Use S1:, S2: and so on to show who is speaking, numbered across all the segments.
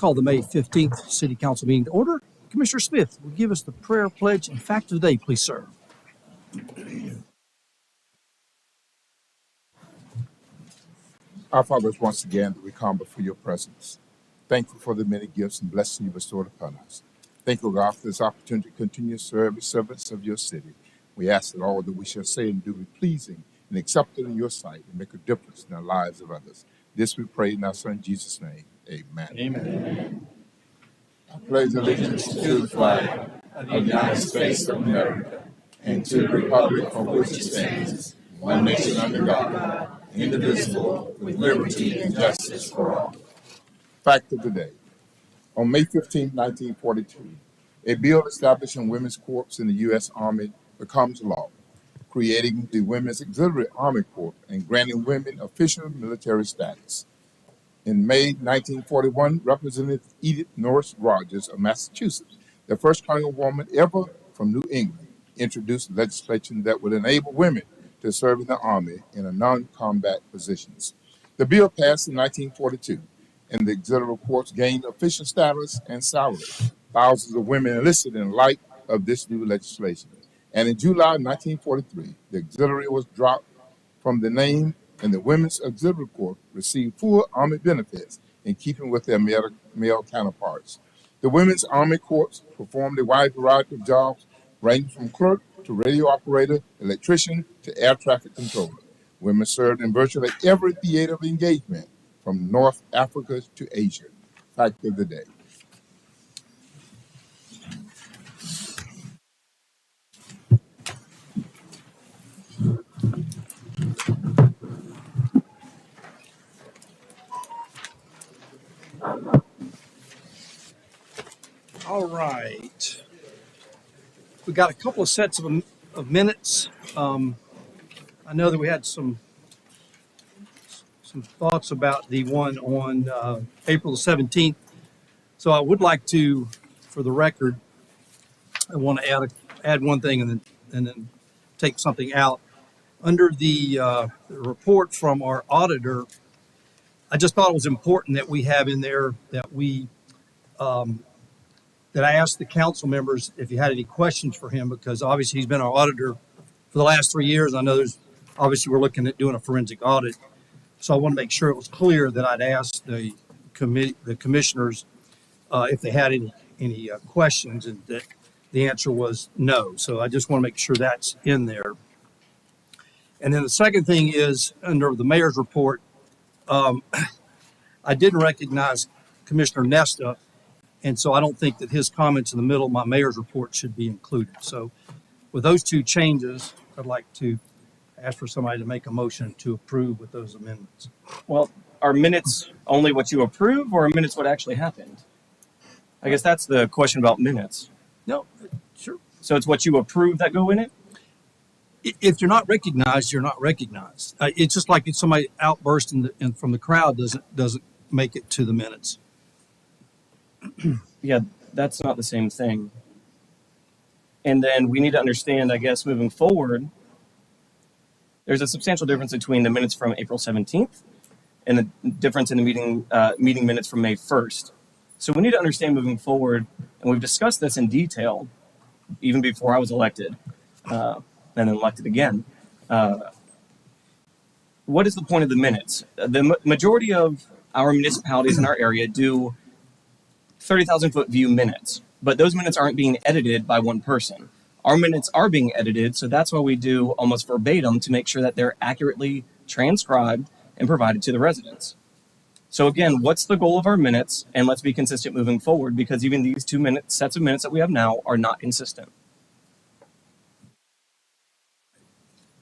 S1: Call the May 15th City Council meeting to order. Commissioner Smith will give us the prayer, pledge, and fact of the day, please, sir.
S2: Our Fathers, once again, we come before your presence. Thankful for the many gifts and blessings you bestowed upon us. Thank you, God, for this opportunity to continue to serve as servants of your city. We ask that all that we shall say and do be pleasing and accepted in your sight and make a difference in the lives of others. This we pray in our Son Jesus' name. Amen.
S3: Amen.
S2: I pledge allegiance to the flag of the United States of America and to the republic for which it stands, one nation under God, indivisible, with liberty and justice for all. Fact of the day. On May 15, 1942, a bill establishing women's corps in the U.S. Army becomes law, creating the Women's Auxiliary Army Corps and granting women official military status. In May 1941, Representative Edith Norris Rogers of Massachusetts, the first Congresswoman ever from New England, introduced legislation that would enable women to serve in the Army in a non-combat positions. The bill passed in 1942, and the Auxiliary Corps gained official status and salary. Thousands of women enlisted in light of this new legislation. And in July 1943, the Auxiliary was dropped from the name, and the Women's Auxiliary Corps received full Army benefits in keeping with their male counterparts. The Women's Army Corps performed a wide variety of jobs, ranging from clerk to radio operator, electrician to air traffic controller. Women served in virtually every theater of engagement, from North Africa to Asia. Fact of the day.
S1: All right. We got a couple of sets of minutes. I know that we had some thoughts about the one on April the 17th. So I would like to, for the record, I want to add one thing and then take something out. Under the report from our auditor, I just thought it was important that we have in there that that I asked the council members if you had any questions for him, because obviously he's been our auditor for the last 3 years. I know obviously we're looking at doing a forensic audit. So I want to make sure it was clear that I'd asked the commissioners if they had any questions, and that the answer was no. So I just want to make sure that's in there. And then the second thing is, under the mayor's report, I didn't recognize Commissioner Nesta, and so I don't think that his comments in the middle of my mayor's report should be included. So with those two changes, I'd like to ask for somebody to make a motion to approve with those amendments.
S3: Well, are minutes only what you approve, or are minutes what actually happened? I guess that's the question about minutes.
S1: No, sure.
S3: So it's what you approve that go in it?
S1: If you're not recognized, you're not recognized. It's just like if somebody outbursts from the crowd doesn't make it to the minutes.
S3: Yeah, that's not the same thing. And then we need to understand, I guess, moving forward, there's a substantial difference between the minutes from April 17th and the difference in the meeting minutes from May 1st. So we need to understand moving forward, and we've discussed this in detail even before I was elected, and then elected again. What is the point of the minutes? The majority of our municipalities in our area do 30,000-foot view minutes, but those minutes aren't being edited by one person. Our minutes are being edited, so that's why we do almost verbatim to make sure that they're accurately transcribed and provided to the residents. So again, what's the goal of our minutes? And let's be consistent moving forward, because even these sets of minutes that we have now are not consistent.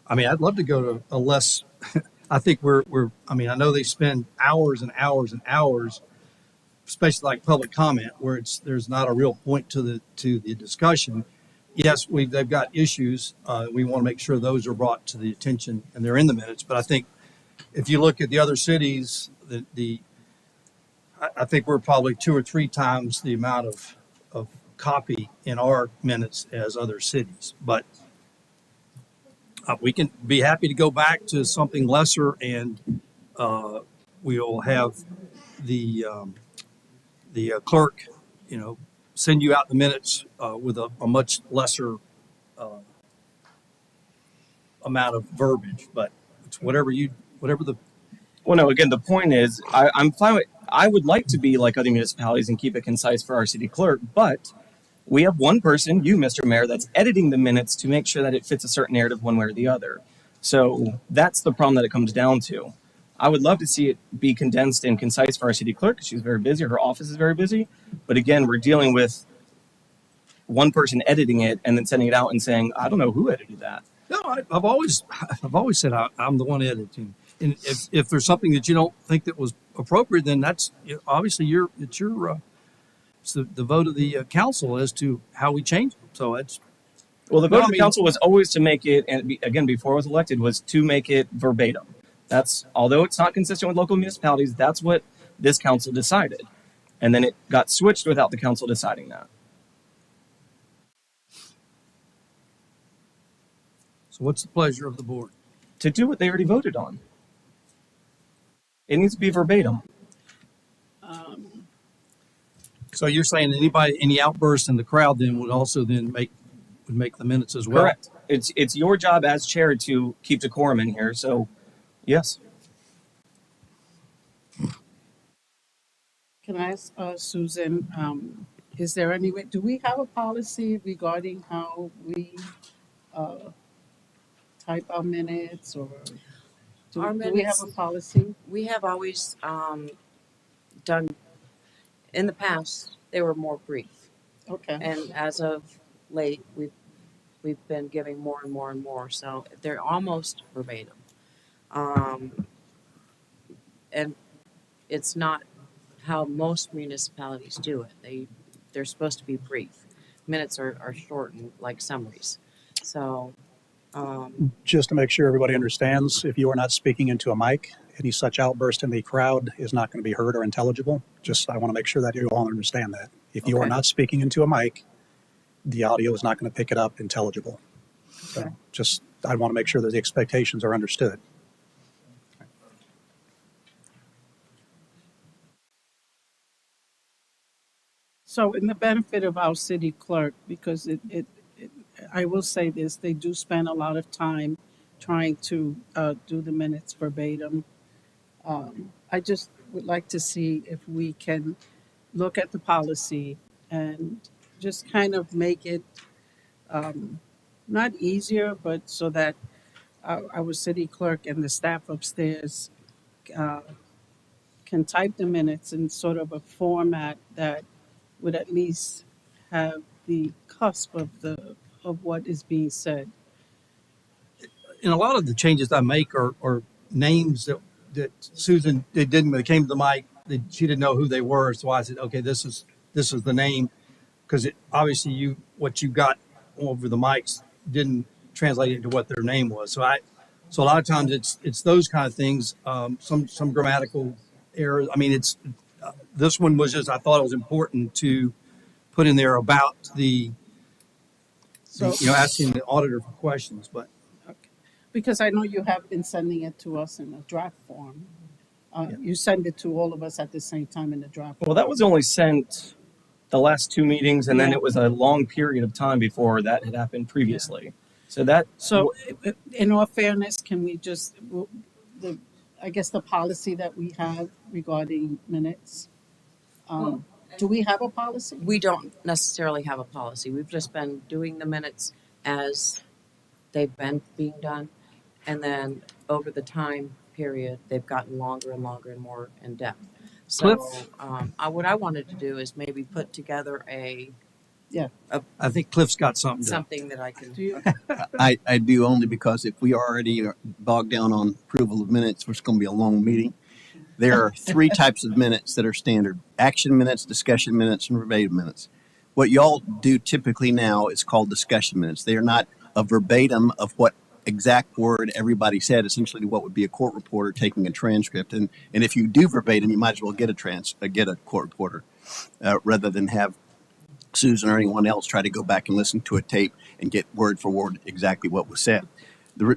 S1: I mean, I'd love to go to a less, I think I know they spend hours and hours and hours, especially like public comment, where there's not a real point to the discussion. Yes, they've got issues. We want to make sure those are brought to the attention and they're in the minutes. But I think if you look at the other cities, I think we're probably 2 or 3 times the amount of copy in our minutes as other cities. But we can be happy to go back to something lesser, and we'll have the the clerk, send you out the minutes with a much lesser amount of verbiage, but it's whatever the.
S3: Well, no, again, the point is, I'm fine with, I would like to be like other municipalities and keep it concise for our city clerk, but we have one person, you, Mr. Mayor, that's editing the minutes to make sure that it fits a certain narrative one way or the other. So that's the problem that it comes down to. I would love to see it be condensed and concise for our city clerk because she's very busy, her office is very busy. But again, we're dealing with one person editing it and then sending it out and saying, I don't know who edited that.
S1: No, I've always said I'm the one editing. And if there's something that you don't think that was appropriate, then that's obviously it's the vote of the council as to how we change them. So it's.
S3: Well, the vote of the council was always to make it, and again, before I was elected, was to make it verbatim. That's, although it's not consistent with local municipalities, that's what this council decided. And then it got switched without the council deciding that.
S1: So what's the pleasure of the board?
S3: To do what they already voted on. It needs to be verbatim.
S1: So you're saying any outburst in the crowd then would also then make the minutes as well?
S3: Correct. It's your job as chair to keep decorum in here. So, yes.
S4: Can I ask Susan, is there any way, do we have a policy regarding how we type our minutes or do
S5: Our
S4: we have
S5: minutes-
S4: a policy?
S5: We have always done, in the past, they were more brief.
S4: Okay,
S5: And as of late, we've been giving more and more and more, so they're almost verbatim. And it's not how most municipalities do it. They're supposed to be brief. Minutes are shortened like summaries. So,
S6: Just to make sure everybody understands, if you are not speaking into a mic, any such outburst in the crowd is not going to be heard or intelligible. I want to make sure that you all understand that. If you are
S5: Okay.
S6: not speaking into a mic, the audio is not going to pick it up intelligible.
S4: Okay.
S6: So I want to make sure that the expectations are understood.
S4: so in the benefit of our city clerk, because I will say this, they do spend a lot of time trying to do the minutes verbatim. I just would like to see if we can look at the policy and just kind of make it not easier, but so that our city clerk and the staff upstairs can type the minutes in sort of a format that would at least have the cusp of what is being said.
S1: And a lot of the changes I make are names that Susan didn't when it came to the mic. She didn't know who they were, so I said, okay, this is the name, because obviously what you got over the mics didn't translate into what their name was. So a lot of times it's those kind of things. Some grammatical errors. I mean, this one was just, I thought it was important to put in there about
S4: So,
S1: asking the auditor for questions, but.
S4: because I know you have been sending it to us in a draft form. You send it to all of us at the same time in the draft.
S3: Well, that was only sent the last two meetings, and then
S4: Yeah.
S3: it was a long period of time before that had happened previously. So that,
S4: So, in all fairness, can we just, I guess the policy that we have regarding minutes, do we have a policy?
S5: we don't necessarily have a policy. We've just been doing the minutes as they've been being done. And then over the time period, they've gotten longer and longer and more in depth. So, what I wanted to do is maybe put together
S1: I think Cliff's got something.
S5: something that I can.
S4: Do you?
S7: I do only because if we already are bogged down on approval of minutes, which is going to be a long meeting, there are three types of minutes that are standard: action minutes, discussion minutes, and verbatim minutes. What y'all do typically now is called discussion minutes. They are not a verbatim of what exact word everybody said, essentially what would be a court reporter taking a transcript. And if you do verbatim, you might as well get a court reporter rather than have Susan or anyone else try to go back and listen to a tape and get word for word exactly what was said.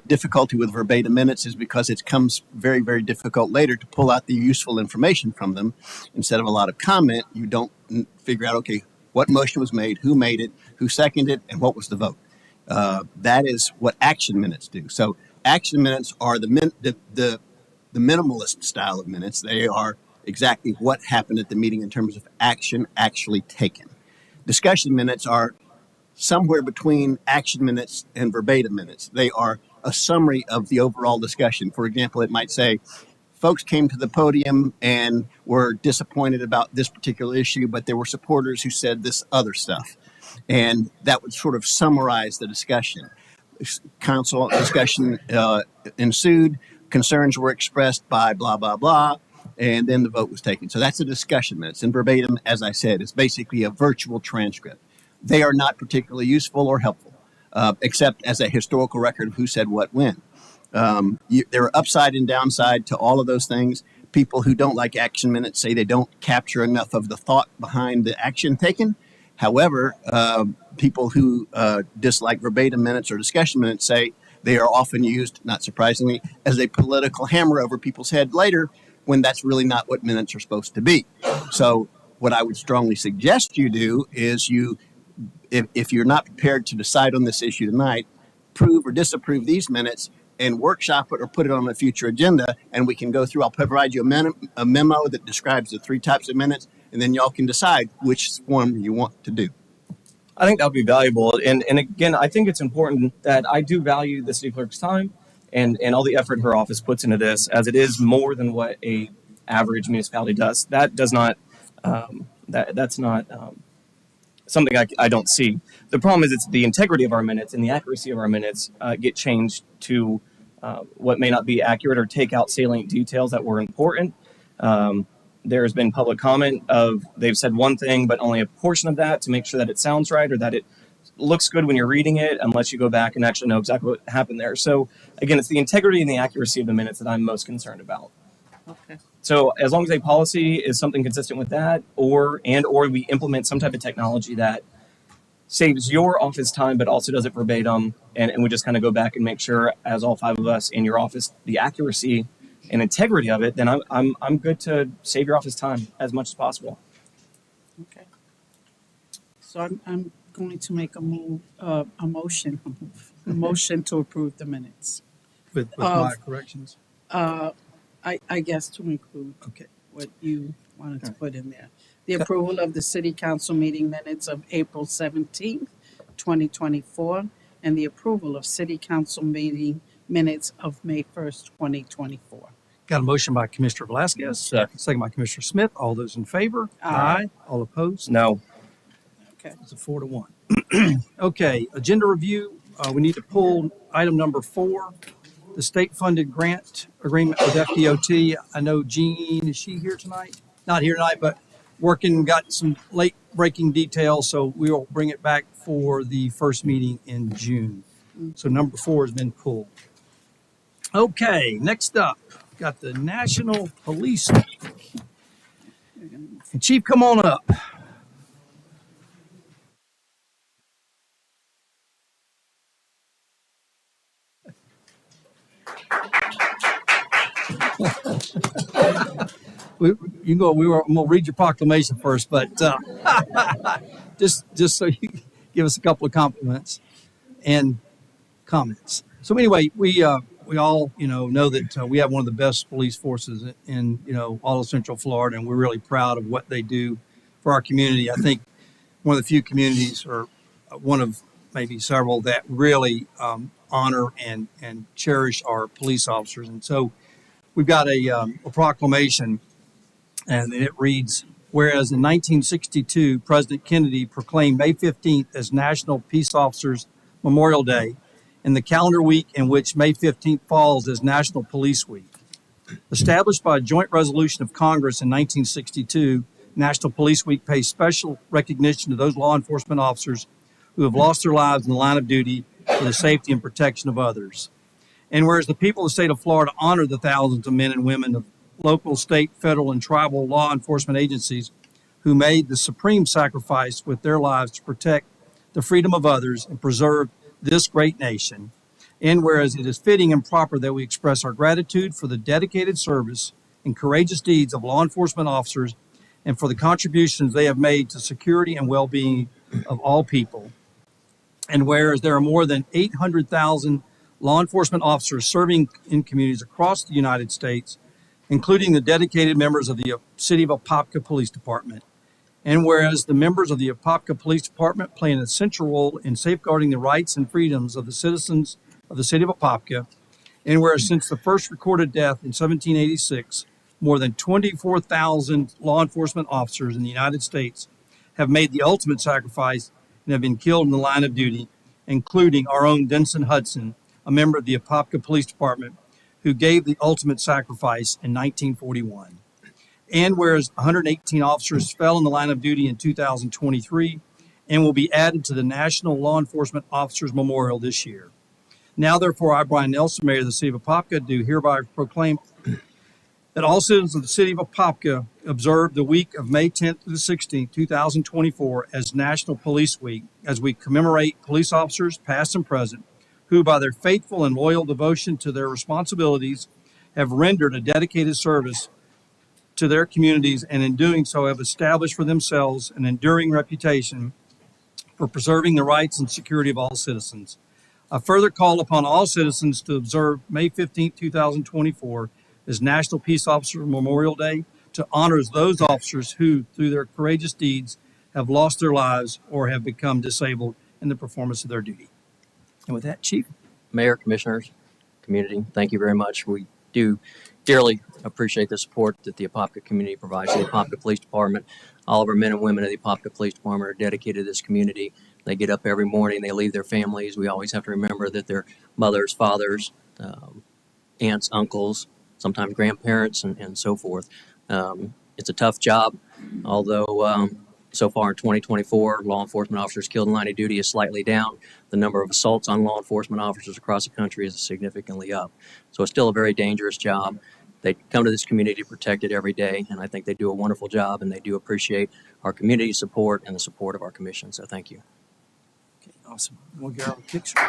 S7: difficulty with verbatim minutes is because it comes very, very difficult later to pull out the useful information from them. Instead of a lot of comment, you don't figure out, okay, what motion was made, who made it, who seconded it, and what was the vote. That is what action minutes do. So action minutes are the minimalist style of minutes. They are exactly what happened at the meeting in terms of action actually taken. Discussion minutes are somewhere between action minutes and verbatim minutes. They are a summary of the overall discussion. For example, it might say, folks came to the podium and were disappointed about this particular issue, but there were supporters who said this other stuff. And that would sort of summarize the discussion. Council discussion ensued. Concerns were expressed by blah, blah, blah. And then the vote was taken. So that's a discussion minutes. And verbatim, as I said, is basically a virtual transcript. They are not particularly useful or helpful, except as a historical record of who said what when. There are upside and downside to all of those things. People who don't like action minutes say they don't capture enough of the thought behind the action taken. However, people who dislike verbatim minutes or discussion minutes say they are often used, not surprisingly, as a political hammer over people's head later when that's really not what minutes are supposed to be. So what I would strongly suggest you do is if you're not prepared to decide on this issue tonight, approve or disapprove these minutes and workshop it or put it on a future agenda, and we can go through. I'll provide you a memo that describes the 3 types of minutes, and then y'all can decide which form you want to do.
S3: I think that would be valuable. And again, I think it's important that I do value the city clerk's time and all the effort her office puts into this, as it is more than what a average municipality does. That does not, that's not something I don't see. The problem is it's the integrity of our minutes and the accuracy of our minutes get changed to what may not be accurate or take out salient details that were important. There's been public comment of they've said one thing, but only a portion of that to make sure that it sounds right or that it looks good when you're reading it, unless you go back and actually know exactly what happened there. So again, it's the integrity and the accuracy of the minutes that I'm most concerned about.
S4: Okay.
S3: So as long as a policy is something consistent with that, or we implement some type of technology that saves your office time, but also does it verbatim, and we just kind of go back and make sure, as all 5 of us in your office, the accuracy and integrity of it, then I'm good to save your office time as much as possible.
S4: Okay. So I'm going to make a motion to approve the minutes.
S1: With my corrections.
S4: I guess to include
S1: Okay.
S4: what you wanted to put in there. The approval of the city council meeting minutes of April 17th, 2024, and the approval of city council meeting minutes of May 1st, 2024.
S1: Got a motion by Commissioner Velasquez. Second by Commissioner Smith. All those in favor?
S4: Aye.
S1: All opposed?
S3: No.
S4: Okay.
S1: It's a 4-1. Okay, agenda review. We need to pull item number 4, the state-funded grant agreement with FDOT. I know Jean, is she here tonight? Not here tonight, but working, got some late-breaking details, so we will bring it back for the first meeting in June. So number 4 has been pulled. Okay, next up, got the National Police. And Chief, come on up. I'm gonna read your proclamation first, but just so you give us a couple of compliments and comments. So anyway, we all know that we have one of the best police forces in all of Central Florida, and we're really proud of what they do for our community. I think one of the few communities, or one of maybe several, that really honor and cherish our police officers. And so we've got a proclamation, and it reads, whereas in 1962, President Kennedy proclaimed May 15th as National Peace Officers Memorial Day, in the calendar week in which May 15th falls as National Police Week. Established by a joint resolution of Congress in 1962, National Police Week pays special recognition to those law enforcement officers who have lost their lives in the line of duty for the safety and protection of others. And whereas the people of the state of Florida honor the thousands of men and women of local, state, federal, and tribal law enforcement agencies who made the supreme sacrifice with their lives to protect the freedom of others and preserve this great nation. And whereas it is fitting and proper that we express our gratitude for the dedicated service and courageous deeds of law enforcement officers and for the contributions they have made to security and well-being of all people. And whereas there are more than 800,000 law enforcement officers serving in communities across the United States, including the dedicated members of the City of Apopka Police Department. And whereas the members of the Apopka Police Department play an essential role in safeguarding the rights and freedoms of the citizens of the City of Apopka, and whereas since the first recorded death in 1786, more than 24,000 law enforcement officers in the United States have made the ultimate sacrifice and have been killed in the line of duty, including our own Denson Hudson, a member of the Apopka Police Department, who gave the ultimate sacrifice in 1941. And whereas 118 officers fell in the line of duty in 2023 and will be added to the National Law Enforcement Officers Memorial this year. Now, therefore, I, Brian Nelson, Mayor of the City of Apopka, do hereby proclaim that all citizens of the City of Apopka observe the week of May 10th to the 16th, 2024 as National Police Week, as we commemorate police officers, past and present, who by their faithful and loyal devotion to their responsibilities have rendered a dedicated service to their communities, and in doing so have established for themselves an enduring reputation for preserving the rights and security of all citizens. I further call upon all citizens to observe May 15th, 2024 as National Peace Officer Memorial Day to honor those officers who, through their courageous deeds, have lost their lives or have become disabled in the performance of their duty. And with that, Chief.
S8: Mayor, Commissioners, community, thank you very much. We do dearly appreciate the support that the Apopka community provides to the Apopka Police Department. All of our men and women of the Apopka Police Department are dedicated to this community. They get up every morning, they leave their families. We always have to remember that their mothers, fathers, aunts, uncles, sometimes grandparents, and so forth. It's a tough job, although so far in 2024, law enforcement officers killed in line of duty is slightly down. The number of assaults on law enforcement officers across the country is significantly up. So it's still a very dangerous job. They come to this community to protect it every day, and I think they do a wonderful job, and they do appreciate our community support and the support of our commission. So thank you.
S1: Okay, awesome. We'll get our picture.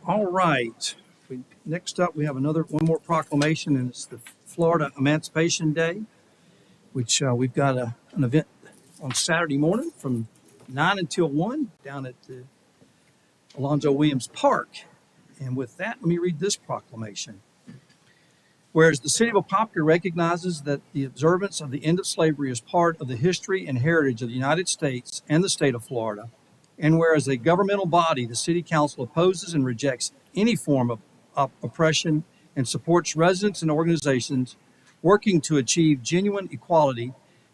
S1: All right. Next up, we have one more proclamation, and it's the Florida Emancipation Day, which we've got an event on Saturday morning from 9 until 1 down at the Alonzo Williams Park. And with that, let me read this proclamation. Whereas the City of Apopka recognizes that the observance of the end of slavery is part of the history and heritage of the United States and the state of Florida, and whereas a governmental body, the City Council, opposes and rejects any form of oppression and supports residents and organizations working to achieve genuine equality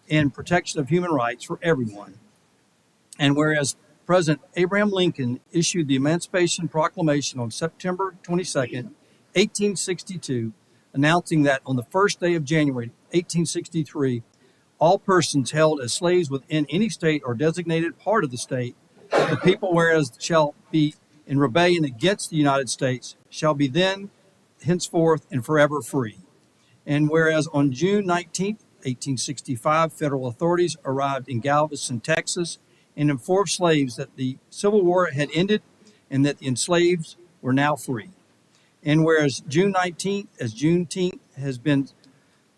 S1: and protection of human rights for everyone. And whereas President Abraham Lincoln issued the Emancipation Proclamation on September 22nd, 1862, announcing that on the first day of January 1863, all persons held as slaves within any state or designated part of the state, the people whereas shall be in rebellion against the United States shall be then, henceforth, and forever free. And whereas on June 19th, 1865, federal authorities arrived in Galveston, Texas, and informed slaves that the Civil War had ended and that the enslaved were now free. And whereas June 19th, as Juneteenth, has been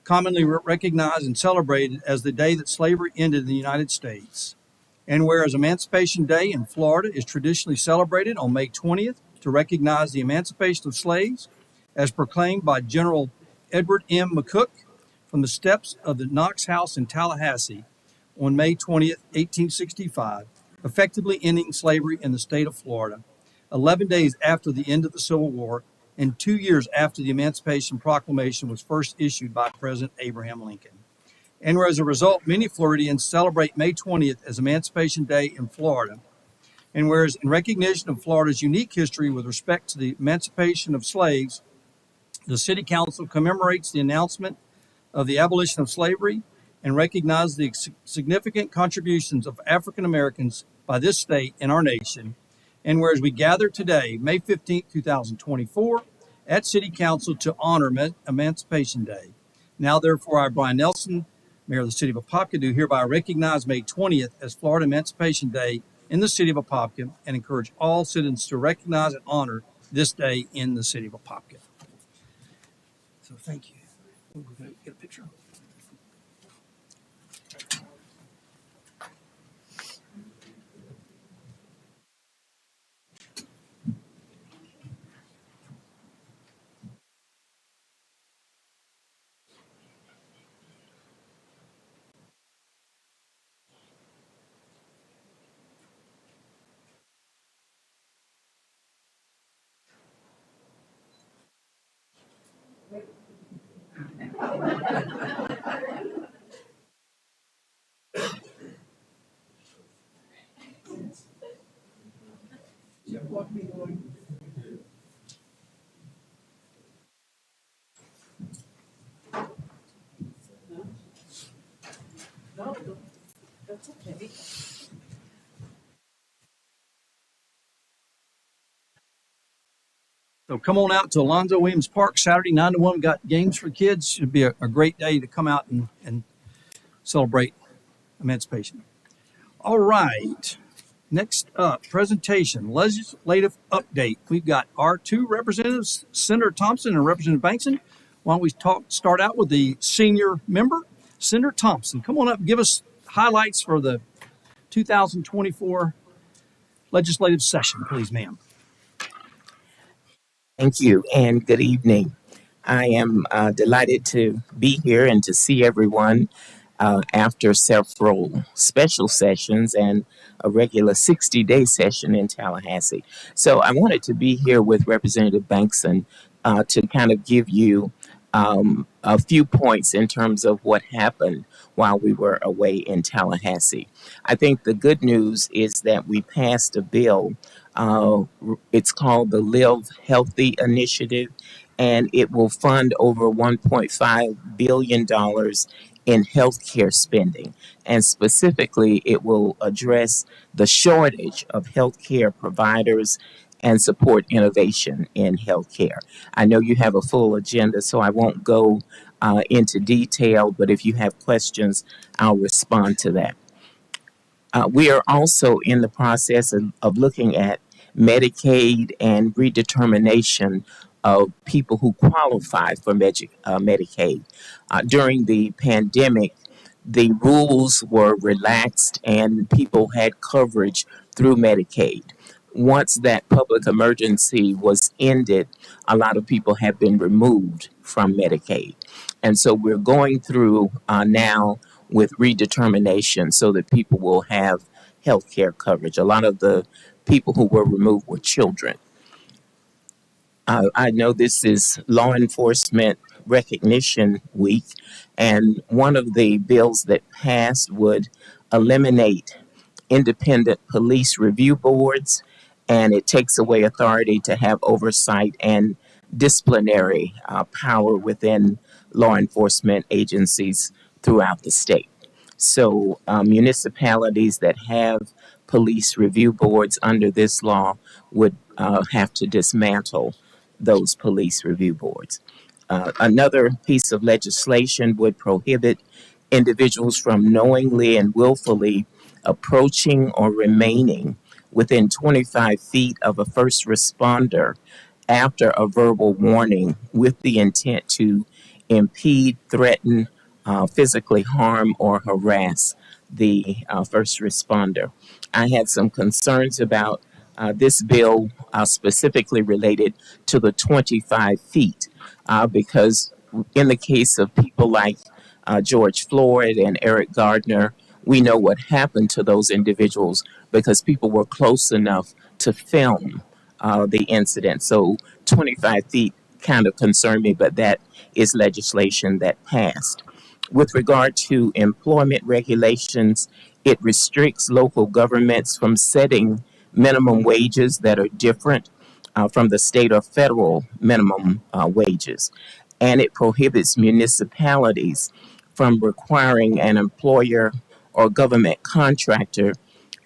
S1: commonly recognized and celebrated as the day that slavery ended in the United States. And whereas Emancipation Day in Florida is traditionally celebrated on May 20th, to recognize the emancipation of slaves as proclaimed by General Edward M. McCook from the steps of the Knox House in Tallahassee on May 20th, 1865, effectively ending slavery in the state of Florida, 11 days after the end of the Civil War and 2 years after the Emancipation Proclamation was first issued by President Abraham Lincoln. And as a result, many Floridians celebrate May 20th as Emancipation Day in Florida. And whereas in recognition of Florida's unique history with respect to the emancipation of slaves, the City Council commemorates the announcement of the abolition of slavery and recognizes the significant contributions of African Americans by this state and our nation. And whereas we gather today, May 15th, 2024, at City Council to honor Emancipation Day. Now, therefore, I, Brian Nelson, Mayor of the City of Apopka, do hereby recognize May 20th as Florida Emancipation Day in the City of Apopka and encourage all citizens to recognize and honor this day in the City of Apopka. So thank you. We're going to get a picture.
S4: No, that's okay.
S1: So come on out to Alonzo Williams Park Saturday, 9 to 1. Got games for kids. Should be a great day to come out and celebrate emancipation. All right. Next up, presentation, legislative update. We've got our two representatives, Senator Thompson and Representative Bankson. Why don't we start out with the senior member, Senator Thompson. Come on up and give us highlights for the 2024 legislative session, please, ma'am.
S9: Thank you and good evening. I am delighted to be here and to see everyone after several special sessions and a regular 60-day session in Tallahassee. So I wanted to be here with Representative Bankson to kind of give you a few points in terms of what happened while we were away in Tallahassee. I think the good news is that we passed a bill. It's called the Live Healthy Initiative, and it will fund over $1.5 billion in healthcare spending. And specifically, it will address the shortage of healthcare providers and support innovation in healthcare. I know you have a full agenda, so I won't go into detail, but if you have questions, I'll respond to that. We are also in the process of looking at Medicaid and redetermination of people who qualify for Medicaid. During the pandemic, the rules were relaxed and people had coverage through Medicaid. Once that public emergency was ended, a lot of people have been removed from Medicaid. And so we're going through now with redetermination so that people will have health care coverage. A lot of the people who were removed were children. I know this is Law Enforcement Recognition Week, and one of the bills that passed would eliminate independent police review boards, and it takes away authority to have oversight and disciplinary power within law enforcement agencies throughout the state. So municipalities that have police review boards under this law would have to dismantle those police review boards. Another piece of legislation would prohibit individuals from knowingly and willfully approaching or remaining within 25 feet of a first responder after a verbal warning with the intent to impede, threaten, physically harm, or harass the first responder. I had some concerns about This bill specifically related to the 25 feet because in the case of people like George Floyd and Eric Gardner, we know what happened to those individuals because people were close enough to film the incident. So 25 feet kind of concerned me, but that is legislation that passed. With regard to employment regulations, it restricts local governments from setting minimum wages that are different from the state or federal minimum wages. And it prohibits municipalities from requiring an employer or government contractor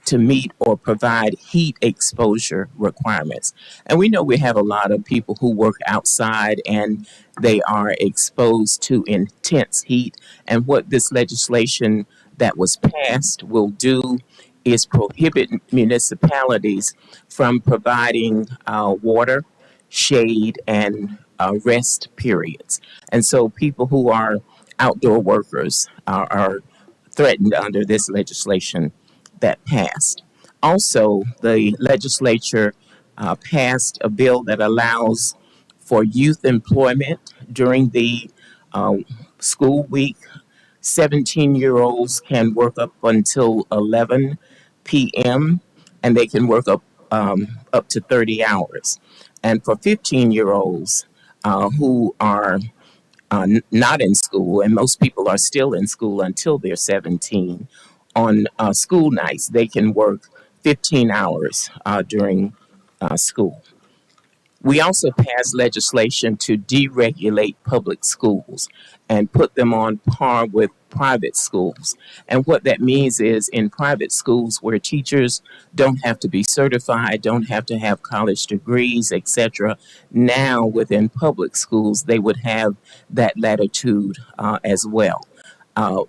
S9: to meet or provide heat exposure requirements. And we know we have a lot of people who work outside and they are exposed to intense heat. And what this legislation that was passed will do is prohibit municipalities from providing water, shade, and rest periods. And so people who are outdoor workers are threatened under this legislation that passed. Also, the legislature passed a bill that allows for youth employment during the uh, school week. 17-year-olds can work up until 11 p.m. and they can work up to 30 hours. And for 15-year-olds who are not in school, and most people are still in school until they're 17, on school nights, they can work 15 hours during school. We also passed legislation to deregulate public schools and put them on par with private schools. And what that means is in private schools where teachers don't have to be certified, don't have to have college degrees, etc., now within public schools, they would have that latitude as well. Uh,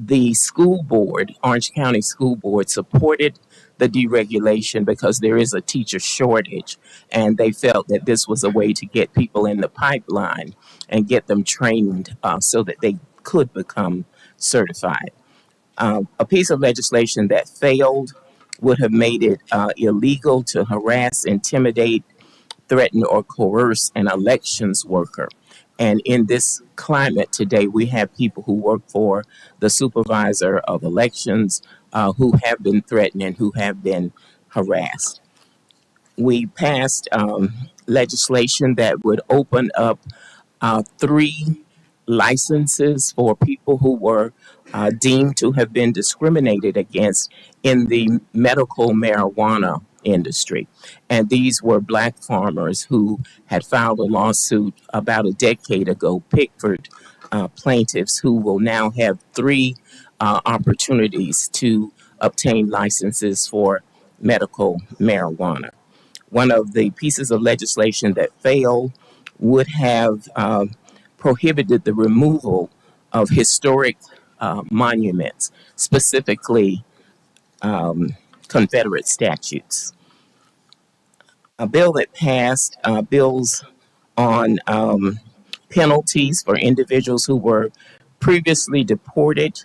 S9: the school board, Orange County School Board, supported the deregulation because there is a teacher shortage, and they felt that this was a way to get people in the pipeline and get them trained so that they could become certified. A piece of legislation that failed would have made it illegal to harass, intimidate, threaten, or coerce an elections worker. And in this climate today, we have people who work for the supervisor of elections who have been threatened and who have been harassed. We passed legislation that would open up 3 licenses for people who were deemed to have been discriminated against in the medical marijuana industry. And these were black farmers who had filed a lawsuit about a decade ago, Pickford plaintiffs, who will now have 3 opportunities to obtain licenses for medical marijuana. One of the pieces of legislation that failed would have prohibited the removal of historic monuments, specifically Confederate statues. A bill that passed bills on penalties for individuals who were previously deported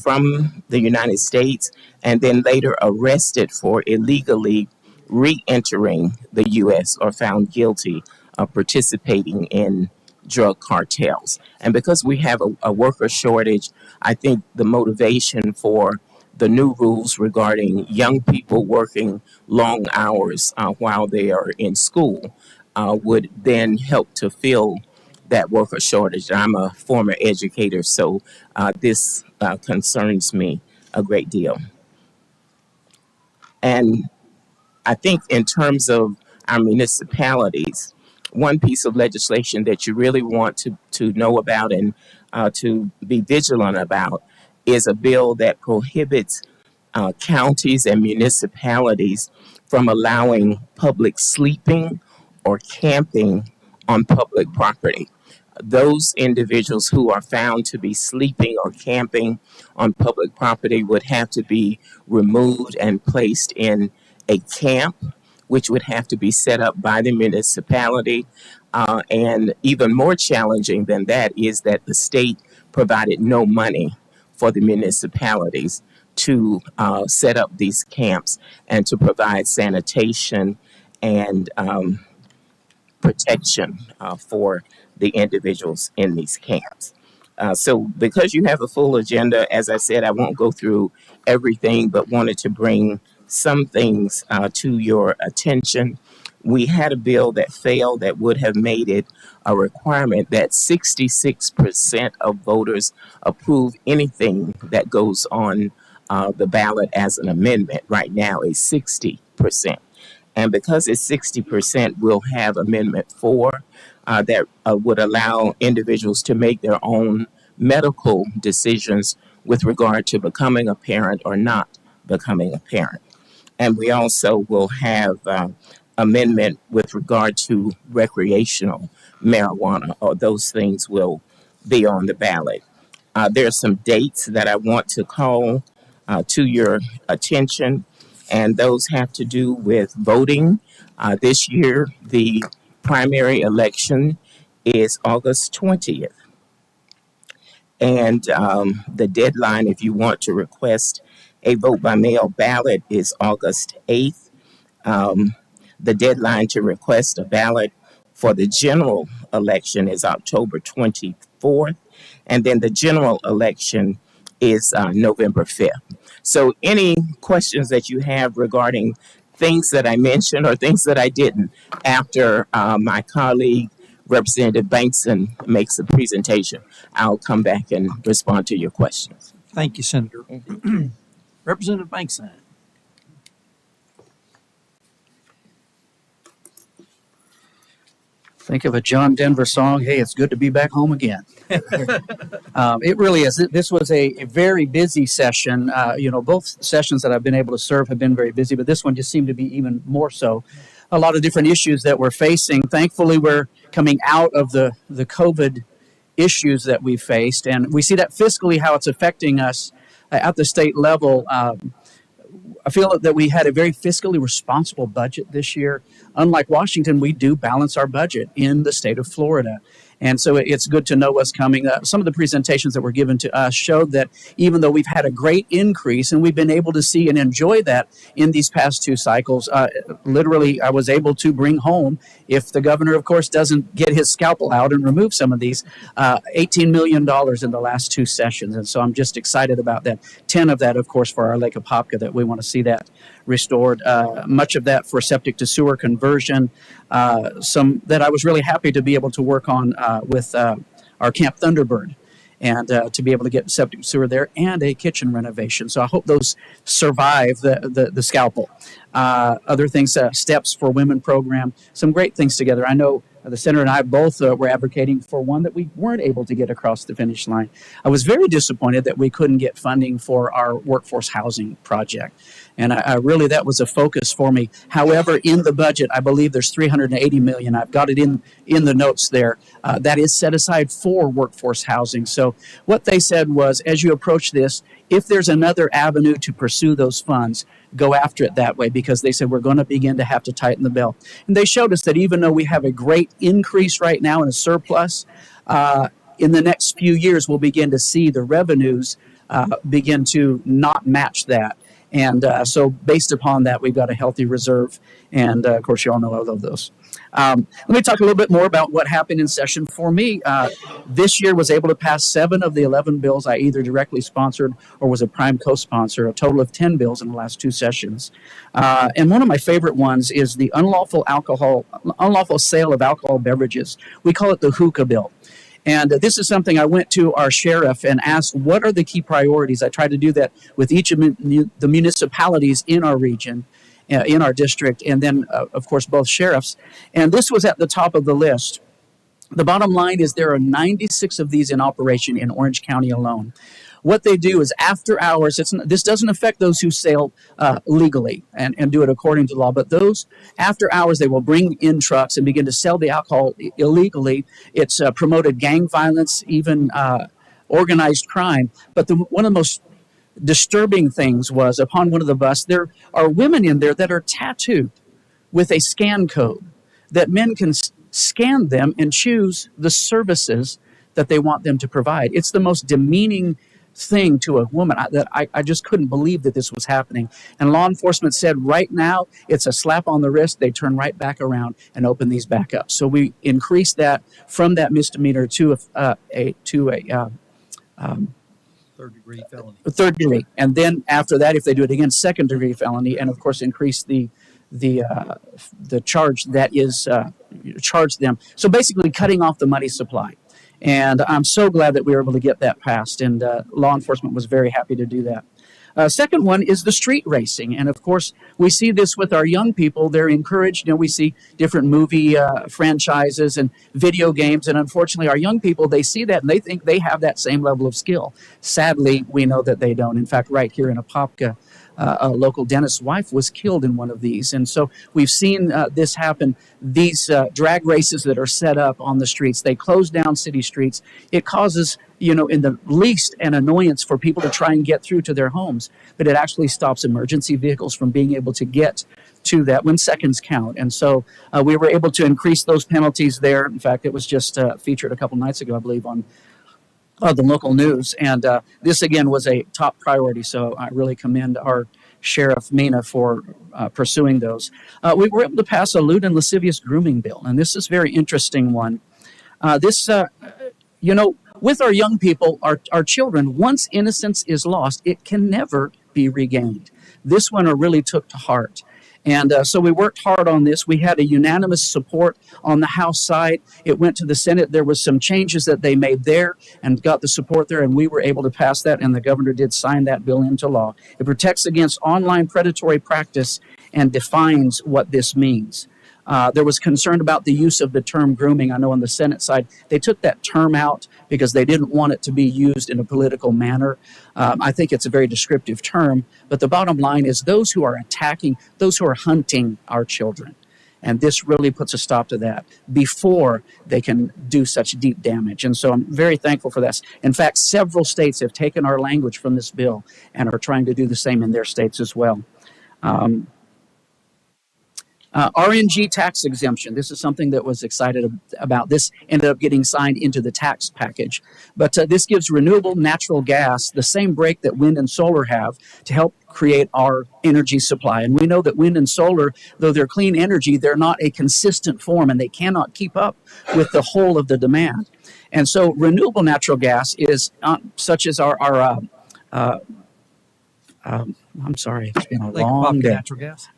S9: from the United States and then later arrested for illegally re-entering the U.S. or found guilty of participating in drug cartels. And because we have a worker shortage, I think the motivation for the new rules regarding young people working long hours while they are in school would then help to fill that worker shortage. I'm a former educator, so this concerns me a great deal. And I think in terms of our municipalities, one piece of legislation that you really want to know about and to be vigilant about is a bill that prohibits counties and municipalities from allowing public sleeping or camping on public property. Those individuals who are found to be sleeping or camping on public property would have to be removed and placed in a camp, which would have to be set up by the municipality. And even more challenging than that is that the state provided no money for the municipalities to set up these camps and to provide sanitation and protection for the individuals in these camps. So because you have a full agenda, as I said, I won't go through everything, but wanted to bring some things to your attention. We had a bill that failed that would have made it a requirement that 66% of voters approve anything that goes on the ballot as an amendment. Right now is 60%. And because it's 60%, we'll have Amendment 4 that would allow individuals to make their own medical decisions with regard to becoming a parent or not becoming a parent. And we also will have amendment with regard to recreational marijuana, or those things will be on the ballot. There are some dates that I want to call to your attention, and those have to do with voting. This year, the primary election is August 20th. And the deadline, if you want to request a vote by mail ballot, is August 8th. The deadline to request a ballot for the general election is October 24th. And then the general election is November 5th. So any questions that you have regarding things that I mentioned or things that I didn't after my colleague, Representative Bankson, makes a presentation, I'll come back and respond to your questions.
S1: Thank you, Senator. Representative Bankson.
S10: Think of a John Denver song. Hey, it's good to be back home again. It really is. This was a very busy session. Both sessions that I've been able to serve have been very busy, but this one just seemed to be even more so. A lot of different issues that we're facing. Thankfully, we're coming out of the COVID issues that we faced, and we see that fiscally how it's affecting us at the state level. I feel that we had a very fiscally responsible budget this year. Unlike Washington, we do balance our budget in the state of Florida. And so it's good to know what's coming. Some of the presentations that were given to us showed that even though we've had a great increase and we've been able to see and enjoy that in these past two cycles, literally I was able to bring home, if the governor, of course, doesn't get his scalpel out and remove some of these, $18 million in the last two sessions. And so I'm just excited about that. 10 of that, of course, for our Lake Apopka, that we want to see that restored. Much of that for septic to sewer conversion. Some that I was really happy to be able to work on with our Camp Thunderbird, and to be able to get septic sewer there and a kitchen renovation. So I hope those survive the scalpel. Other things, Steps for Women program, some great things together. I know the senator and I both were advocating for one that we weren't able to get across the finish line. I was very disappointed that we couldn't get funding for our workforce housing project. And I really, that was a focus for me. However, in the budget, I believe there's $380 million. I've got it in the notes there. That is set aside for workforce housing. So what they said was, as you approach this, if there's another avenue to pursue those funds, go after it that way, because they said we're going to begin to have to tighten the belt. And they showed us that even though we have a great increase right now in a surplus, in the next few years, we'll begin to see the revenues begin to not match that. And so based upon that, we've got a healthy reserve. And of course, you all know all of those. Let me talk a little bit more about what happened in session. For me, this year was able to pass 7 of the 11 bills I either directly sponsored or was a prime co-sponsor, a total of 10 bills in the last 2 sessions. And one of my favorite ones is the unlawful sale of alcohol beverages. We call it the hookah bill. And this is something I went to our sheriff and asked, what are the key priorities? I tried to do that with each of the municipalities in our region, in our district, and then, of course, both sheriffs. And this was at the top of the list. The bottom line is there are 96 of these in operation in Orange County alone. What they do is after hours, this doesn't affect those who sell legally and do it according to law, but those after hours, they will bring in trucks and begin to sell the alcohol illegally. It's promoted gang violence, even organized crime. But one of the most disturbing things was upon one of the buses, there are women in there that are tattooed with a scan code that men can scan them and choose the services that they want them to provide. It's the most demeaning thing to a woman that I just couldn't believe that this was happening. And law enforcement said right now it's a slap on the wrist. They turn right back around and open these back up. So we increased that from that misdemeanor to a
S1: Third-degree felony.
S10: third degree, and then after that, if they do it again, second degree felony, and of course increase the charge that is charged them. So basically, cutting off the money supply. And I'm so glad that we were able to get that passed, and law enforcement was very happy to do that. Second one is the street racing. And of course, we see this with our young people. They're encouraged. We see different movie franchises and video games. And unfortunately, our young people, they see that and they think they have that same level of skill. Sadly, we know that they don't. In fact, right here in Apopka, a local dentist's wife was killed in one of these. And so we've seen this happen. These drag races that are set up on the streets, they close down city streets. It causes, in the least, an annoyance for people to try and get through to their homes. But it actually stops emergency vehicles from being able to get to that when seconds count. And so we were able to increase those penalties there. In fact, it was just featured a couple nights ago, I believe, on the local news. And this, again, was a top priority. So I really commend our Sheriff Mina for pursuing those. We were able to pass a lewd and lascivious grooming bill. And this is a very interesting one. With our young people, our children, once innocence is lost, it can never be regained. This one I really took to heart. And so we worked hard on this. We had a unanimous support on the House side. It went to the Senate. There was some changes that they made there and got the support there, and we were able to pass that, and the governor did sign that bill into law. It protects against online predatory practice and defines what this means. There was concern about the use of the term grooming. I know on the Senate side, they took that term out because they didn't want it to be used in a political manner. I think it's a very descriptive term, but the bottom line is those who are attacking, those who are hunting our children. And this really puts a stop to that before they can do such deep damage. And so I'm very thankful for this. In fact, several states have taken our language from this bill and are trying to do the same in their states as well. RNG tax exemption. This is something that was excited about. This ended up getting signed into the tax package. But this gives renewable natural gas the same break that wind and solar have to help create our energy supply. And we know that wind and solar, though they're clean energy, they're not a consistent form and they cannot keep up with the whole of the demand. And so renewable natural gas is such as I'm sorry, it's been a
S1: Lake
S10: long
S1: Apopka
S10: day.
S1: natural gas.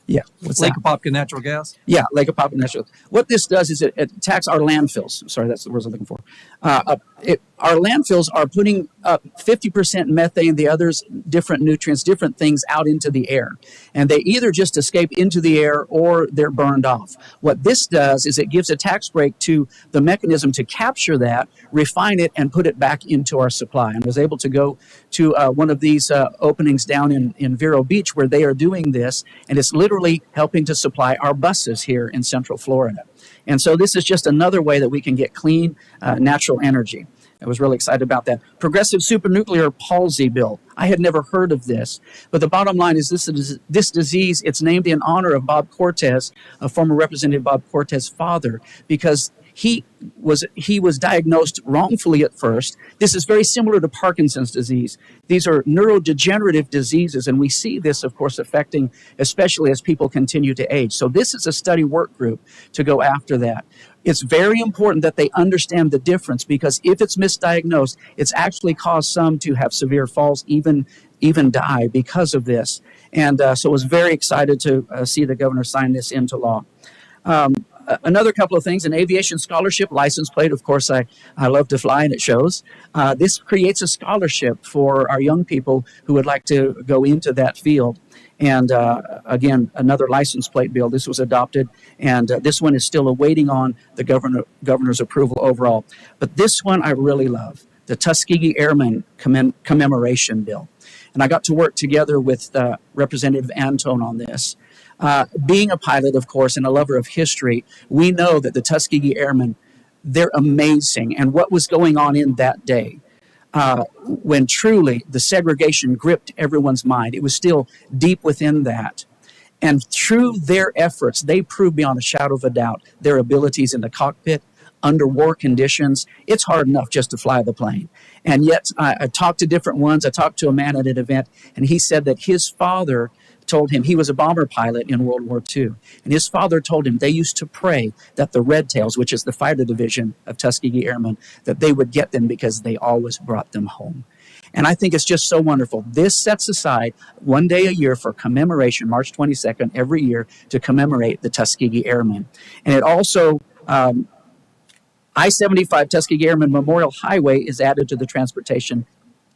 S10: Yeah. What's
S1: Lake
S10: that?
S1: Apopka natural gas.
S10: Yeah, Lake Apopka natural. What this does is it attacks our landfills. Sorry, that's the words I'm looking for. Our landfills are putting up 50% methane, the others different nutrients, different things out into the air. And they either just escape into the air or they're burned off. What this does is it gives a tax break to the mechanism to capture that, refine it, and put it back into our supply. And I was able to go to one of these openings down in Vero Beach where they are doing this, and it's literally helping to supply our buses here in Central Florida. And so this is just another way that we can get clean, natural energy. I was really excited about that. Progressive supranuclear palsy bill. I had never heard of this, but the bottom line is this disease, it's named in honor of Bob Cortez, former Representative Bob Cortez's father, because he was diagnosed wrongfully at first. This is very similar to Parkinson's disease. These are neurodegenerative diseases, and we see this, of course, affecting, especially as people continue to age. So this is a study work group to go after that. It's very important that they understand the difference, because if it's misdiagnosed, it's actually caused some to have severe falls, even die because of this. And so I was very excited to see the governor sign this into law. Another couple of things, an aviation scholarship license plate. Of course, I love to fly, and it shows. This creates a scholarship for our young people who would like to go into that field. And again, another license plate bill. This was adopted, and this one is still awaiting on the governor's approval overall. But this one I really love, the Tuskegee Airmen Commemoration Bill. And I got to work together with Representative Antone on this. Being a pilot, of course, and a lover of history, we know that the Tuskegee Airmen, they're amazing. And what was going on in that day, when truly the segregation gripped everyone's mind, it was still deep within that. And through their efforts, they proved beyond a shadow of a doubt their abilities in the cockpit, under war conditions, it's hard enough just to fly the plane. And yet I talked to different ones. I talked to a man at an event, and he said that his father told him, he was a bomber pilot in World War II, and his father told him they used to pray that the Red Tails, which is the fighter division of Tuskegee Airmen, that they would get them because they always brought them home. And I think it's just so wonderful. This sets aside one day a year for commemoration, March 22nd, every year, to commemorate the Tuskegee Airmen. And it also, I-75 Tuskegee Airmen Memorial Highway is added to the transportation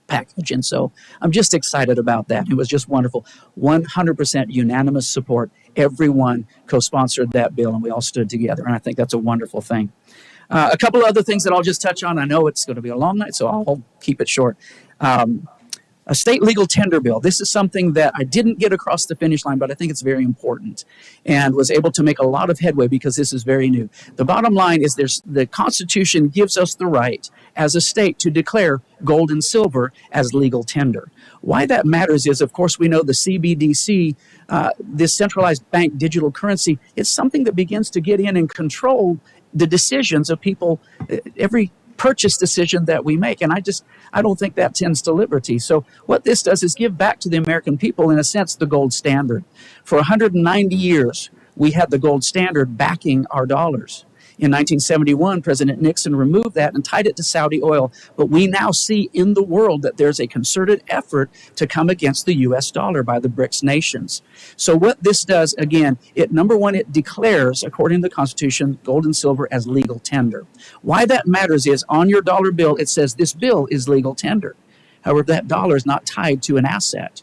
S10: package. And so I'm just excited about that. It was just wonderful. 100% unanimous support. Everyone co-sponsored that bill, and we all stood together. And I think that's a wonderful thing. A couple of other things that I'll just touch on. I know it's going to be a long night, so I'll keep it short. A state legal tender bill. This is something that I didn't get across the finish line, but I think it's very important and was able to make a lot of headway because this is very new. The bottom line is the Constitution gives us the right as a state to declare gold and silver as legal tender. Why that matters is, of course, we know the CBDC, this centralized bank digital currency, it's something that begins to get in and control the decisions of people, every purchase decision that we make. And I don't think that tends to liberty. So what this does is give back to the American people, in a sense, the gold standard. For 190 years, we had the gold standard backing our dollars. In 1971, President Nixon removed that and tied it to Saudi oil. But we now see in the world that there's a concerted effort to come against the U.S. dollar by the BRICS nations. So what this does, again, number one, it declares, according to the Constitution, gold and silver as legal tender. Why that matters is on your dollar bill, it says this bill is legal tender. However, that dollar is not tied to an asset.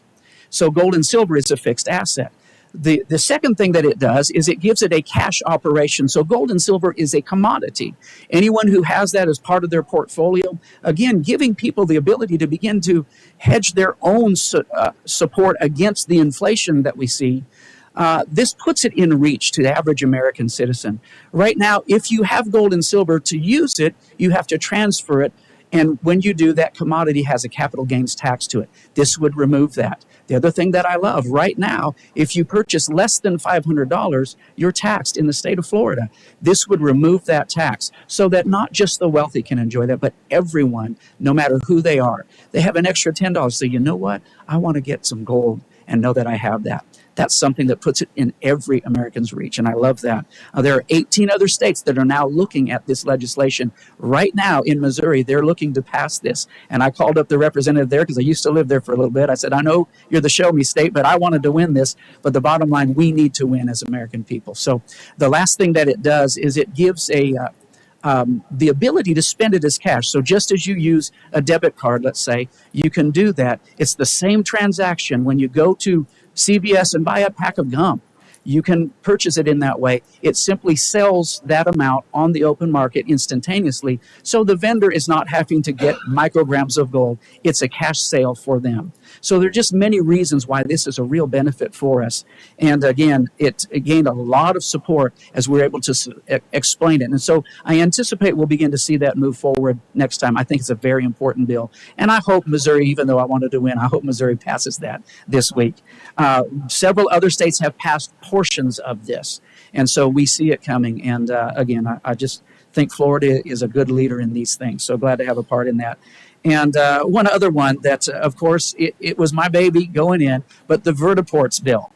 S10: So gold and silver is a fixed asset. The second thing that it does is it gives it a cash operation. So gold and silver is a commodity. Anyone who has that as part of their portfolio, again, giving people the ability to begin to hedge their own support against the inflation that we see, this puts it in reach to the average American citizen. Right now, if you have gold and silver, to use it, you have to transfer it. And when you do, that commodity has a capital gains tax to it. This would remove that. The other thing that I love, right now, if you purchase less than $500, you're taxed in the state of Florida. This would remove that tax so that not just the wealthy can enjoy that, but everyone, no matter who they are. They have an extra $10. So you know what? I want to get some gold and know that I have that. That's something that puts it in every American's reach, and I love that. There are 18 other states that are now looking at this legislation. Right now in Missouri, they're looking to pass this, and I called up the representative there because I used to live there for a little bit. I said, I know you're the show me state, but I wanted to win this, but the bottom line, we need to win as American people. So the last thing that it does is it gives the ability to spend it as cash. So just as you use a debit card, let's say, you can do that. It's the same transaction when you go to CVS and buy a pack of gum. You can purchase it in that way. It simply sells that amount on the open market instantaneously. So the vendor is not having to get micrograms of gold. It's a cash sale for them. So there are just many reasons why this is a real benefit for us. And again, it gained a lot of support as we're able to explain it. And so I anticipate we'll begin to see that move forward next time. I think it's a very important bill. And I hope Missouri, even though I wanted to win, I hope Missouri passes that this week. Several other states have passed portions of this. And so we see it coming. And again, I just think Florida is a good leader in these things. So glad to have a part in that. And one other one that, of course, it was my baby going in, but the vertiports bill.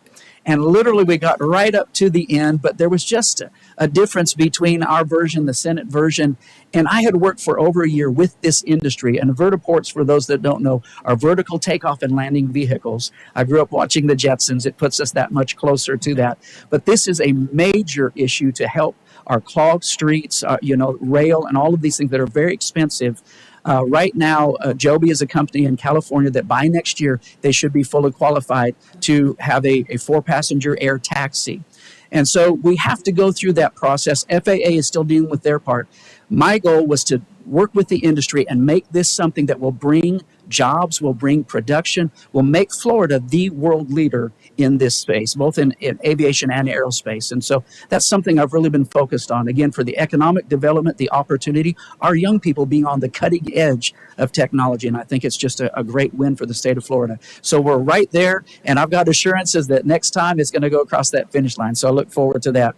S10: And literally we got right up to the end, but there was just a difference between our version, the Senate version. And I had worked for over a year with this industry. And vertiports, for those that don't know, are vertical takeoff and landing vehicles. I grew up watching the Jetsons. It puts us that much closer to that. But this is a major issue to help our clogged streets, rail, and all of these things that are very expensive. Right now, Joby is a company in California that by next year, they should be fully qualified to have a 4-passenger air taxi. And so we have to go through that process. FAA is still dealing with their part. My goal was to work with the industry and make this something that will bring jobs, will bring production, will make Florida the world leader in this space, both in aviation and aerospace. And so that's something I've really been focused on. Again, for the economic development, the opportunity, our young people being on the cutting edge of technology. And I think it's just a great win for the state of Florida. So we're right there. And I've got assurances that next time it's going to go across that finish line. So I look forward to that.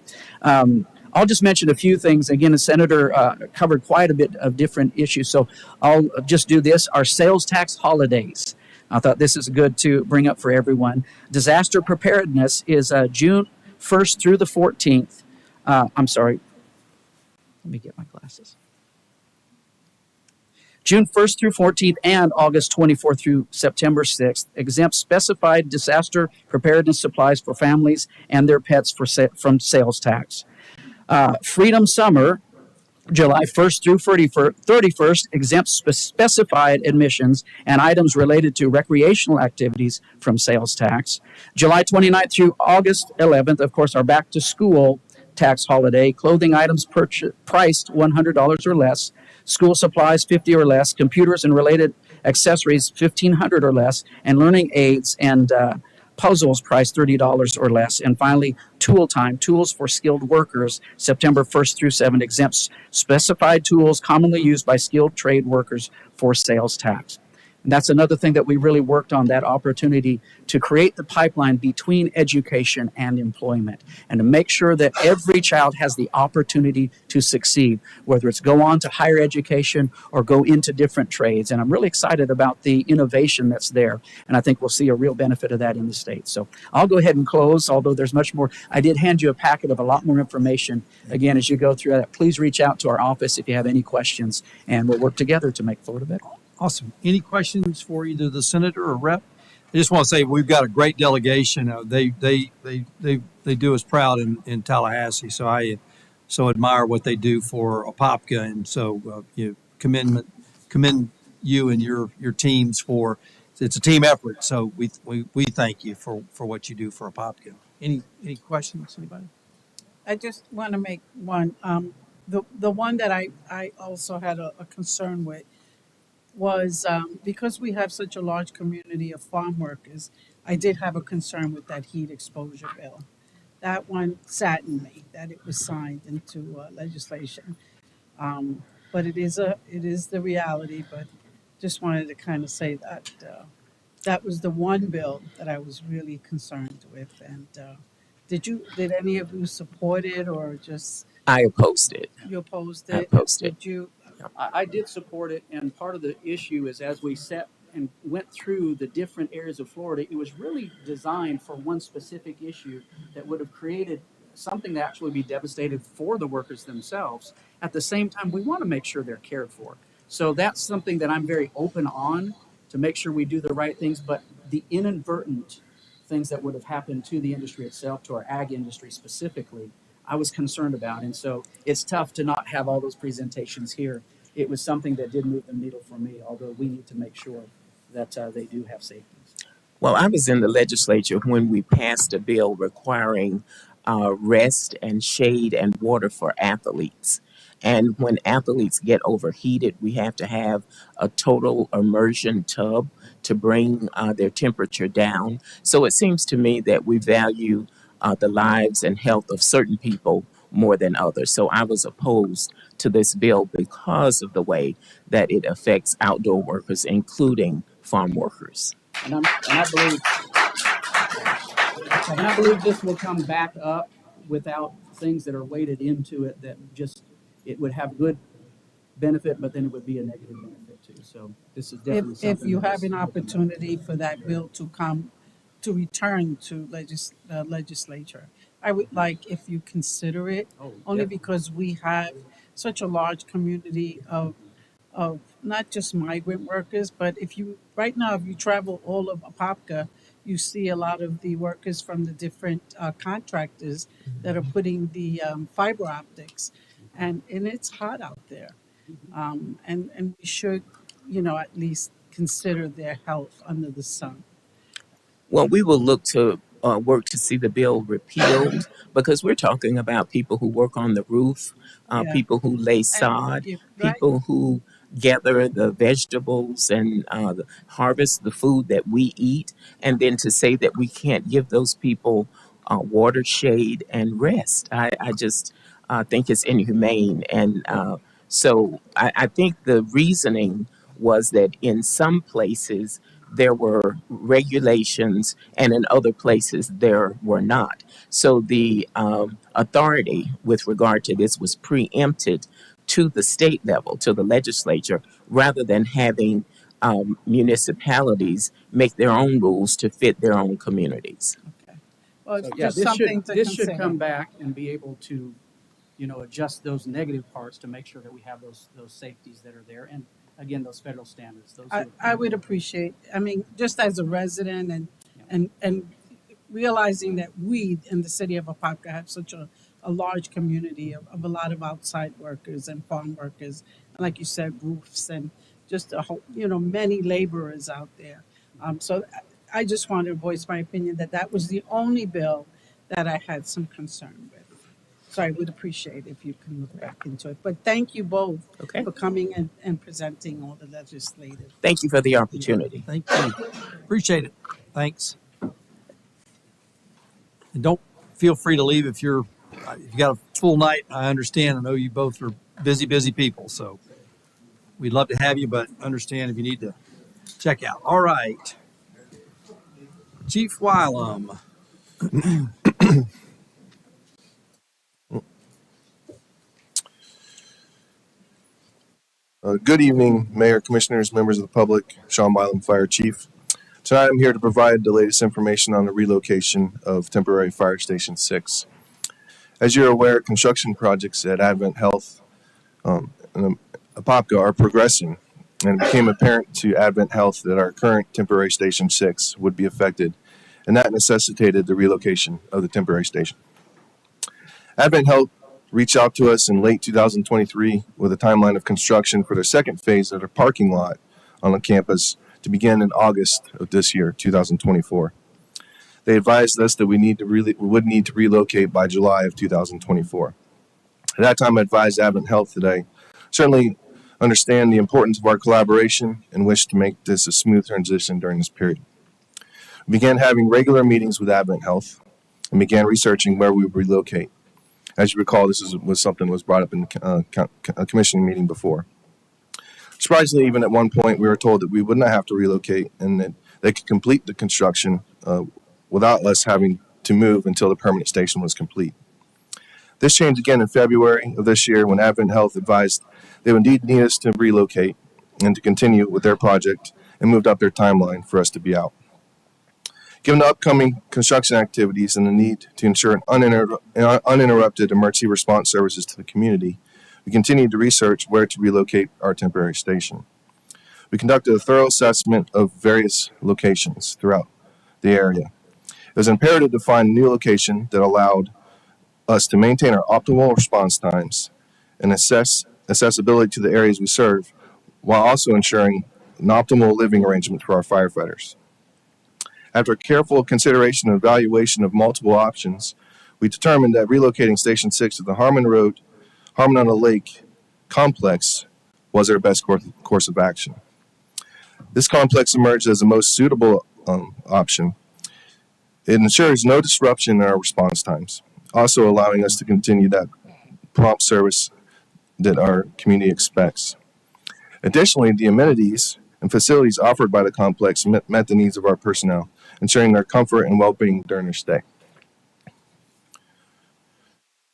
S10: I'll just mention a few things. Again, the senator covered quite a bit of different issues, so I'll just do this. Our sales tax holidays. I thought this is good to bring up for everyone. Disaster preparedness is June 1st through the 14th. I'm sorry. Let me get my glasses. June 1st through 14th and August 24th through September 6th exempts specified disaster preparedness supplies for families and their pets from sales tax. Freedom Summer, July 1st through 31st, exempts specified admissions and items related to recreational activities from sales tax. July 29th through August 11th, of course, our back to school tax holiday, clothing items priced $100 or less, school supplies $50 or less, computers and related accessories $1,500 or less, and learning aids and puzzles priced $30 or less. And finally, tool time, tools for skilled workers, September 1st through 7th, exempts specified tools commonly used by skilled trade workers for sales tax. And that's another thing that we really worked on, that opportunity to create the pipeline between education and employment, and to make sure that every child has the opportunity to succeed, whether it's go on to higher education or go into different trades. And I'm really excited about the innovation that's there, and I think we'll see a real benefit of that in the state. So I'll go ahead and close, although there's much more. I did hand you a packet of a lot more information. Again, as you go through that, please reach out to our office if you have any questions, and we'll work together to make Florida better.
S1: Awesome. Any questions for either the senator or rep? I just want to say we've got a great delegation. They do us proud in Tallahassee. So I so admire what they do for Apopka, and so commend you and your teams for. It's a team effort. So we thank you for what you do for Apopka. Any questions? Anybody?
S4: I just want to make one. The one that I also had a concern with was because we have such a large community of farm workers, I did have a concern with that heat exposure bill. That one saddened me that it was signed into legislation. But it is the reality. But just wanted to kind of say that that was the one bill that I was really concerned with. And did any of you support it, or just
S9: I opposed it.
S4: you opposed
S9: I
S4: it?
S9: opposed it.
S4: Did you?
S10: I did support it, and part of the issue is as we sat and went through the different areas of Florida, it was really designed for one specific issue that would have created something to actually be devastating for the workers themselves. At the same time, we want to make sure they're cared for. So that's something that I'm very open on, to make sure we do the right things, but the inadvertent things that would have happened to the industry itself, to our ag industry specifically, I was concerned about. And so it's tough to not have all those presentations here. It was something that did move the needle for me, although we need to make sure that they do have safety.
S9: Well, I was in the legislature when we passed a bill requiring rest and shade and water for athletes. And when athletes get overheated, we have to have a total immersion tub to bring their temperature down. So it seems to me that we value the lives and health of certain people more than others. So I was opposed to this bill because of the way that it affects outdoor workers, including farm workers.
S10: And I believe this will come back up without things that are weighted into it that just, it would have good benefit, but then it would be a negative benefit too. So this is definitely
S4: If
S10: something.
S4: you have
S10: that's-
S4: an opportunity for that bill to return to legislature, I would like if you consider it,
S10: Oh,
S4: only
S10: yeah.
S4: because we have such a large community of not just migrant workers, but if you travel all of Apopka, you see a lot of the workers from the different contractors that are putting the fiber optics, and it's hot out there, and we should, at least consider their health under the sun.
S9: Well, we will look to work to see the bill repealed because we're talking about people who work on the roof,
S4: Yeah.
S9: people who lay sod,
S4: Right.
S9: people who gather the vegetables and harvest the food that we eat, and then to say that we can't give those people water, shade, and rest. I just think it's inhumane. And so I think the reasoning was that in some places there were regulations, and in other places there were not. So the authority with regard to this was preempted to the state level, to the legislature, rather than having municipalities make their own rules to fit their own communities.
S4: Okay. Well, it's
S10: So, yeah,
S4: just something to
S10: this should
S4: consider.
S10: come back and be able to, adjust those negative parts to make sure that we have those safeties that are there. And again, those federal standards.
S4: I would appreciate, I mean, just as a resident and realizing that we in the city of Apopka have such a large community of a lot of outside workers and farm workers, and like you said, roofs and just a whole, many laborers out there. So I just wanted to voice my opinion that was the only bill that I had some concern with. So I would appreciate if you can look back into it. But thank you both
S9: Okay.
S4: for coming and presenting all the legislative.
S9: Thank you for the opportunity.
S1: Thank you. Appreciate it. Thanks. And don't feel free to leave if you got a full night. I understand. I know you both are busy people. So we'd love to have you, but understand if you need to check out. All right. Chief Wylam.
S11: Good evening, Mayor, Commissioners, members of the public. Sean Bylam, Fire Chief. Tonight I'm here to provide the latest information on the relocation of temporary Fire Station 6. As you're aware, construction projects at Advent Health and Apopka are progressing, and it became apparent to Advent Health that our current temporary Station 6 would be affected, and that necessitated the relocation of the temporary station. Advent Health reached out to us in late 2023 with a timeline of construction for their second phase of their parking lot on the campus to begin in August of this year, 2024. They advised us that we would need to relocate by July of 2024. At that time, I advised Advent Health that I certainly understand the importance of our collaboration and wish to make this a smooth transition during this period. We began having regular meetings with Advent Health and began researching where we would relocate. As you recall, this was something that was brought up in a commissioning meeting before. Surprisingly, even at one point, we were told that we would not have to relocate and that they could complete the construction without us having to move until the permanent station was complete. This changed again in February of this year when Advent Health advised they would indeed need us to relocate and to continue with their project and moved up their timeline for us to be out. Given the upcoming construction activities and the need to ensure uninterrupted emergency response services to the community, we continue to research where to relocate our temporary station. We conducted a thorough assessment of various locations throughout the area. It was imperative to find a new location that allowed us to maintain our optimal response times and assess accessibility to the areas we serve, while also ensuring an optimal living arrangement for our firefighters. After careful consideration and evaluation of multiple options, we determined that relocating Station 6 to the Harmon on the Lake complex was our best course of action. This complex emerged as the most suitable option. It ensures no disruption in our response times, also allowing us to continue that prompt service that our community expects. Additionally, the amenities and facilities offered by the complex met the needs of our personnel, ensuring their comfort and well-being during their stay.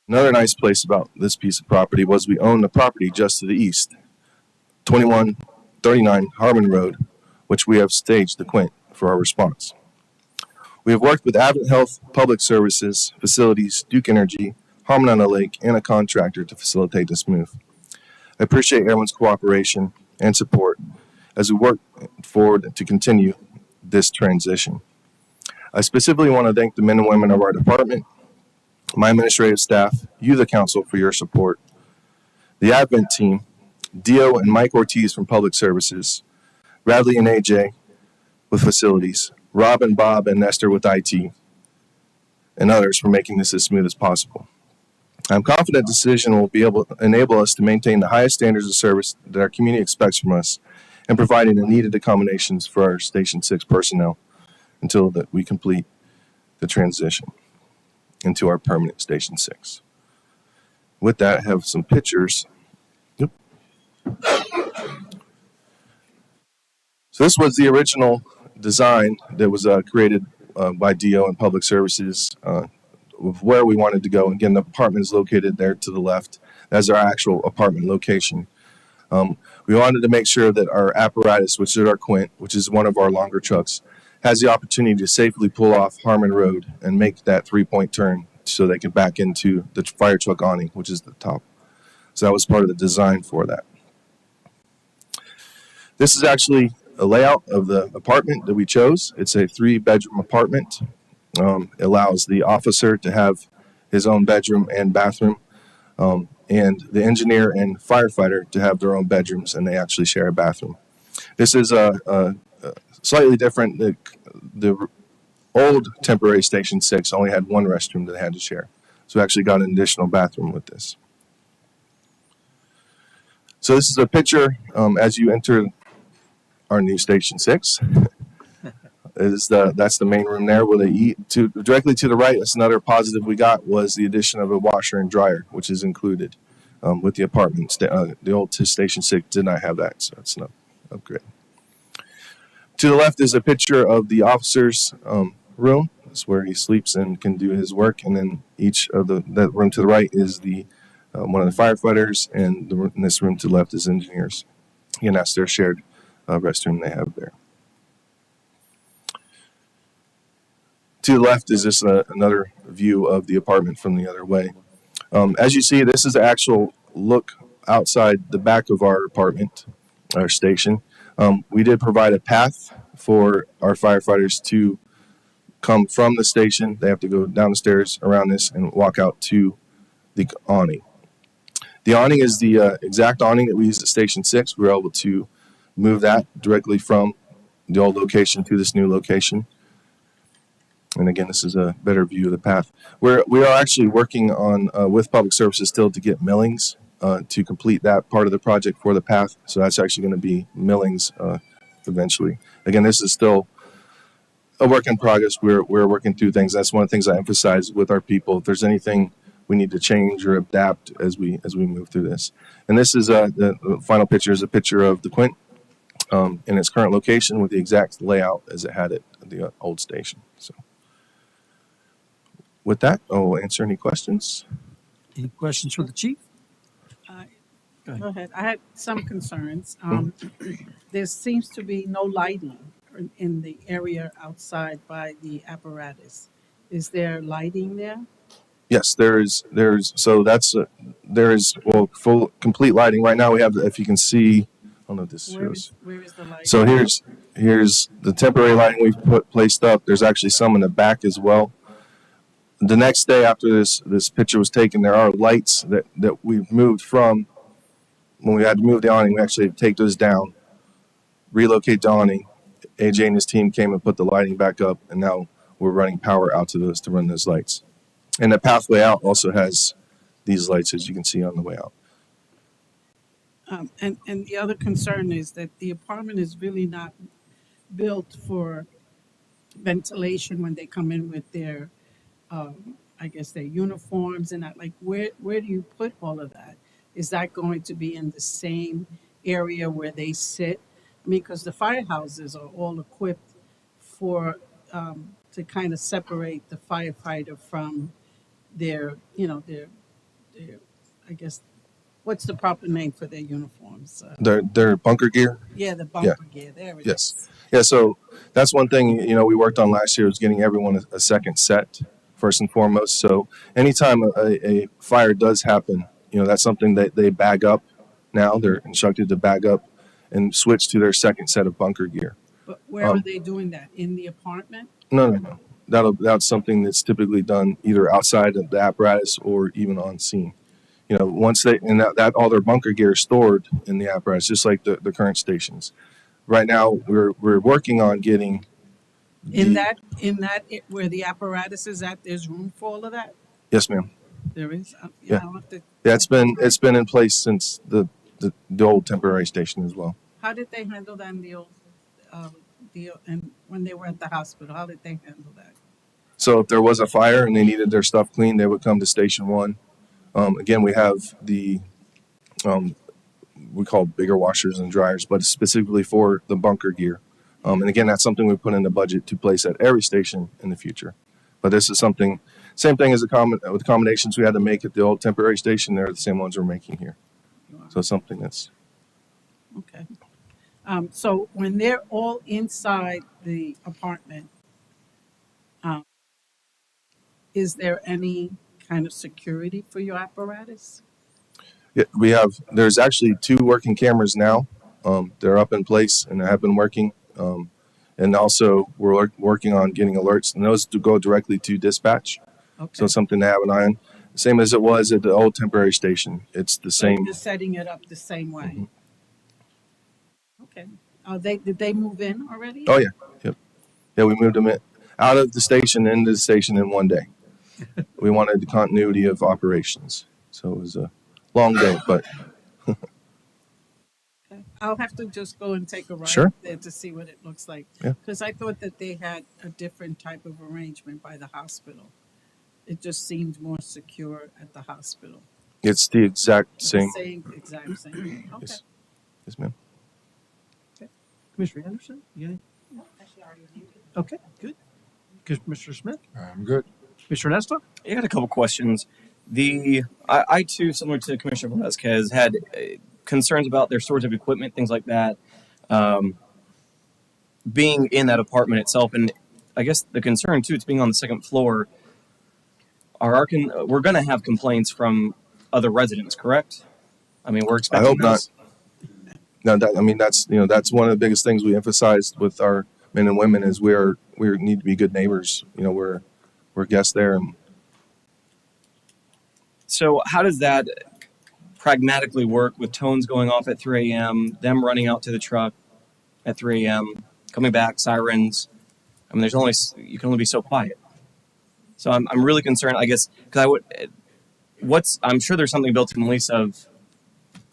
S11: Another nice place about this piece of property was we own the property just to the east, 2139 Harmon Road, which we have staged the Quint for our response. We have worked with Advent Health, Public Services, Facilities, Duke Energy, Harmon on the Lake, and a contractor to facilitate this move. I appreciate everyone's cooperation and support as we work forward to continue this transition. I specifically want to thank the men and women of our department, my administrative staff, you, the council, for your support, the Advent team, Dio and Mike Ortiz from Public Services, Bradley and AJ with Facilities, Rob and Bob and Nestor with IT, and others for making this as smooth as possible. I'm confident this decision will be able to enable us to maintain the highest standards of service that our community expects from us and providing the needed accommodations for our Station 6 personnel until that we complete the transition into our permanent Station 6. With that, I have some pictures. So this was the original design that was created by DO and Public Services of where we wanted to go. Again, the apartment is located there to the left. That's our actual apartment location. We wanted to make sure that our apparatus, which is our Quint, which is one of our longer trucks, has the opportunity to safely pull off Harmon Road and make that 3-point turn so they can back into the fire truck awning, which is the top. So that was part of the design for that. This is actually a layout of the apartment that we chose. It's a 3-bedroom apartment. It allows the officer to have his own bedroom and bathroom, and the engineer and firefighter to have their own bedrooms, and they actually share a bathroom. This is a slightly different. The old temporary Station 6 only had one restroom that they had to share. So we actually got an additional bathroom with this. So this is a picture as you enter our new Station 6. That's the main room there where they eat. Directly to the right, that's another positive we got, was the addition of a washer and dryer, which is included with the apartment. The old Station 6 did not have that, so it's an upgrade. To the left is a picture of the officer's room. That's where he sleeps and can do his work. And then each of that room to the right is the one of the firefighters, and in this room to the left is engineers. Again, that's their shared restroom they have there. To the left is just another view of the apartment from the other way. As you see, this is the actual look outside the back of our apartment, our station. We did provide a path for our firefighters to come from the station. They have to go down the stairs around this and walk out to the awning. The awning is the exact awning that we used at Station 6. We were able to move that directly from the old location to this new location. And again, this is a better view of the path. We are actually working on with Public Services still to get millings to complete that part of the project for the path. So that's actually going to be millings eventually. Again, this is still a work in progress. We're working through things. That's one of the things I emphasize with our people. If there's anything we need to change or adapt as we move through this. And this is the final picture is a picture of the Quint in its current location with the exact layout as it had it at the old station. So. With that, I'll answer any questions.
S1: Any questions for the chief?
S4: Go ahead. I had some concerns. There seems to be no lighting in the area outside by the apparatus. Is there lighting there?
S11: Yes, there's full complete lighting right now. We have, if you can see, I don't know if this shows.
S4: Where is the lighting?
S11: So here's the temporary lighting we've placed up. There's actually some in the back as well. The next day after this picture was taken, there are lights that we've moved from when we had to move the awning. We actually had to take those down, relocate the awning. AJ and his team came and put the lighting back up, and now we're running power out to those to run those lights. And the pathway out also has these lights, as you can see on the way out.
S4: And the other concern is that the apartment is really not built for ventilation when they come in with their I guess their uniforms and that. Like, where do you put all of that? Is that going to be in the same area where they sit? I mean, because the firehouses are all equipped for to kind of separate the firefighter from their I guess, what's the proper name for their uniforms?
S11: Their bunker gear.
S4: Yeah, the bunker gear. There it
S11: Yes.
S4: is.
S11: Yeah, so that's one thing, we worked on last year was getting everyone a second set, first and foremost. So anytime a fire does happen, that's something that they bag up now. They're instructed to bag up and switch to their second set of bunker gear.
S4: But where are they doing that? In the apartment?
S11: No. That's something that's typically done either outside of the apparatus or even on scene. Once that all their bunker gear is stored in the apparatus, just like the current stations. Right now, we're working on getting
S4: In that where the apparatus is at, there's room for all of that?
S11: Yes, ma'am.
S4: There is?
S11: Yeah.
S4: I'll have to,
S11: Yeah, it's been in place since the old temporary station as well.
S4: how did they handle that in the old, and when they were at the hospital, how did they handle that?
S11: So if there was a fire and they needed their stuff cleaned, they would come to Station 1. Again, we have we call bigger washers and dryers, but specifically for the bunker gear. And again, that's something we put in the budget to place at every station in the future. But this is something, same thing as with the accommodations we had to make at the old temporary station. They're the same ones we're making here. So something that's
S4: Okay. So when they're all inside the apartment, um, is there any kind of security for your apparatus?
S11: yeah, there's actually 2 working cameras now. They're up in place and have been working. And also we're working on getting alerts, and those to go directly to dispatch.
S4: Okay.
S11: So it's something to have an eye on. Same as it was at the old temporary station. It's the
S4: So
S11: same.
S4: you're setting it up the same way.
S11: Mhm.
S4: Okay. Did they move in already?
S11: Oh yeah. Yep. Yeah, we moved them out of the station into the station in one day. We wanted the continuity of operations. So it was a long day, but
S4: Okay. I'll have to just go and take a ride
S11: Sure.
S4: up there to see what it looks like.
S11: Yeah.
S4: Because I thought that they had a different type of arrangement by the hospital. It just seemed more secure at the hospital.
S11: it's the exact
S4: The
S11: same.
S4: exact same. Okay.
S11: Yes. Yes, ma'am.
S1: Commissioner Anderson, you got any? Okay, good. Commissioner Smith,
S2: I'm good.
S1: Commissioner Nesta?
S3: I got a couple questions. I too, similar to Commissioner Velazquez, had concerns about their storage of equipment, things like that, being in that apartment itself. And I guess the concern too, it's being on the second floor. We're going to have complaints from other residents, correct? I mean, we're expecting.
S11: I hope not.
S3: this.
S11: No, that's one of the biggest things we emphasized with our men and women is we need to be good neighbors. We're guests there, and
S3: So how does that pragmatically work with tones going off at 3 a.m., them running out to the truck at 3 a.m., coming back, sirens? I mean, you can only be so quiet. So I'm really concerned, I guess, because I'm sure there's something built in the lease of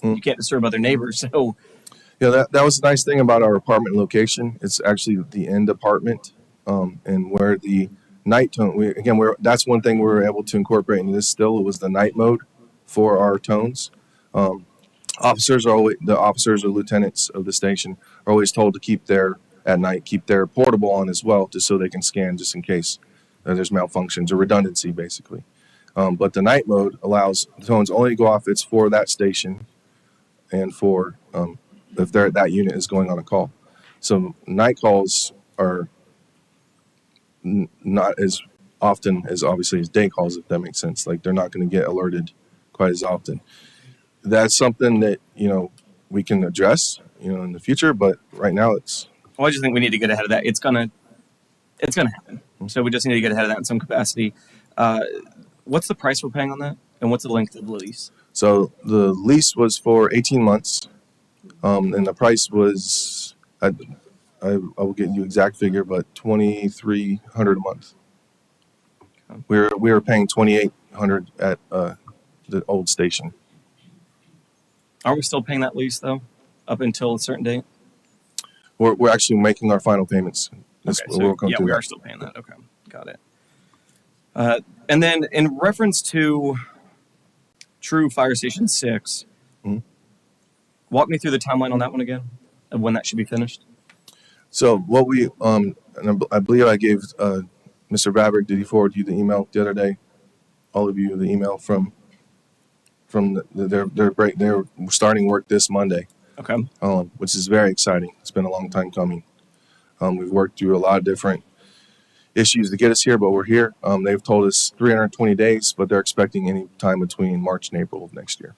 S3: you can't disturb other neighbors. So
S11: that was the nice thing about our apartment location. It's actually the end apartment, and where the night tone. That's one thing we were able to incorporate in this. Still, it was the night mode for our tones. Officers or lieutenants of the station are always told to keep their portable on as well, just so they can scan just in case there's malfunctions or redundancy, basically. But the night mode allows the tones only to go off. It's for that station, and for if that unit is going on a call. So night calls are not as often as obviously as day calls, if that makes sense. Like they're not going to get alerted quite as often. That's something that we can address in the future, but right now it's.
S3: well, I just think we need to get ahead of that. It's gonna happen. So we just need to get ahead of that in some capacity. What's the price we're paying on that, and what's the length of the lease?
S11: So the lease was for 18 months, and the price was I will get you exact figure, but $2,300 a month. We were paying $2,800 at the old station.
S3: Aren't we still paying that lease though, up until a certain date?
S11: We're actually making our final payments.
S3: Okay, so we are still paying that. Okay, got it. And then in reference to True Fire Station 6,
S11: Mhm.
S3: walk me through the timeline on that one again, of when that should be finished.
S11: So what we and I believe I gave Mr. Babrick, did he forward you the email the other day? All of you the email from they're starting work this Monday,
S3: Okay.
S11: which is very exciting. It's been a long time coming. We've worked through a lot of different issues to get us here, but we're here. They've told us 320 days, but they're expecting any time between March and April of next year.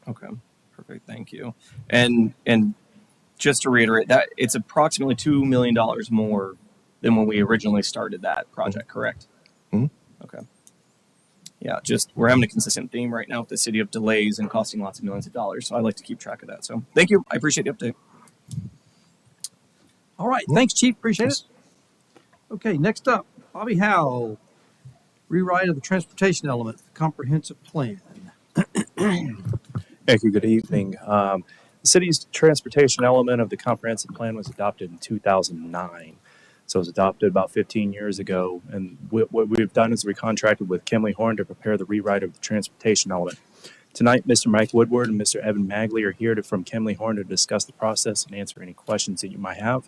S3: Okay. Perfect. Thank you. And just to reiterate, that it's approximately $2 million more than when we originally started that project, correct?
S11: Mhm.
S3: Okay. Yeah, we're having a consistent theme right now with the city of delays and costing lots of millions of dollars. So I like to keep track of that. So thank you. I appreciate the update.
S1: All right, thanks, Chief, appreciate it. Okay, next up, Bobby Howell, rewrite of the transportation element, comprehensive plan.
S12: Thank you. Good evening. The city's transportation element of the comprehensive plan was adopted in 2009. So it was adopted about 15 years ago. And what we've done is we contracted with Kimley Horn to prepare the rewrite of the transportation element. Tonight, Mr. Mike Woodward and Mr. Evan Magley are here from Kimley Horn to discuss the process and answer any questions that you might have.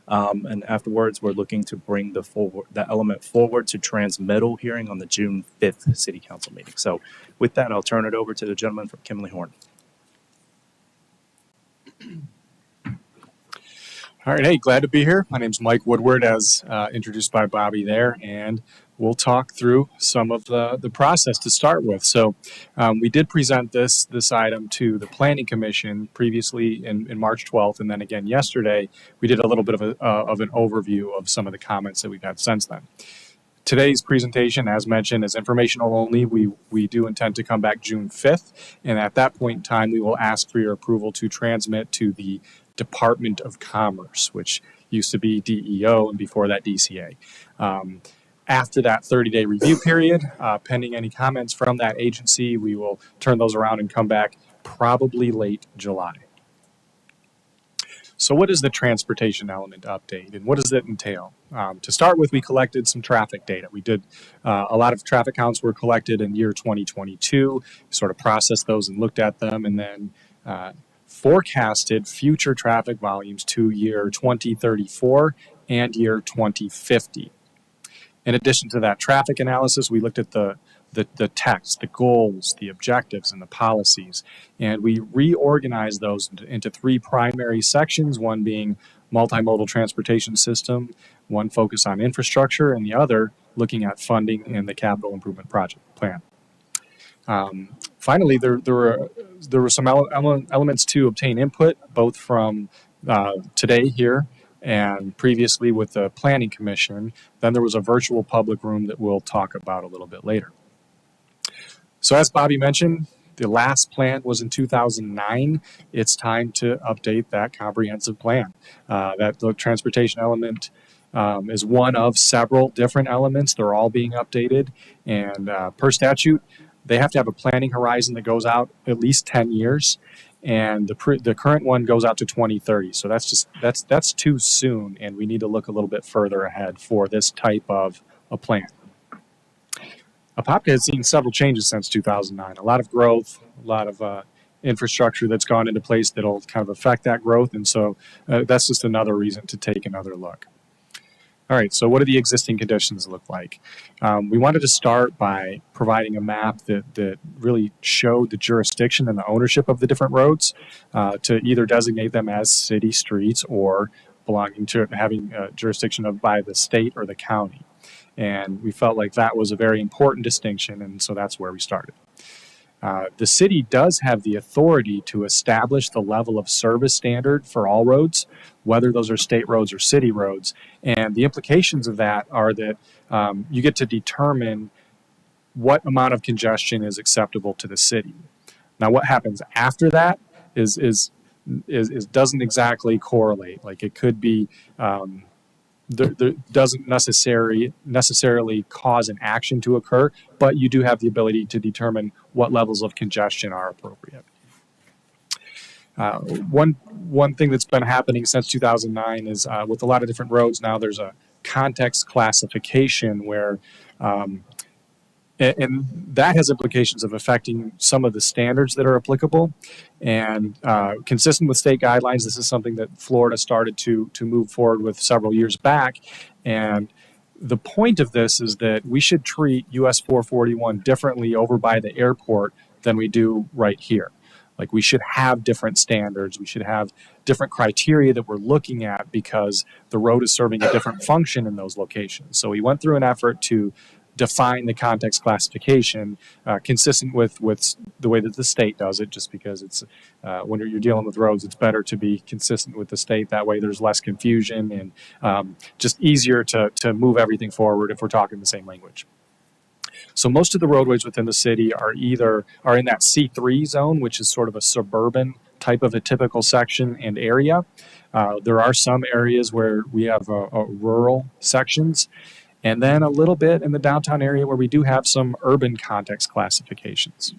S12: And afterwards, we're looking to bring the element forward to transmittal hearing on the June 5th City Council meeting. So with that, I'll turn it over to the gentleman from Kimley Horn.
S13: All right, hey, glad to be here. My name's Mike Woodward, as introduced by Bobby there, and we'll talk through some of the process to start with. So we did present this item to the Planning Commission previously in March 12th, and then again yesterday. We did a little bit of an overview of some of the comments that we've had since then. Today's presentation, as mentioned, is informational only. We do intend to come back June 5th, and at that point in time, we will ask for your approval to transmit to the Department of Commerce, which used to be DEO and before that DCA. After that 30-day review period, pending any comments from that agency, we will turn those around and come back probably late July. So what is the transportation element update and what does it entail? To start with, we collected some traffic data. We did a lot of traffic counts were collected in year 2022, sort of processed those and looked at them, and then forecasted future traffic volumes to year 2034 and year 2050. In addition to that traffic analysis, we looked at the text, the goals, the objectives, and the policies, and we reorganized those into three primary sections, one being multimodal transportation system, one focus on infrastructure, and the other looking at funding and the capital improvement project plan. Finally, there were some elements to obtain input, both from today here and previously with the Planning Commission. Then there was a virtual public room that we'll talk about a little bit later. So as Bobby mentioned, the last plan was in 2009. It's time to update that comprehensive plan. That the transportation element is one of several different elements. They're all being updated, and per statute, they have to have a planning horizon that goes out at least 10 years, and the current one goes out to 2030. So that's too soon, and we need to look a little bit further ahead for this type of a plan. Apopka has seen several changes since 2009. A lot of growth, a lot of infrastructure that's gone into place that'll kind of affect that growth, and so that's just another reason to take another look. All right, so what do the existing conditions look like? We wanted to start by providing a map that really showed the jurisdiction and the ownership of the different roads to either designate them as city streets or belonging to having jurisdiction of by the state or the county. And we felt like that was a very important distinction, and so that's where we started. The city does have the authority to establish the level of service standard for all roads, whether those are state roads or city roads. And the implications of that are that you get to determine what amount of congestion is acceptable to the city. Now, what happens after that is doesn't exactly correlate. Like it could be there doesn't necessarily cause an action to occur, but you do have the ability to determine what levels of congestion are appropriate. One thing that's been happening since 2009 is with a lot of different roads now, there's a context classification where and that has implications of affecting some of the standards that are applicable. And consistent with state guidelines, this is something that Florida started to move forward with several years back. And the point of this is that we should treat US 441 differently over by the airport than we do right here. Like we should have different standards. We should have different criteria that we're looking at because the road is serving a different function in those locations. So we went through an effort to define the context classification consistent with the way that the state does it, just because it's when you're dealing with roads, it's better to be consistent with the state. That way there's less confusion and just easier to move everything forward if we're talking the same language. So most of the roadways within the city are in that C3 zone, which is sort of a suburban type of a typical section and area. There are some areas where we have rural sections, and then a little bit in the downtown area where we do have some urban context classifications.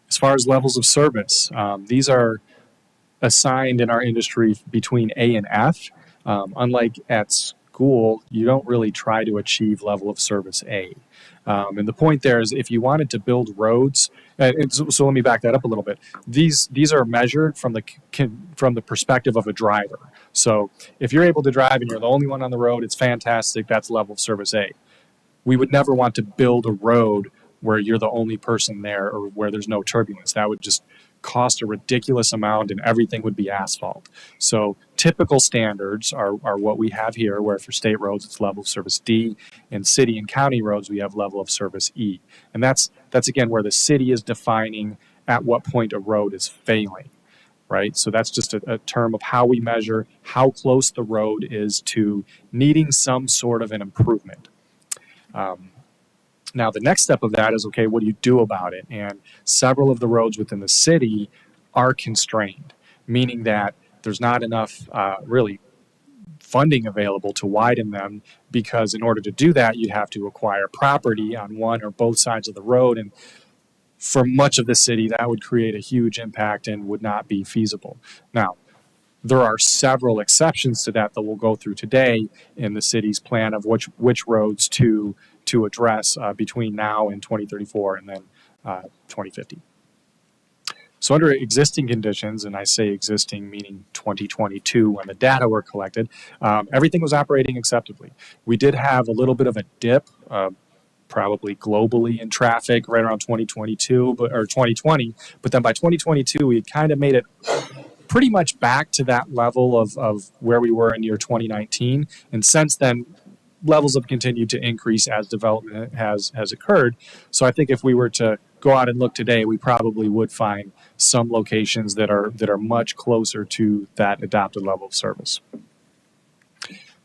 S13: As far as levels of service, these are assigned in our industry between A and F. Unlike at school, you don't really try to achieve level of service A. And the point there is, if you wanted to build roads, so let me back that up a little bit. These are measured from the perspective of a driver. So if you're able to drive and you're the only one on the road, it's fantastic. That's level of service A. We would never want to build a road where you're the only person there or where there's no turbulence. That would just cost a ridiculous amount and everything would be asphalt. So typical standards are what we have here, where for state roads it's level of service D, and city and county roads we have level of service E. And that's again where the city is defining at what point a road is failing, right? So that's just a term of how we measure how close the road is to needing some sort of an improvement. Now, the next step of that is, okay, what do you do about it? And several of the roads within the city are constrained, meaning that there's not enough really funding available to widen them, because in order to do that, you have to acquire property on one or both sides of the road. And for much of the city, that would create a huge impact and would not be feasible. Now, there are several exceptions to that we'll go through today in the city's plan of which roads to address between now and 2034 and then 2050. So under existing conditions, and I say existing meaning 2022 when the data were collected, everything was operating acceptably. We did have a little bit of a dip, probably globally in traffic right around 2022 or 2020, but then by 2022 we had kind of made it pretty much back to that level of where we were in year 2019. And since then, levels have continued to increase as development has occurred. So I think if we were to go out and look today, we probably would find some locations that are much closer to that adopted level of service.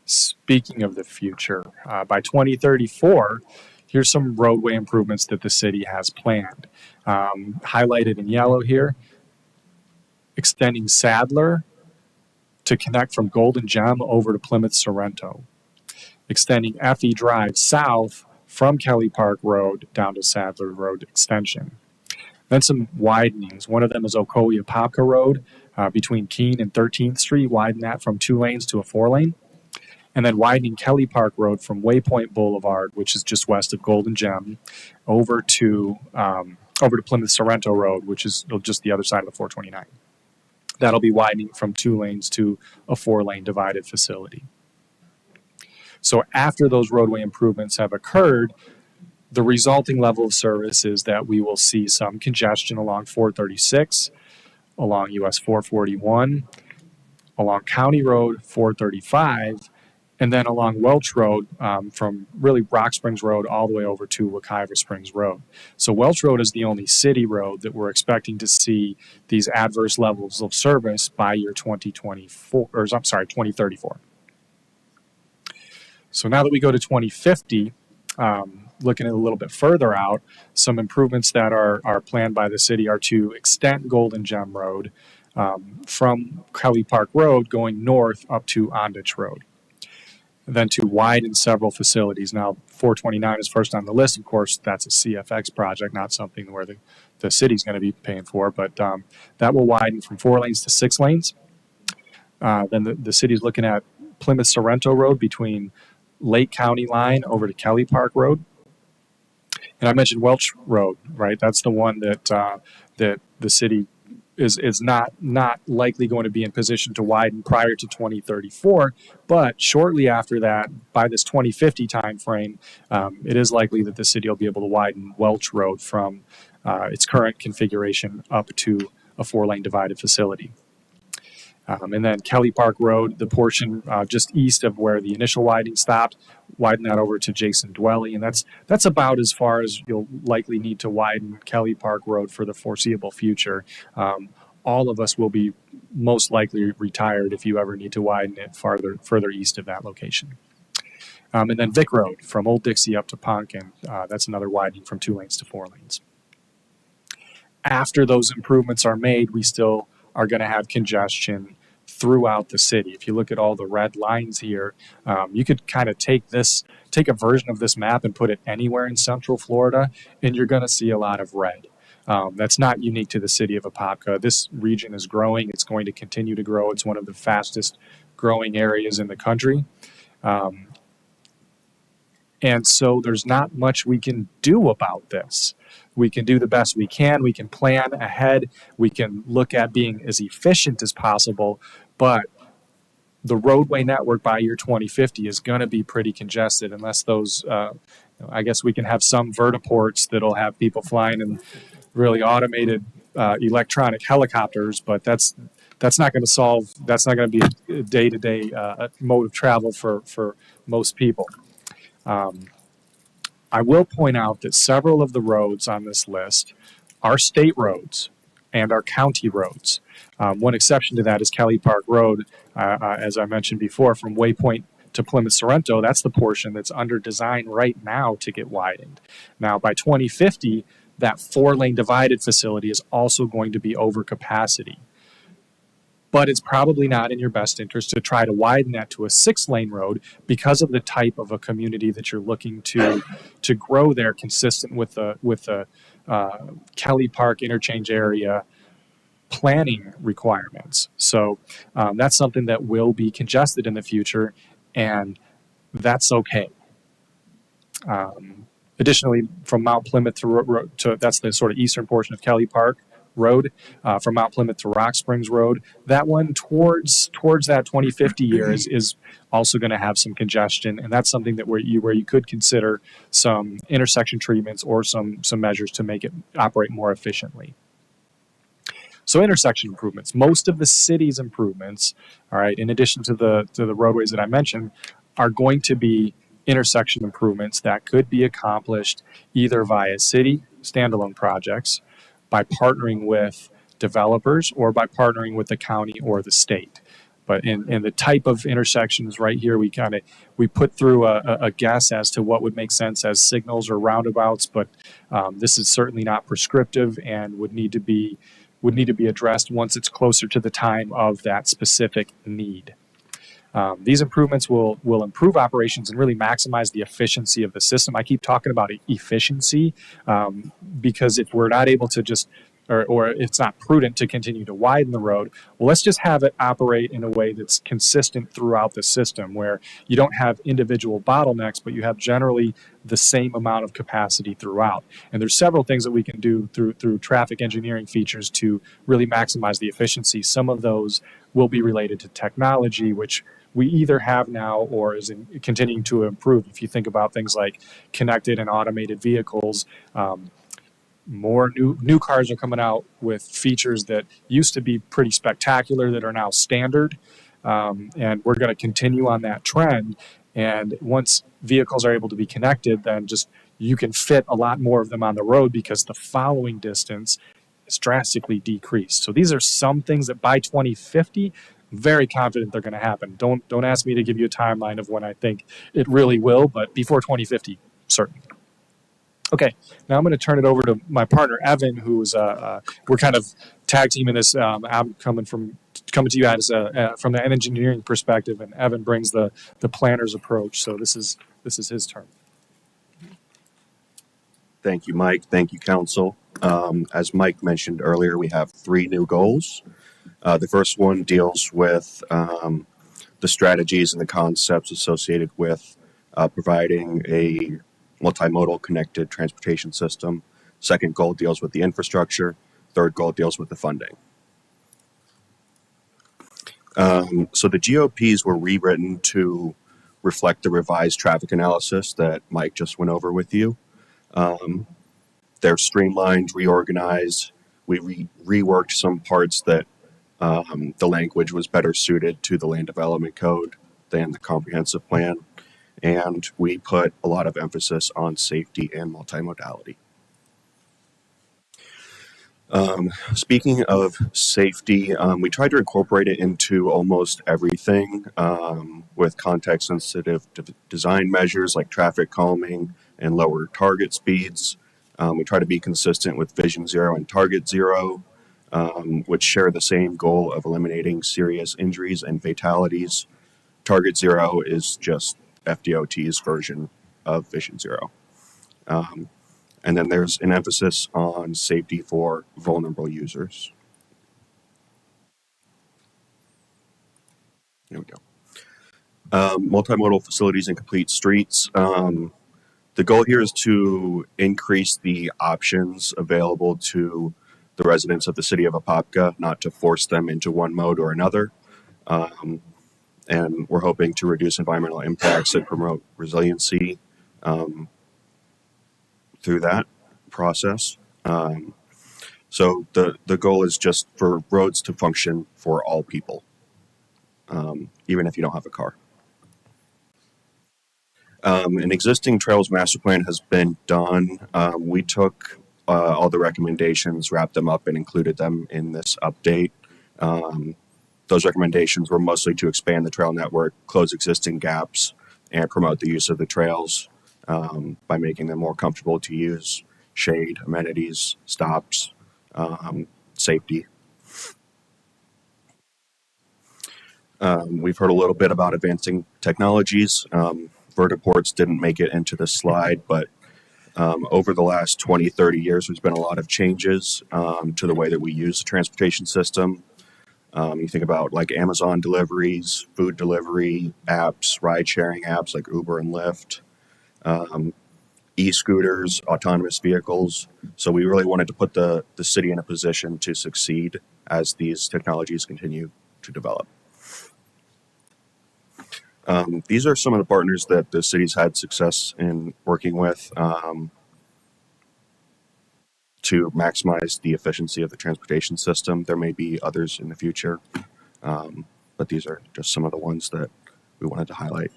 S13: Speaking of the future, by 2034, here's some roadway improvements that the city has planned. Highlighted in yellow here: extending Sadler to connect from Golden Gem over to Plymouth Sorrento. Extending Effie Drive south from Kelly Park Road down to Sadler Road extension. Then some widenings. One of them is Apopka Road between Keene and 13th Street. Widen that from 2 lanes to a 4-lane. And then widening Kelly Park Road from Waypoint Boulevard, which is just west of Golden Gem, over to Plymouth Sorrento Road, which is just the other side of the 429. That'll be widening from 2 lanes to a 4-lane divided facility. So after those roadway improvements have occurred, the resulting level of service is that we will see some congestion along 436, along US 441, along County Road 435, and then along Welch Road from really Rock Springs Road all the way over to Wekiva Springs Road. So Welch Road is the only city road that we're expecting to see these adverse levels of service by year 2034. So now that we go to 2050, looking at a little bit further out, some improvements that are planned by the city are to extend Golden Gem Road from Kelly Park Road going north up to Ondich Road. And then to widen several facilities. Now, 429 is first on the list. Of course, that's a CFX project, not something where the city's going to be paying for, but that will widen from 4 lanes to 6 lanes. Then the city's looking at Plymouth Sorrento Road between Lake County Line over to Kelly Park Road. And I mentioned Welch Road, right? That's the one that the city is not likely going to be in position to widen prior to 2034, but shortly after that, by this 2050 timeframe, it is likely that the city will be able to widen Welch Road from its current configuration up to a 4-lane divided facility. And then Kelly Park Road, the portion just east of where the initial widening stopped, widen that over to Jason Dwelly, and that's about as far as you'll likely need to widen Kelly Park Road for the foreseeable future. All of us will be most likely retired if you ever need to widen it further east of that location. And then Vic Road from Old Dixie up to Ponkin, that's another widening from 2 lanes to 4 lanes. After those improvements are made, we still are going to have congestion throughout the city. If you look at all the red lines here, you could kind of take a version of this map and put it anywhere in Central Florida, and you're going to see a lot of red. That's not unique to the city of Apopka. This region is growing. It's going to continue to grow. It's one of the fastest growing areas in the country. Um, and so there's not much we can do about this. We can do the best we can. We can plan ahead. We can look at being as efficient as possible, but the roadway network by year 2050 is going to be pretty congested unless those, I guess we can have some vertiports that'll have people flying in really automated electronic helicopters, but that's not going to solve, that's not going to be a day-to-day mode of travel for most people. I will point out that several of the roads on this list are state roads and are county roads. One exception to that is Kelly Park Road, as I mentioned before, from Waypoint to Plymouth Sorrento. That's the portion that's under design right now to get widened. Now, by 2050, that 4-lane divided facility is also going to be over capacity. But it's probably not in your best interest to try to widen that to a 6-lane road because of the type of a community that you're looking to grow there, consistent with the Kelly Park interchange area planning requirements. So that's something that will be congested in the future, and that's okay. Additionally, from Mount Plymouth to that's the sort of eastern portion of Kelly Park Road, from Mount Plymouth to Rock Springs Road, that one towards that 2050 year is also going to have some congestion, and that's something that where you could consider some intersection treatments or some measures to make it operate more efficiently. So intersection improvements, most of the city's improvements, all right, in addition to the roadways that I mentioned, are going to be intersection improvements that could be accomplished either via city standalone projects, by partnering with developers, or by partnering with the county or the state. But in the type of intersections right here, we put through a guess as to what would make sense as signals or roundabouts, but this is certainly not prescriptive and would need to be addressed once it's closer to the time of that specific need. These improvements will improve operations and really maximize the efficiency of the system. I keep talking about efficiency because if we're not able to just, or it's not prudent to continue to widen the road, well, let's just have it operate in a way that's consistent throughout the system, where you don't have individual bottlenecks, but you have generally the same amount of capacity throughout. And there's several things that we can do through traffic engineering features to really maximize the efficiency. Some of those will be related to technology, which we either have now or is continuing to improve. If you think about things like connected and automated vehicles, more new cars are coming out with features that used to be pretty spectacular that are now standard, and we're going to continue on that trend. And once vehicles are able to be connected, then just you can fit a lot more of them on the road because the following distance is drastically decreased. So these are some things that by 2050, very confident they're going to happen. Don't ask me to give you a timeline of when I think it really will, but before 2050, certainly. Okay, now I'm going to turn it over to my partner Evan, who's we're kind of tag teaming this. I'm coming to you as from the engineering perspective, and Evan brings the planner's approach. So this is his turn.
S14: Thank you, Mike. Thank you, Council. As Mike mentioned earlier, we have 3 new goals. The first one deals with the strategies and the concepts associated with providing a multimodal connected transportation system. Second goal deals with the infrastructure. Third goal deals with the funding. So the GOPs were rewritten to reflect the revised traffic analysis that Mike just went over with you. They're streamlined, reorganized. We reworked some parts that the language was better suited to the land development code than the comprehensive plan. And we put a lot of emphasis on safety and multimodality. Speaking of safety, we tried to incorporate it into almost everything with context-sensitive design measures like traffic calming and lower target speeds. We try to be consistent with Vision Zero and Target Zero, which share the same goal of eliminating serious injuries and fatalities. Target Zero is just FDOT's version of Vision Zero. And then there's an emphasis on safety for vulnerable users. Here we go. Multimodal facilities and complete streets. The goal here is to increase the options available to the residents of the city of Apopka, not to force them into one mode or another. And we're hoping to reduce environmental impacts and promote resiliency through that process. So the goal is just for roads to function for all people, even if you don't have a car. An existing trails master plan has been done. We took all the recommendations, wrapped them up, and included them in this update. Those recommendations were mostly to expand the trail network, close existing gaps, and promote the use of the trails by making them more comfortable to use, shade, amenities, stops, safety. We've heard a little bit about advancing technologies. Vertiports didn't make it into the slide, but over the last 20, 30 years, there's been a lot of changes to the way that we use the transportation system. You think about like Amazon deliveries, food delivery apps, ride-sharing apps like Uber and Lyft, e-scooters, autonomous vehicles. So we really wanted to put the city in a position to succeed as these technologies continue to develop. These are some of the partners that the city's had success in working with to maximize the efficiency of the transportation system. There may be others in the future, but these are just some of the ones that we wanted to highlight.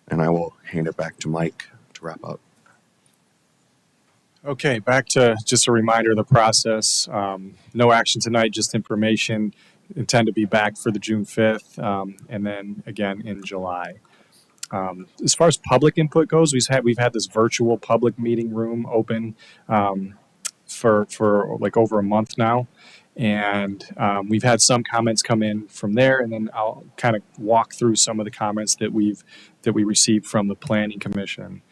S14: And I will hand it back to Mike to wrap up.
S13: Okay, back to just a reminder of the process. No action tonight, just information. Intend to be back for the June 5th, and then again in July. As far as public input goes, we've had this virtual public meeting room open for like over a month now, and we've had some comments come in from there, and then I'll kind of walk through some of the comments that we received from the Planning Commission.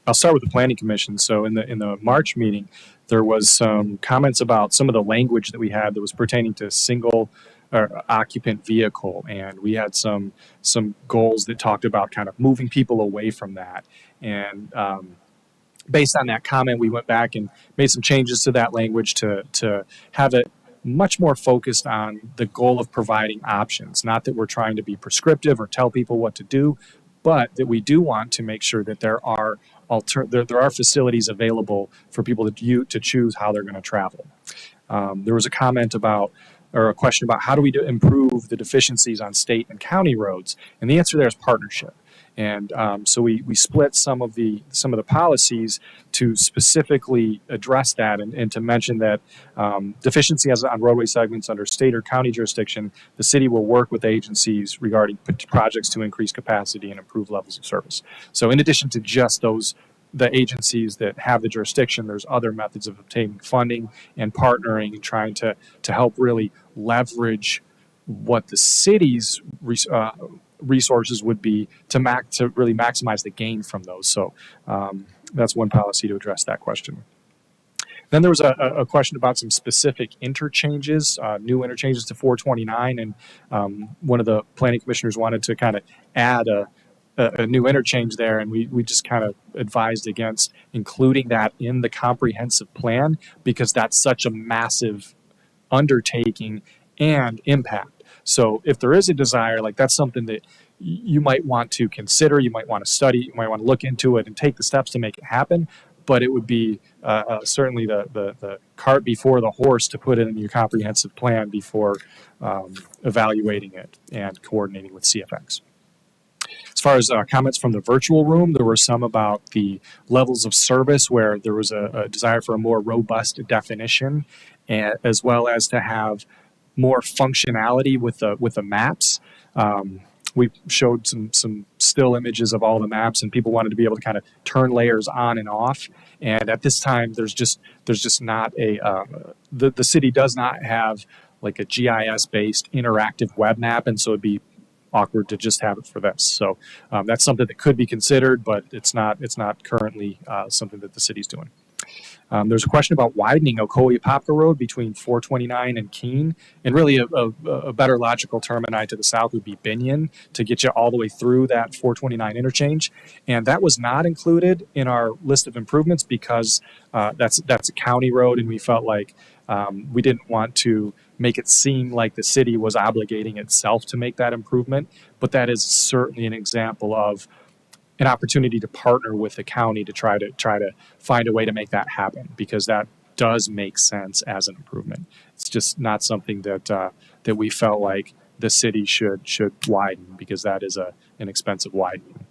S13: I'll start with the Planning Commission. So in the March meeting, there was some comments about some of the language that we had that was pertaining to single occupant vehicle, and we had some goals that talked about kind of moving people away from that. And based on that comment, we went back and made some changes to that language to have it much more focused on the goal of providing options. Not that we're trying to be prescriptive or tell people what to do, but that we do want to make sure that there are facilities available for people to choose how they're going to travel. There was a comment about, or a question about, how do we improve the deficiencies on state and county roads? And the answer there is partnership. And so we split some of the policies to specifically address that and to mention that deficiency on roadway segments under state or county jurisdiction, the city will work with agencies regarding projects to increase capacity and improve levels of service. So in addition to just the agencies that have the jurisdiction, there's other methods of obtaining funding and partnering and trying to help really leverage what the city's resources would be to really maximize the gain from those. So that's one policy to address that question. Then there was a question about some specific interchanges, new interchanges to 429, and one of the planning commissioners wanted to kind of add a new interchange there, and we just kind of advised against including that in the comprehensive plan because that's such a massive undertaking and impact. So if there is a desire, like that's something that you might want to consider, you might want to study, you might want to look into it and take the steps to make it happen. But it would be certainly the cart before the horse to put it in your comprehensive plan before evaluating it and coordinating with CFX. As far as comments from the virtual room, there were some about the levels of service where there was a desire for a more robust definition, as well as to have more functionality with the maps. We showed some still images of all the maps, and people wanted to be able to kind of turn layers on and off. And at this time, there's just not the city does not have like a GIS based interactive web map, and so it'd be awkward to just have it for this. So that's something that could be considered, but it's not currently something that the city's doing. There's a question about widening Ocoee Apopka Road between 429 and Keene, and really a better logical termini to the south would be Binion to get you all the way through that 429 interchange. And that was not included in our list of improvements because that's a county road, and we felt like we didn't want to make it seem like the city was obligating itself to make that improvement. But that is certainly an example of an opportunity to partner with the county to try to find a way to make that happen, because that does make sense as an improvement. It's just not something that that we felt like the city should widen, because that is an expensive widening.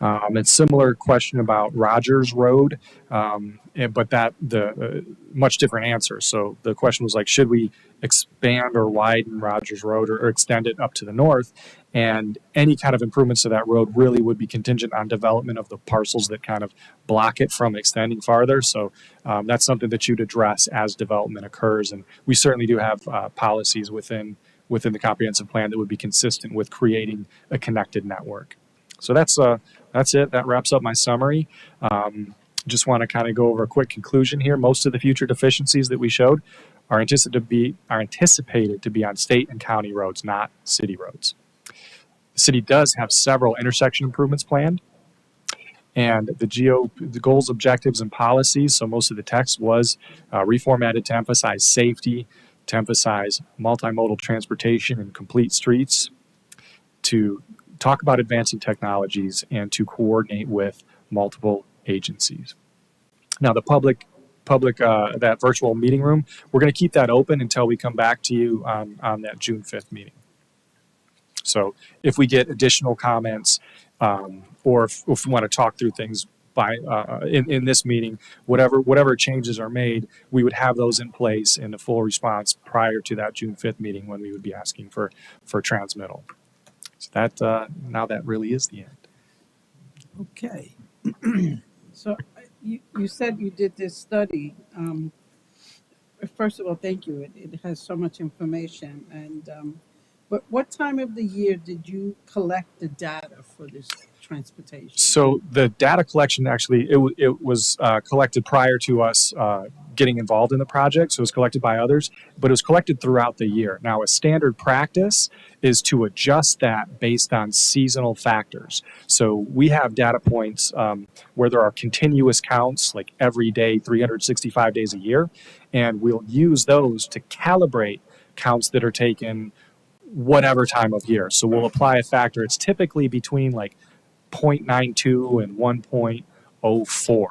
S13: And similar question about Rogers Road, but that the much different answer. So the question was like, should we expand or widen Rogers Road or extend it up to the north? And any kind of improvements to that road really would be contingent on development of the parcels that kind of block it from extending farther. So that's something that you'd address as development occurs. And we certainly do have policies within the comprehensive plan that would be consistent with creating a connected network. So that's it. That wraps up my summary. Just want to kind of go over a quick conclusion here. Most of the future deficiencies that we showed are anticipated to be on state and county roads, not city roads. The city does have several intersection improvements planned, and the goals, objectives, and policies. So most of the text was reformatted to emphasize safety, to emphasize multimodal transportation and complete streets, to talk about advancing technologies, and to coordinate with multiple agencies. Now, the public that virtual meeting room, we're going to keep that open until we come back to you on that June 5th meeting. So if we get additional comments, or if we want to talk through things in this meeting, whatever changes are made, we would have those in place in the full response prior to that June 5th meeting, when we would be asking for transmittal. So that now that really is the end.
S4: Okay. So you said you did this study. First of all, thank you. It has so much information. And but what time of the year did you collect the data for this transportation?
S13: So the data collection, actually, it was collected prior to us getting involved in the project. So it was collected by others, but it was collected throughout the year. Now, a standard practice is to adjust that based on seasonal factors. So we have data points where there are continuous counts, like every day, 365 days a year, and we'll use those to calibrate counts that are taken whatever time of year. So we'll apply a factor. It's typically between like 0.92 and 1.04,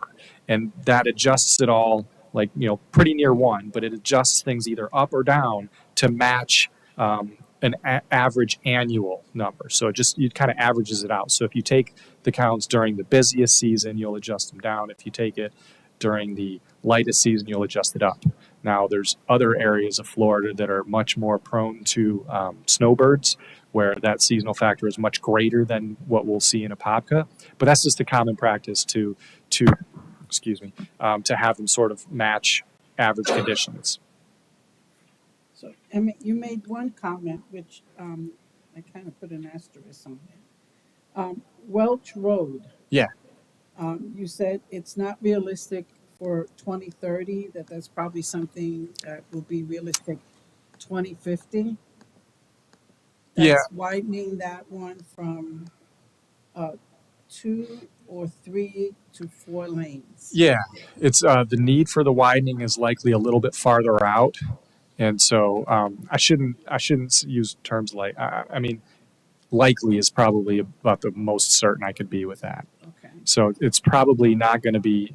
S13: and that adjusts it all, like, pretty near 1, but it adjusts things either up or down to match an average annual number. So it kind of averages it out. So if you take the counts during the busiest season, you'll adjust them down. If you take it during the lightest season, you'll adjust it up. Now, there's other areas of Florida that are much more prone to snowbirds, where that seasonal factor is much greater than what we'll see in Apopka. But that's just a common practice to have them sort of match average conditions.
S4: So, Emmett, you made one comment, which I kind of put an asterisk on it. Welch Road.
S13: Yeah.
S4: You said it's not realistic for 2030, that's probably something that will be realistic 2050. That's widening that one from 2 or 3 to 4 lanes.
S13: Yeah, it's the need for the widening is likely a little bit farther out, and so I shouldn't use terms like I mean, likely is probably about the most certain I could be with that.
S4: Okay.
S13: So it's probably not going to be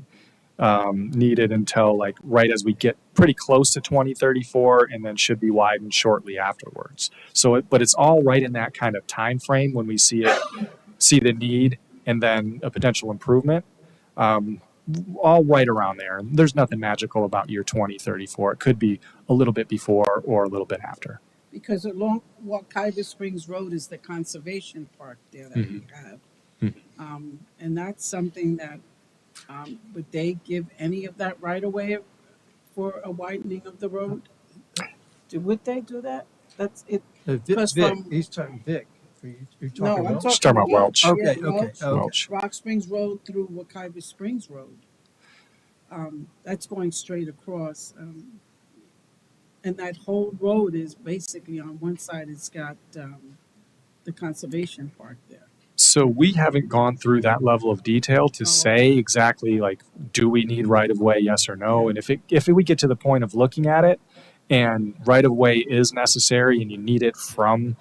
S13: needed until like right as we get pretty close to 2034, and then should be widened shortly afterwards. So, but it's all right in that kind of time frame when we see the need and then a potential improvement. All right around there. There's nothing magical about year 2034. It could be a little bit before or a little bit after.
S4: Because along Waukiva Springs Road is the conservation park there that we have. And that's something that, would they give any of that right away for a widening of the road? Would they do that? That's it.
S1: Vic, he's talking Vic. You're talking
S4: No, I'm
S1: Welch?
S13: Just talking about Welch.
S1: Okay,
S4: Yeah,
S1: okay.
S4: Rock Springs Road through Waukiva Springs Road. that's going straight across. And that whole road is basically on one side, it's got the conservation park there.
S13: So we haven't gone through that level of detail to say exactly like, do we need right of way, yes or no? And if we get to the point of looking at it and right of way is necessary and you need it from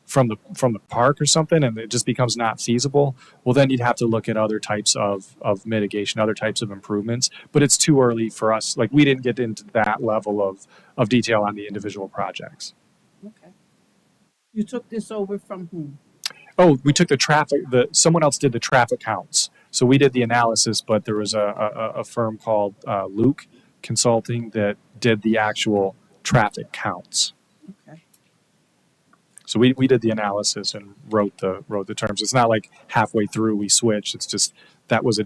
S13: the park or something and it just becomes not feasible, well then you'd have to look at other types of mitigation, other types of improvements. But it's too early for us. Like we didn't get into that level of detail on the individual projects.
S4: Okay. You took this over from whom?
S13: Oh, we took someone else did the traffic counts. So we did the analysis, but there was a firm called Luke Consulting that did the actual traffic counts.
S4: Okay.
S13: So we did the analysis and wrote the terms. It's not like halfway through we switched. It's just that was a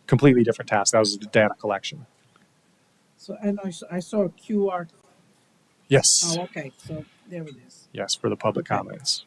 S13: completely different task. That was the data collection.
S4: So, and I saw a QR.
S13: Yes.
S4: Oh, okay. So there it is.
S13: Yes, for the public comments.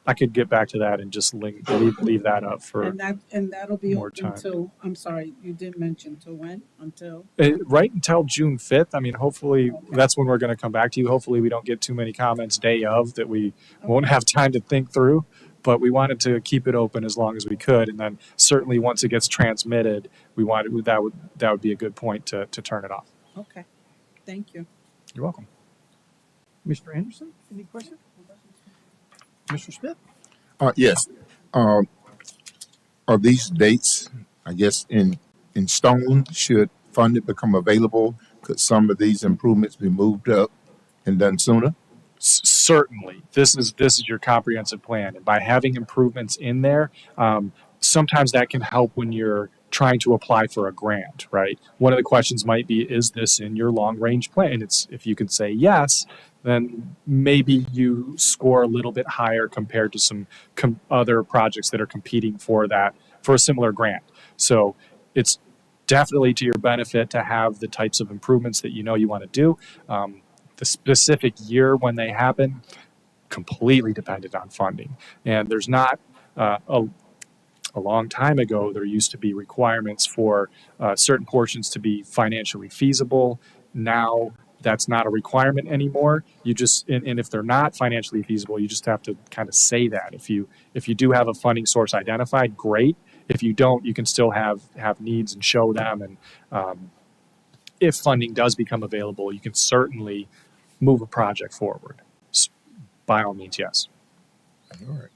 S13: I could get back to that and just leave that up for
S4: And that'll be
S13: more
S4: open
S13: time.
S4: until, I'm sorry, you didn't mention till when? Until?
S13: Right until June 5th. I mean, hopefully that's when we're going to come back to you. Hopefully we don't get too many comments day of that we won't have time to think through. But we wanted to keep it open as long as we could, and then certainly once it gets transmitted, that would be a good point to turn it off.
S4: Okay. Thank you.
S13: You're welcome.
S1: Mr. Anderson, any questions? Mr. Smith?
S2: Yes. Are these dates, I guess, in stone? Should funding become available? Could some of these improvements be moved up and done sooner?
S13: Certainly, this is your comprehensive plan, and by having improvements in there, sometimes that can help when you're trying to apply for a grant. Right. One of the questions might be, is this in your long range plan? It's if you can say yes, then maybe you score a little bit higher compared to some other projects that are competing for a similar grant. So it's definitely to your benefit to have the types of improvements that you know you want to do. The specific year when they happen, completely dependent on funding. And there's not a long time ago, there used to be requirements for certain portions to be financially feasible. Now that's not a requirement anymore. You just, and if they're not financially feasible, you just have to kind of say that. If you do have a funding source identified, great. If you don't, you can still have needs and show them. And if funding does become available, you can certainly move a project forward. By all means, yes.
S2: All right.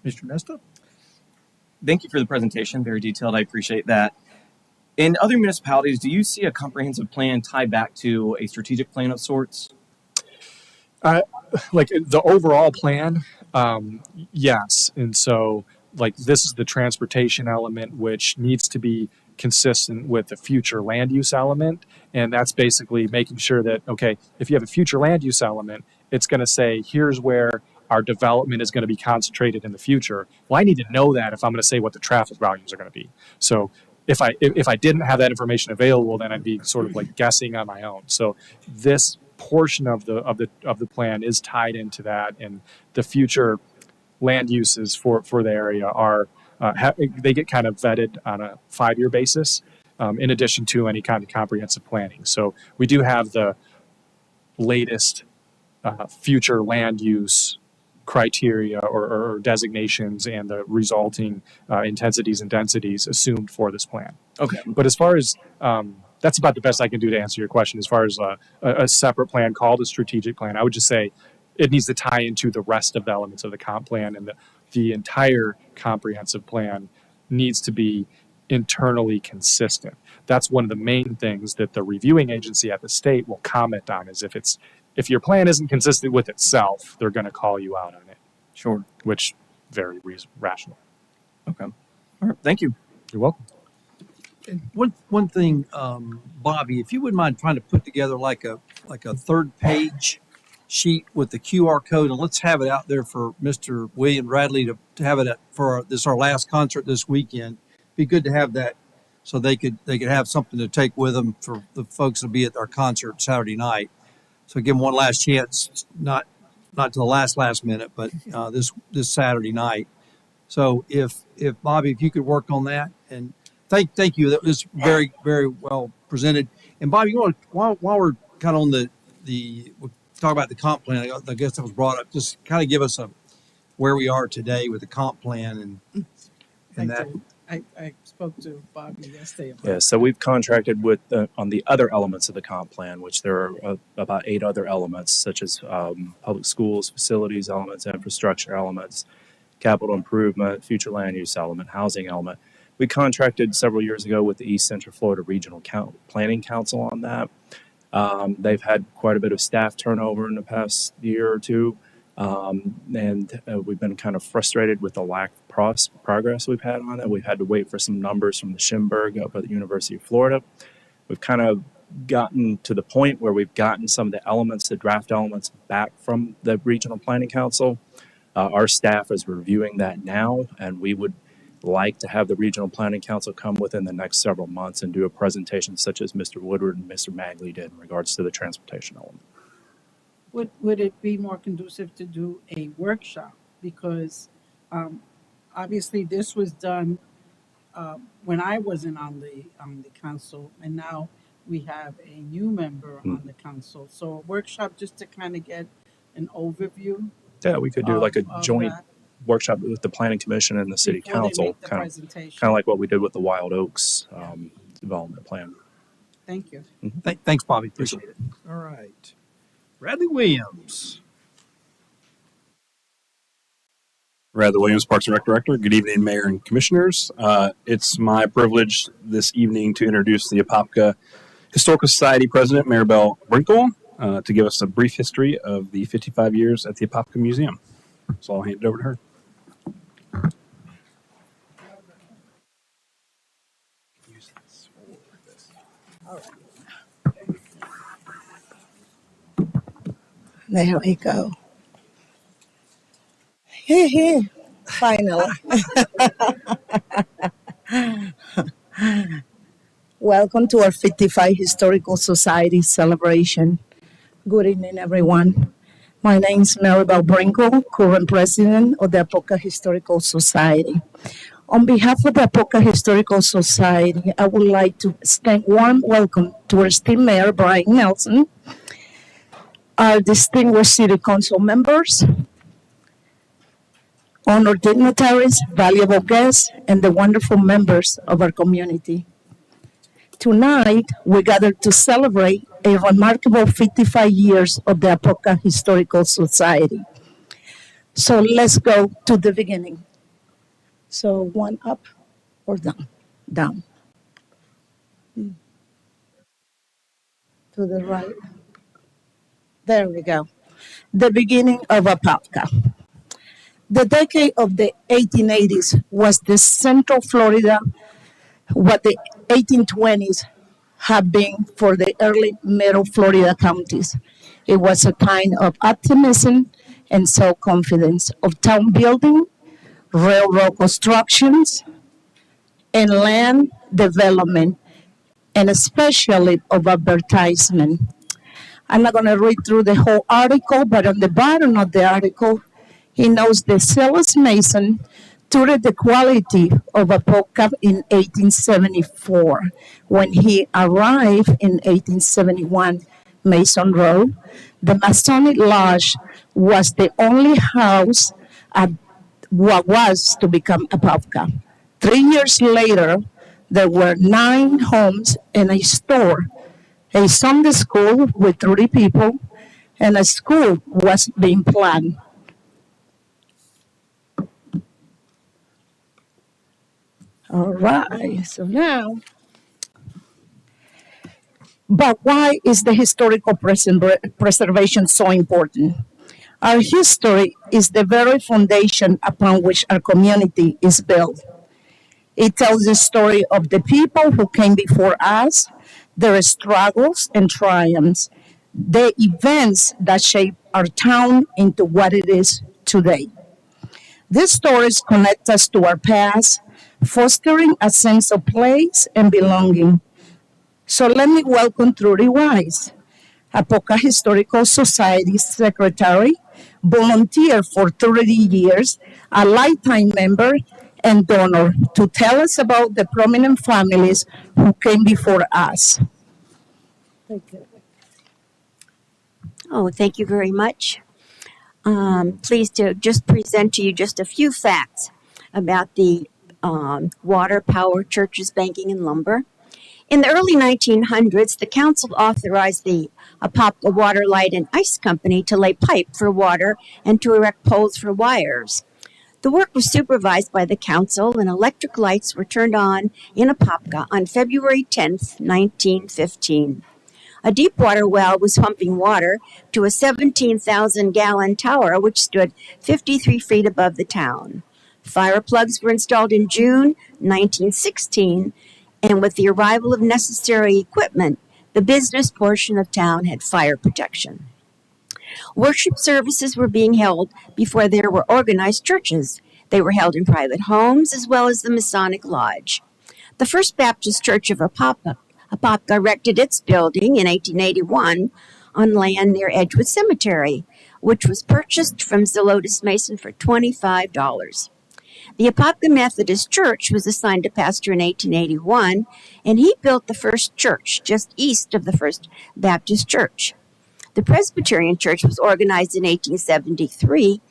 S1: Mr. Nesta?
S3: Thank you for the presentation. Very detailed. I appreciate that. In other municipalities, do you see a comprehensive plan tied back to a strategic plan of sorts?
S13: Like the overall plan, yes. And so like this is the transportation element, which needs to be consistent with the future land use element. And that's basically making sure that, okay, if you have a future land use element, it's going to say, here's where our development is going to be concentrated in the future. Well, I need to know that if I'm going to say what the traffic volumes are going to be. So if I didn't have that information available, then I'd be sort of like guessing on my own. So this portion of the plan is tied into that, and the future land uses for the area are they get kind of vetted on a 5-year basis, in addition to any kind of comprehensive planning. So we do have the latest future land use criteria or designations and the resulting intensities and densities assumed for this plan.
S3: Okay.
S13: But as far as that's about the best I can do to answer your question. As far as a separate plan called a strategic plan, I would just say it needs to tie into the rest of the elements of the comp plan, and the entire comprehensive plan needs to be internally consistent. That's one of the main things that the reviewing agency at the state will comment on, is if your plan isn't consistent with itself, they're going to call you out on it.
S3: Sure.
S13: Which very rational.
S3: Okay. All right. Thank you.
S13: You're welcome.
S1: And one thing, Bobby, if you wouldn't mind trying to put together like a third page sheet with the QR code, and let's have it out there for Mr. William Bradley to have it for our last concert this weekend. Be good to have that so they could have something to take with them for the folks that'll be at our concert Saturday night. So give them one last chance, not to the last minute, but this Saturday night. So if Bobby, if you could work on that, and Thank you. That was very, very well presented. And Bob, you want to, while we're kind of on we'll talk about the comp plan, I guess that was brought up, just kind of give us where we are today with the comp plan and that.
S4: I spoke to Bobby yesterday about
S12: Yeah, so we've contracted with on the other elements of the comp plan, which there are about 8 other elements, such as public schools, facilities elements, infrastructure elements, capital improvement, future land use element, housing element. We contracted several years ago with the East Central Florida Regional Planning Council on that. They've had quite a bit of staff turnover in the past year or two. And we've been kind of frustrated with the lack of progress we've had on it. We've had to wait for some numbers from the Schimberg up at the University of Florida. We've kind of gotten to the point where we've gotten some of the elements, the draft elements, back from the Regional Planning Council. Our staff is reviewing that now, and we would like to have the Regional Planning Council come within the next several months and do a presentation such as Mr. Woodward and Mr. Magley did in regards to the transportation element.
S4: would it be more conducive to do a workshop? Because obviously this was done when I wasn't on the council, and now we have a new member on the council. So a workshop just to kind of get an overview.
S12: Yeah, we could do like a
S4: of
S12: joint
S4: that
S12: workshop with the Planning Commission and the City
S4: before they
S12: Council,
S4: make the
S12: kind
S4: presentation.
S12: of like what we did with the Wild Oaks development plan.
S4: Thank you.
S1: Thanks, Bobby. Appreciate it. All right. Bradley Williams.
S15: Bradley Williams, Parks and Rec Director. Good evening, Mayor and Commissioners. It's my privilege this evening to introduce the Apopka Historical Society President, Maribel Brinkle, to give us a brief history of the 55 years at the Apopka Museum. So I'll hand it over to her.
S16: There we go. Finally. Welcome to our 55 Historical Society celebration. Good evening, everyone. My name is Maribel Brinkle, current president of the Apopka Historical Society. On behalf of the Apopka Historical Society, I would like to extend warm welcome to our esteemed Mayor Brian Nelson, our distinguished City Council members, honored dignitaries, valuable guests, and the wonderful members of our community. Tonight, we gathered to celebrate a remarkable 55 years of the Apopka Historical Society. So let's go to the beginning. So one up or down? Down. To the right. There we go. The beginning of Apopka. The decade of the 1880s was the Central Florida, what the 1820s have been for the early Middle Florida counties. It was a time of optimism and self-confidence, of town building, railroad constructions, and land development, and especially of advertisement. I'm not going to read through the whole article, but on the bottom of the article, he knows the Silas Mason touted the quality of Apopka in 1874. When he arrived in 1871, Mason Road, the Masonic Lodge was the only house at what was to become Apopka. 3 years later, there were 9 homes and a store, a Sunday school with 30 people, and a school was being planned. All right, so now, but why is the historical preservation so important? Our history is the very foundation upon which our community is built. It tells the story of the people who came before us, their struggles and triumphs, the events that shape our town into what it is today. These stories connect us to our past, fostering a sense of place and belonging. So let me welcome Trudy Wise, Apopka Historical Society Secretary, volunteer for 30 years, a lifetime member, and donor to tell us about the prominent families who came before us.
S17: Oh, thank you very much. Pleased to just present to you just a few facts about the water, power, churches, banking, and lumber. In the early 1900s, the council authorized the Apopka Water, Light, and Ice Company to lay pipe for water and to erect poles for wires. The work was supervised by the council, and electric lights were turned on in Apopka on February 10th, 1915. A deep water well was pumping water to a 17,000-gallon tower which stood 53 feet above the town. Fire plugs were installed in June 1916, and with the arrival of necessary equipment, the business portion of town had fire protection. Worship services were being held before there were organized churches. They were held in private homes as well as the Masonic Lodge. The First Baptist Church of Apopka erected its building in 1881 on land near Edgewood Cemetery, which was purchased from Zelotes Mason for $25. The Apopka Methodist Church was assigned a pastor in 1881, and he built the first church just east of the First Baptist Church. The Presbyterian Church was organized in 1873,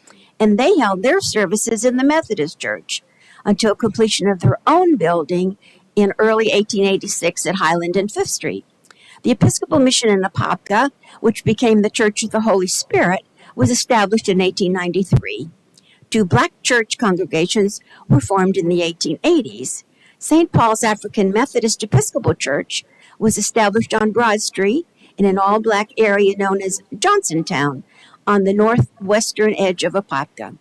S17: and they held their services in the Methodist Church until completion of their own building in early 1886 at Highland and Fifth Street. The Episcopal Mission in Apopka, which became the Church of the Holy Spirit, was established in 1893. Two black church congregations were formed in the 1880s. St. Paul's African Methodist Episcopal Church was established on Broad Street in an all-black area known as Johnsontown on the northwestern edge of Apopka.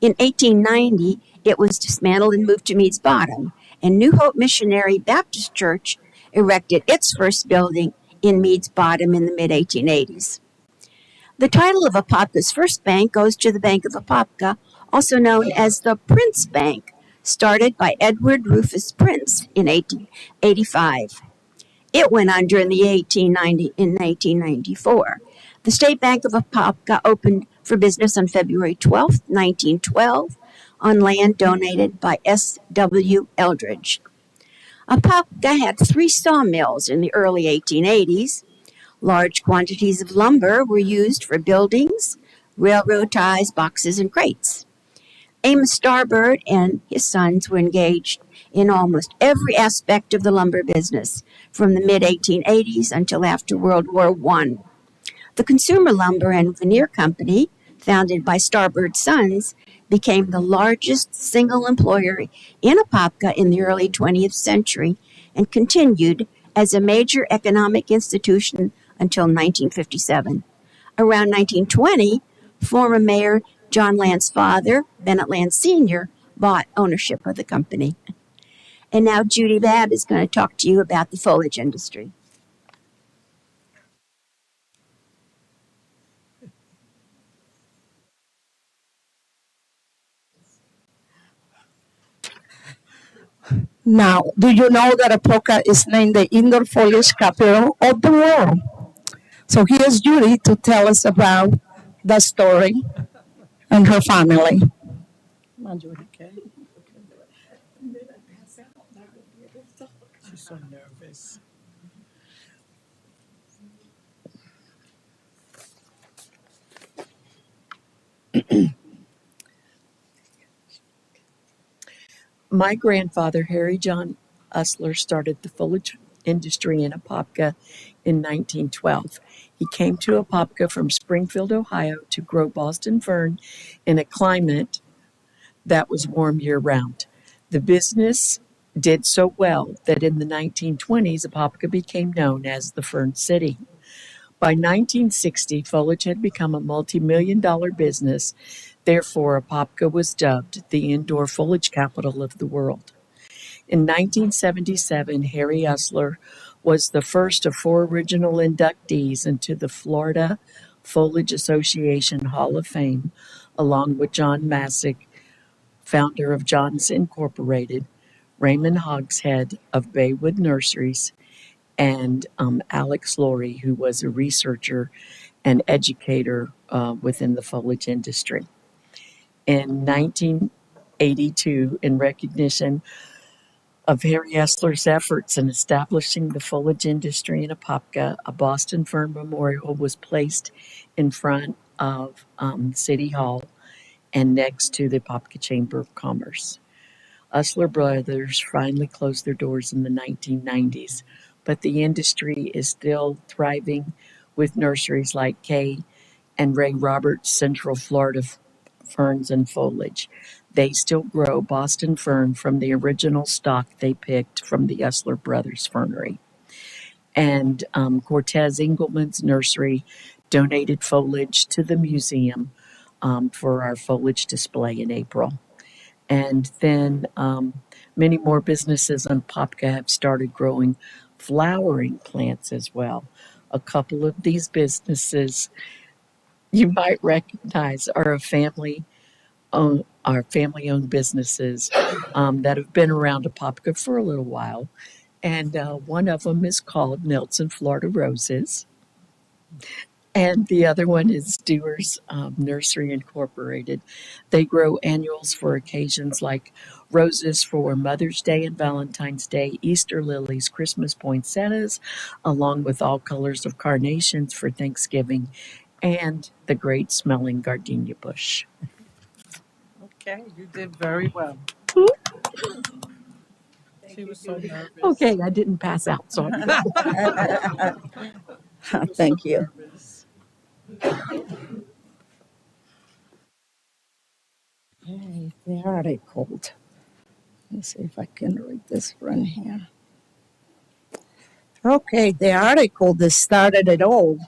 S17: In 1890, it was dismantled and moved to Meads Bottom, and New Hope Missionary Baptist Church erected its first building in Meads Bottom in the mid-1880s. The title of Apopka's first bank goes to the Bank of Apopka, also known as the Prince Bank, started by Edward Rufus Prince in 1885. It went under in 1894. The State Bank of Apopka opened for business on February 12, 1912, on land donated by S.W. Eldridge. Apopka had 3 sawmills in the early 1880s. Large quantities of lumber were used for buildings, railroad ties, boxes, and crates. Amos Starbird and his sons were engaged in almost every aspect of the lumber business from the mid-1880s until after World War I. The Consumer Lumber and Veneer Company, founded by Starbird's sons, became the largest single employer in Apopka in the early 20th century and continued as a major economic institution until 1957. Around 1920, former Mayor John Land's father, Bennett Land Sr., bought ownership of the company. And now Judy Babb is going to talk to you about the foliage industry.
S16: Now, do you know that Apopka is named the indoor foliage capital of the world? So here's Judy to tell us about the story and her family.
S4: Come on, Judy, okay? She's so nervous.
S18: My grandfather, Harry John Usler, started the foliage industry in Apopka in 1912. He came to Apopka from Springfield, Ohio, to grow Boston fern in a climate that was warm year-round. The business did so well that in the 1920s, Apopka became known as the Fern City. By 1960, foliage had become a multi-million-dollar business. Therefore, Apopka was dubbed the indoor foliage capital of the world. In 1977, Harry Usler was the first of 4 original inductees into the Florida Foliage Association Hall of Fame, along with John Masick, founder of Johns Incorporated, Raymond Hogshead of Baywood Nurseries, and Alex Laurie, who was a researcher and educator within the foliage industry. In 1982 in recognition of Harry Essler's efforts in establishing the foliage industry in Apopka. A Boston Fern Memorial was placed in front of City Hall and next to the Apopka Chamber of Commerce. Usler Brothers finally closed their doors in the 1990s, but the industry is still thriving with nurseries like Kay and Ray Roberts Central Florida Ferns and Foliage. They still grow Boston fern from the original stock they picked from the Usler Brothers Fernery. And Cortez Engelman's nursery donated foliage to the museum for our foliage display in April. And then many more businesses on Apopka have started growing flowering plants as well. A couple of these businesses you might recognize are family-owned businesses that have been around Apopka for a little while. And one of them is called Nelson Florida Roses. And the other one is Dewar's Nursery Incorporated. They grow annuals for occasions like roses for Mother's Day and Valentine's Day, Easter lilies, Christmas poinsettias, along with all colors of carnations for Thanksgiving, and the great smelling gardenia bush.
S4: Okay, you did very well. She was so nervous.
S18: Okay, I didn't pass out, so I'm good.
S16: Thank you. Okay, the article. Let's see if I can read this one here. Okay, the article that started it all.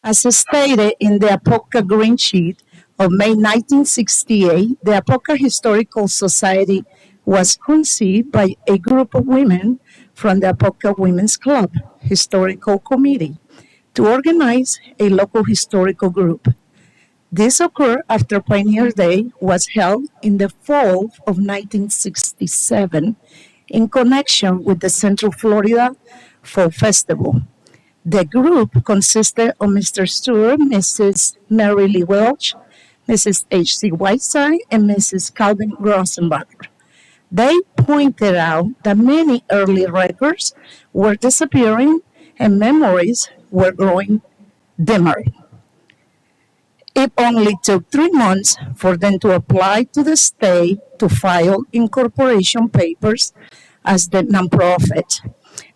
S16: As stated in the Apopka Green Sheet of May 1968, the Apopka Historical Society was conceived by a group of women from the Apopka Women's Club Historical Committee to organize a local historical group. This occurred after Pioneer Day was held in the fall of 1967 in connection with the Central Florida Fall Festival. The group consisted of Mr. Stewart, Mrs. Mary Lee Welch, Mrs. H.C. Whiteside, and Mrs. Calvin Grossenbacher. They pointed out that many early records were disappearing and memories were growing dimmer. It only took 3 months for them to apply to the state to file incorporation papers as the nonprofit.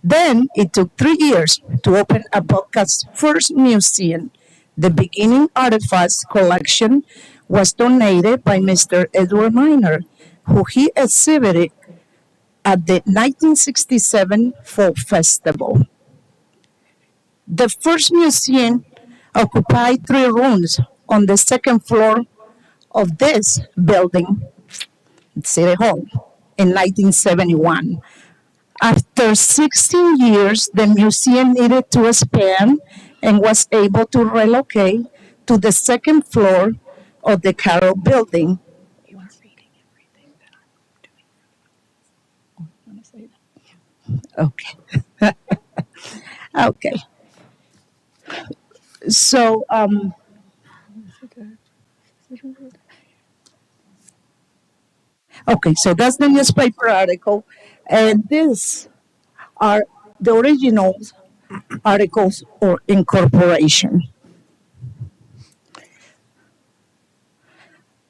S16: Then it took 3 years to open Apopka's first museum. The beginning artifacts collection was donated by Mr. Edward Miner, who he exhibited at the 1967 Fall Festival. The first museum occupied 3 rooms on the second floor of this building, City Hall, in 1971. After 16 years, the museum needed to expand and was able to relocate to the second floor of the Carroll building. Okay. Okay. So, okay, so that's the newspaper article, and these are the original articles or incorporation.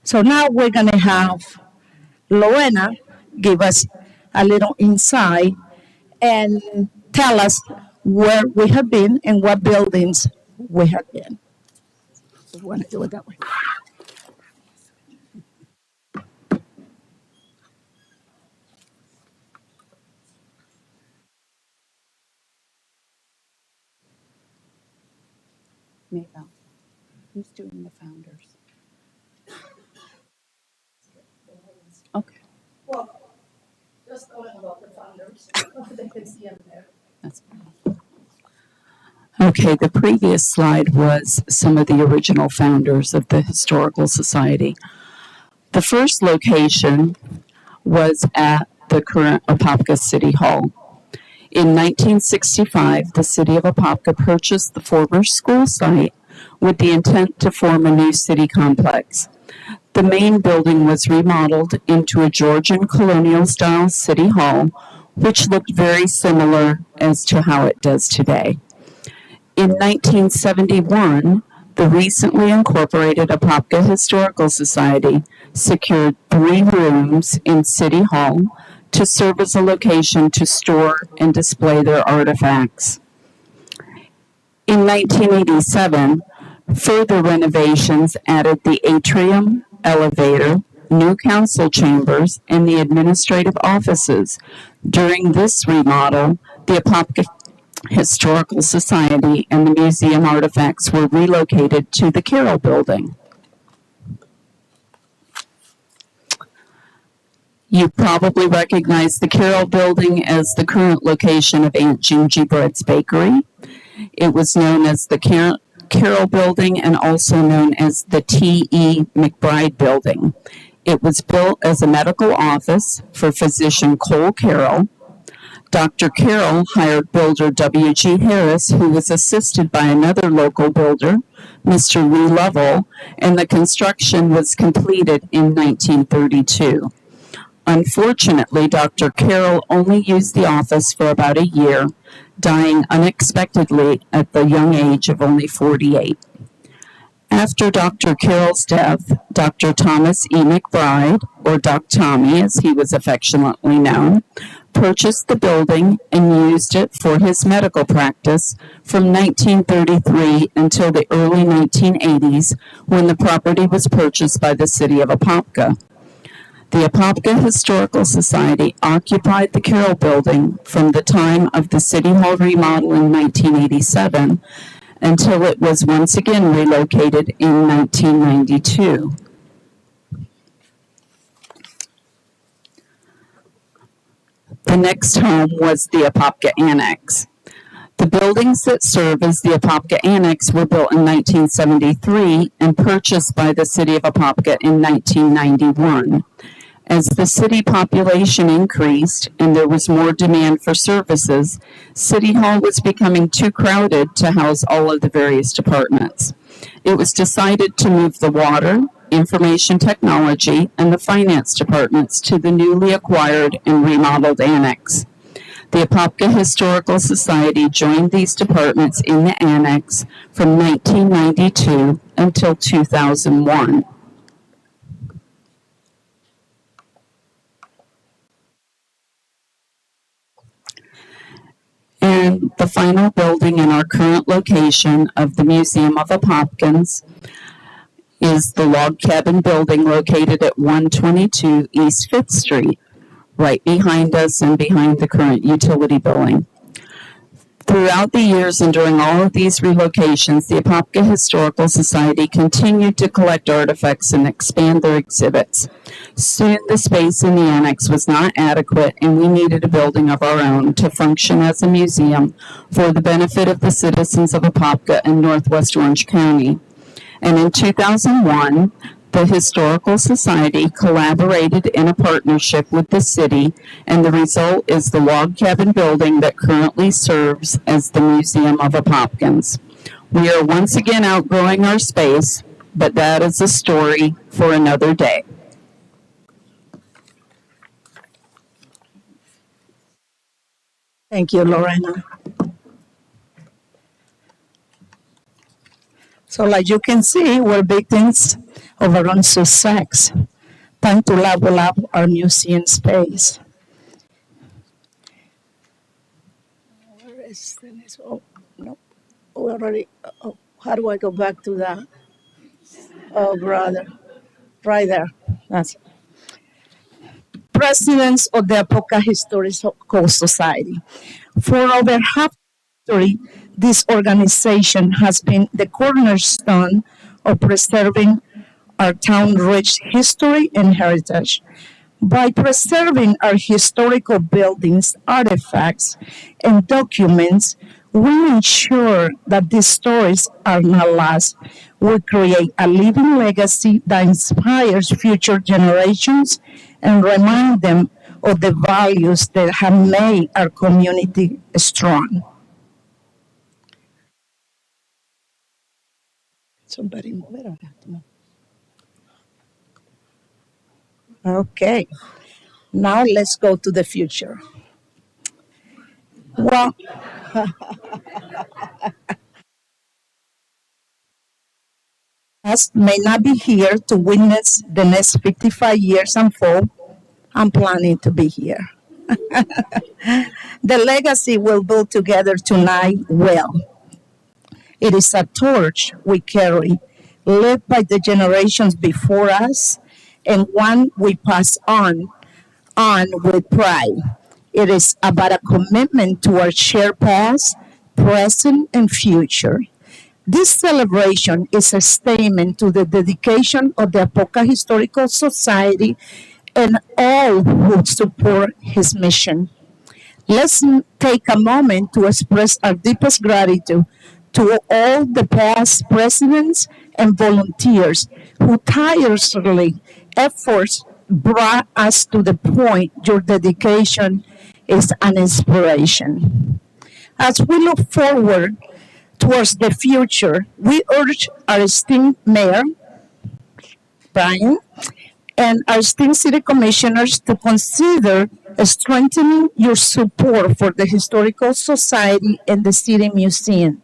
S16: So now we're going to have Loena give us a little insight and tell us where we have been and what buildings we have been. So we want to do it that way.
S4: Maybe. Who's doing the founders? Okay.
S16: Well, just talking about the founders. They can see them there.
S4: That's fine.
S19: Okay, the previous slide was some of the original founders of the Historical Society. The first location was at the current Apopka City Hall. In 1965, the city of Apopka purchased the former school site with the intent to form a new city complex. The main building was remodeled into a Georgian colonial style city hall, which looked very similar as to how it does today. In 1971, the recently incorporated Apopka Historical Society secured 3 rooms in City Hall to serve as a location to store and display their artifacts. In 1987, further renovations added the atrium, elevator, new council chambers, and the administrative offices. During this remodel, the Apopka Historical Society and the museum artifacts were relocated to the Carroll Building. You probably recognize the Carroll Building as the current location of Aunt Gingy Bread's Bakery. It was known as the Carroll Building and also known as the T.E. McBride Building. It was built as a medical office for physician Cole Carroll. Dr. Carroll hired builder W.G. Harris, who was assisted by another local builder, Mr. Lee Lovell, and the construction was completed in 1932. Unfortunately, Dr. Carroll only used the office for about a year, dying unexpectedly at the young age of only 48. After Dr. Carroll's death, Dr. Thomas E. McBride, or Doc Tommy as he was affectionately known, purchased the building and used it for his medical practice from 1933 until the early 1980s when the property was purchased by the city of Apopka. The Apopka Historical Society occupied the Carroll Building from the time of the City Hall remodel in 1987 until it was once again relocated in 1992. The next home was the Apopka Annex. The buildings that serve as the Apopka Annex were built in 1973 and purchased by the city of Apopka in 1991. As the city population increased and there was more demand for services, City Hall was becoming too crowded to house all of the various departments. It was decided to move the water, information technology, and the finance departments to the newly acquired and remodeled annex. The Apopka Historical Society joined these departments in the annex from 1992 until 2001. And the final building in our current location of the Museum of Apopkins is the log cabin building located at 122 East 5th Street, right behind us and behind the current utility building. Throughout the years and during all of these relocations, the Apopka Historical Society continued to collect artifacts and expand their exhibits. Soon the space in the annex was not adequate and we needed a building of our own to function as a museum for the benefit of the citizens of Apopka and Northwest Orange County. And in 2001, the Historical Society collaborated in a partnership with the city, and the result is the log cabin building that currently serves as the Museum of Apopkins. We are once again outgrowing our space, but that is a story for another day.
S16: Thank you, Lorena. So like you can see, we're victims of our own success. Time to level up our museum space. Where is this? Oh, no. We already, oh, how do I go back to that? Oh, brother. Right there. That's it. Presidents of the Apopka Historical Society. For over half history, this organization has been the cornerstone of preserving our town-rich history and heritage. By preserving our historical buildings, artifacts, and documents, we ensure that these stories are not lost. We create a living legacy that inspires future generations and remind them of the values that have made our community strong. Somebody move it or I have to move? Okay, now let's go to the future. Well, us may not be here to witness the next 55 years unfold. I'm planning to be here. The legacy we'll build together tonight will. It is a torch we carry, led by the generations before us, and one we pass on with pride. It is about a commitment to our shared past, present, and future. This celebration is a statement to the dedication of the Apopka Historical Society and all who support his mission. Let's take a moment to express our deepest gratitude to all the past presidents and volunteers who tirelessly efforts brought us to the point. Your dedication is an inspiration. As we look forward towards the future, we urge our esteemed mayor, Brian, and our esteemed city commissioners to consider strengthening your support for the Historical Society and the City Museum.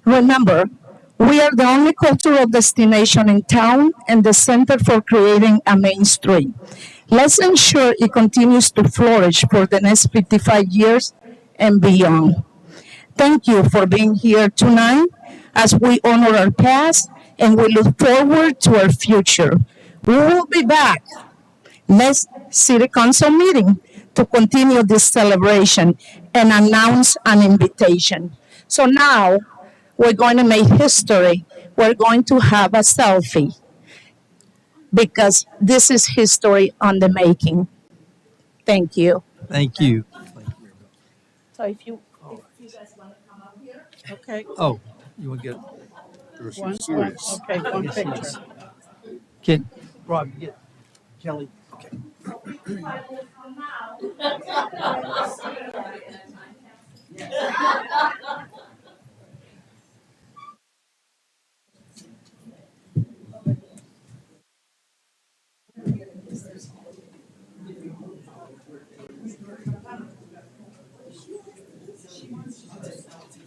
S16: Remember, we are the only cultural destination in town and the center for creating a main street. Let's ensure it continues to flourish for the next 55 years and beyond. Thank you for being here tonight as we honor our past and we look forward to our future. We will be back next City Council meeting to continue this celebration and announce an invitation. So now we're going to make history. We're going to have a selfie because this is history on the making. Thank you.
S1: Thank you.
S16: So if you guys want to come up here.
S4: Okay.
S1: Oh, you want to get
S4: One, okay, one picture.
S1: Can Rob you get Kelly? Okay.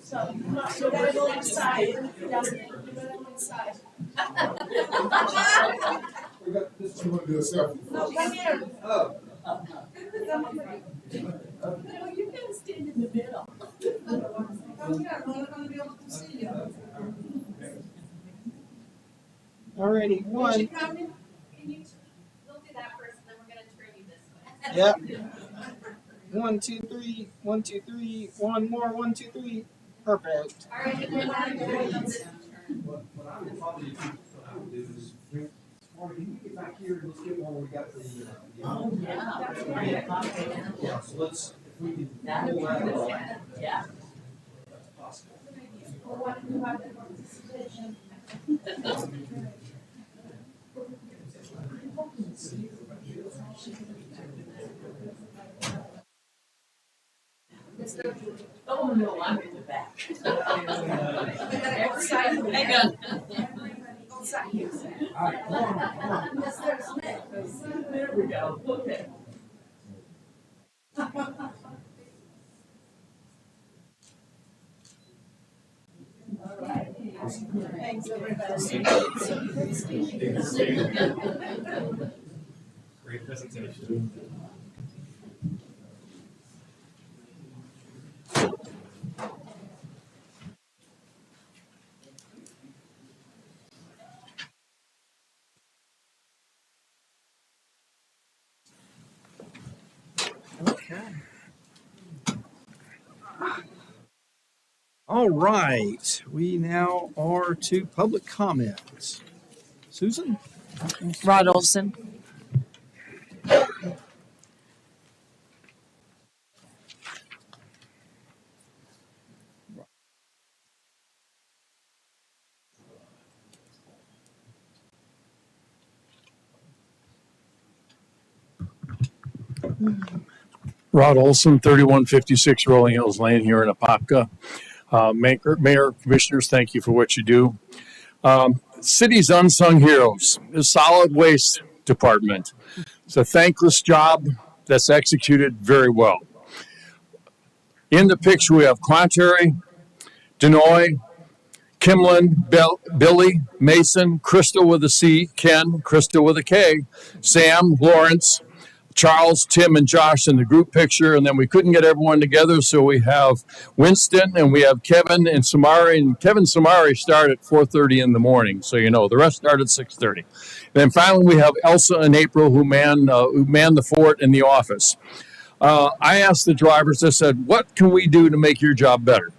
S16: So you gotta go inside. You gotta go inside.
S2: This is going to do a selfie.
S16: No, come here.
S2: Oh.
S16: No, you can stand in the middle. Come here, we're not gonna be able to see you.
S4: Alrighty, one.
S16: Can you, we'll do that first, and then we're gonna turn you this way.
S4: Yep. 1, 2, 3. 1, 2, 3. One more. 1, 2, 3. Perfect.
S16: All right, and then I'm going to this.
S1: What I would probably do is bring, Marty, can you get back here and let's get one where we got the.
S16: Oh, yeah.
S1: Yeah, so let's, if we can pull that off.
S16: Yeah.
S1: That's possible.
S16: Oh, no, I'm in the back. Hang on.
S1: All right, come on.
S16: There we go. Okay. Thanks, everybody.
S13: Great presentation.
S1: Okay. All right, we now are to public comments. Susan?
S5: Rod Olson.
S13: Rod Olson, 3156 Rolling Hills Lane here in Apopka. Mayor, commissioners, thank you for what you do. City's unsung heroes is solid waste
S20: department. It's a thankless job that's executed very well. In the picture, we have Quantieri, Denoy, Kimlin, Billy, Mason, Crystal with a C, Ken, Crystal with a K, Sam, Lawrence, Charles, Tim, and Josh in the group picture. And then we couldn't get everyone together, so we have Winston and we have Kevin and Samari. And Kevin and Samari start at 4:30 in the morning, so you know. The rest start at 6:30. Then finally we have Elsa and April who man the fort in the office. I asked the drivers, I said, what can we do to make your job better?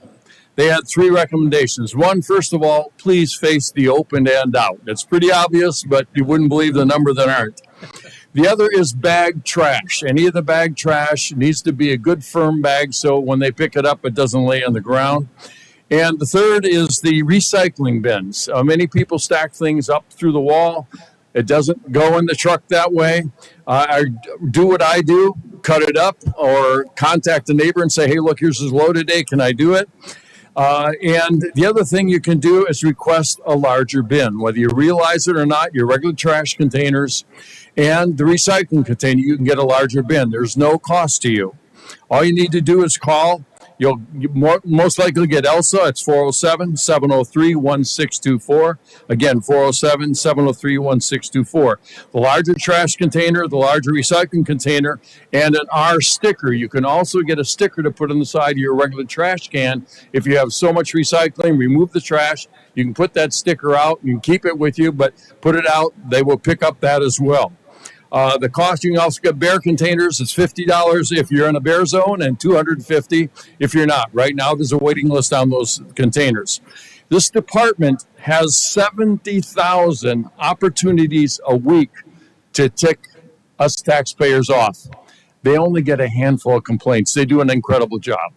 S20: They had 3 recommendations. One, first of all, please face the open end out. It's pretty obvious, but you wouldn't believe the number that aren't. The other is bag trash. Any of the bag trash needs to be a good firm bag so when they pick it up, it doesn't lay on the ground. And the third is the recycling bins. Many people stack things up through the wall. It doesn't go in the truck that way. I do what I do, cut it up or contact a neighbor and say, hey, look, here's his load today. Can I do it? And the other thing you can do is request a larger bin, whether you realize it or not, your regular trash containers and the recycling container, you can get a larger bin. There's no cost to you. All you need to do is call. You'll most likely get Elsa. It's 407-703-1624. Again, 407-703-1624. The larger trash container, the larger recycling container, and an R sticker. You can also get a sticker to put on the side of your regular trash can. If you have so much recycling, remove the trash. You can put that sticker out. You can keep it with you, but put it out. They will pick up that as well. The cost, you can also get bear containers. It's $50 if you're in a bear zone and $250 if you're not. Right now, there's a waiting list on those containers. This department has 70,000 opportunities a week to tick us taxpayers off. They only get a handful of complaints. They do an incredible job.